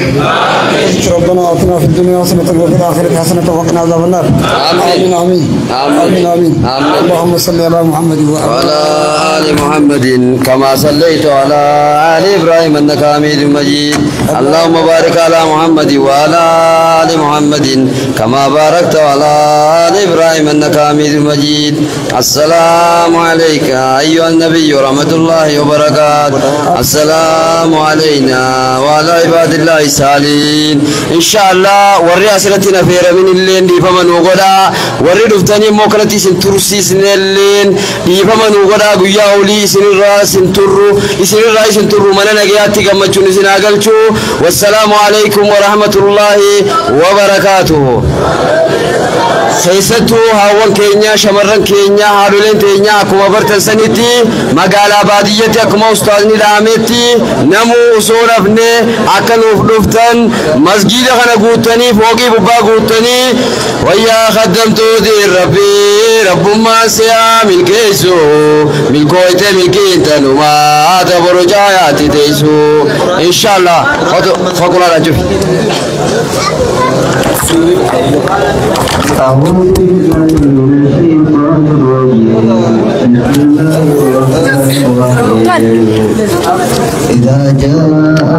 ربنا آتنا في الدنيا حسنة وفي الآخرة حسنة وقنا عذاب النار آمين آمين آمين آمين اللهم صل على محمد وعلى آل محمد كما صليت على آل إبراهيم إنك حميد مجيد اللهم بارك على محمد وعلى آل محمد كما باركت على آل إبراهيم إنك حميد مجيد السلام عليك أيها النبي ورحمة الله وبركاته السلام عليكم وعلى عباد الله الصالحين إن شاء الله وري أسرتنا في رمين اللين دي فمن وغدا وري دفتاني موكلتي سنترسي سنلين دي فمن وغدا قيا أولي سن الرأس سنترو من نجياتي كما تشون سناقلشو والسلام عليكم ورحمة الله وبركاته سيستو هاون كينيا شمرن كينيا هارولين تينيا أكما برتن سنتي مقالا باديتي أكما أستاذني لامتي نمو أصورفني أكن وفدفتن مسجد خنا قوتني فوقي ببا قوتني ويا خدمتو دي ربي رب ما سيا ملكيسو ملكويت ملكينتن وما تبرو جاياتي تيسو إن شاء الله فقنا رجل إذا جاء الله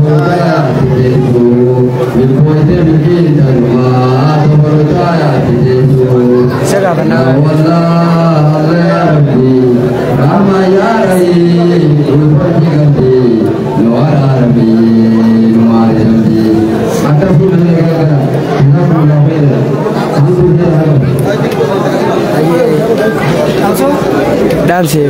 ويا Langsung? Dan sih.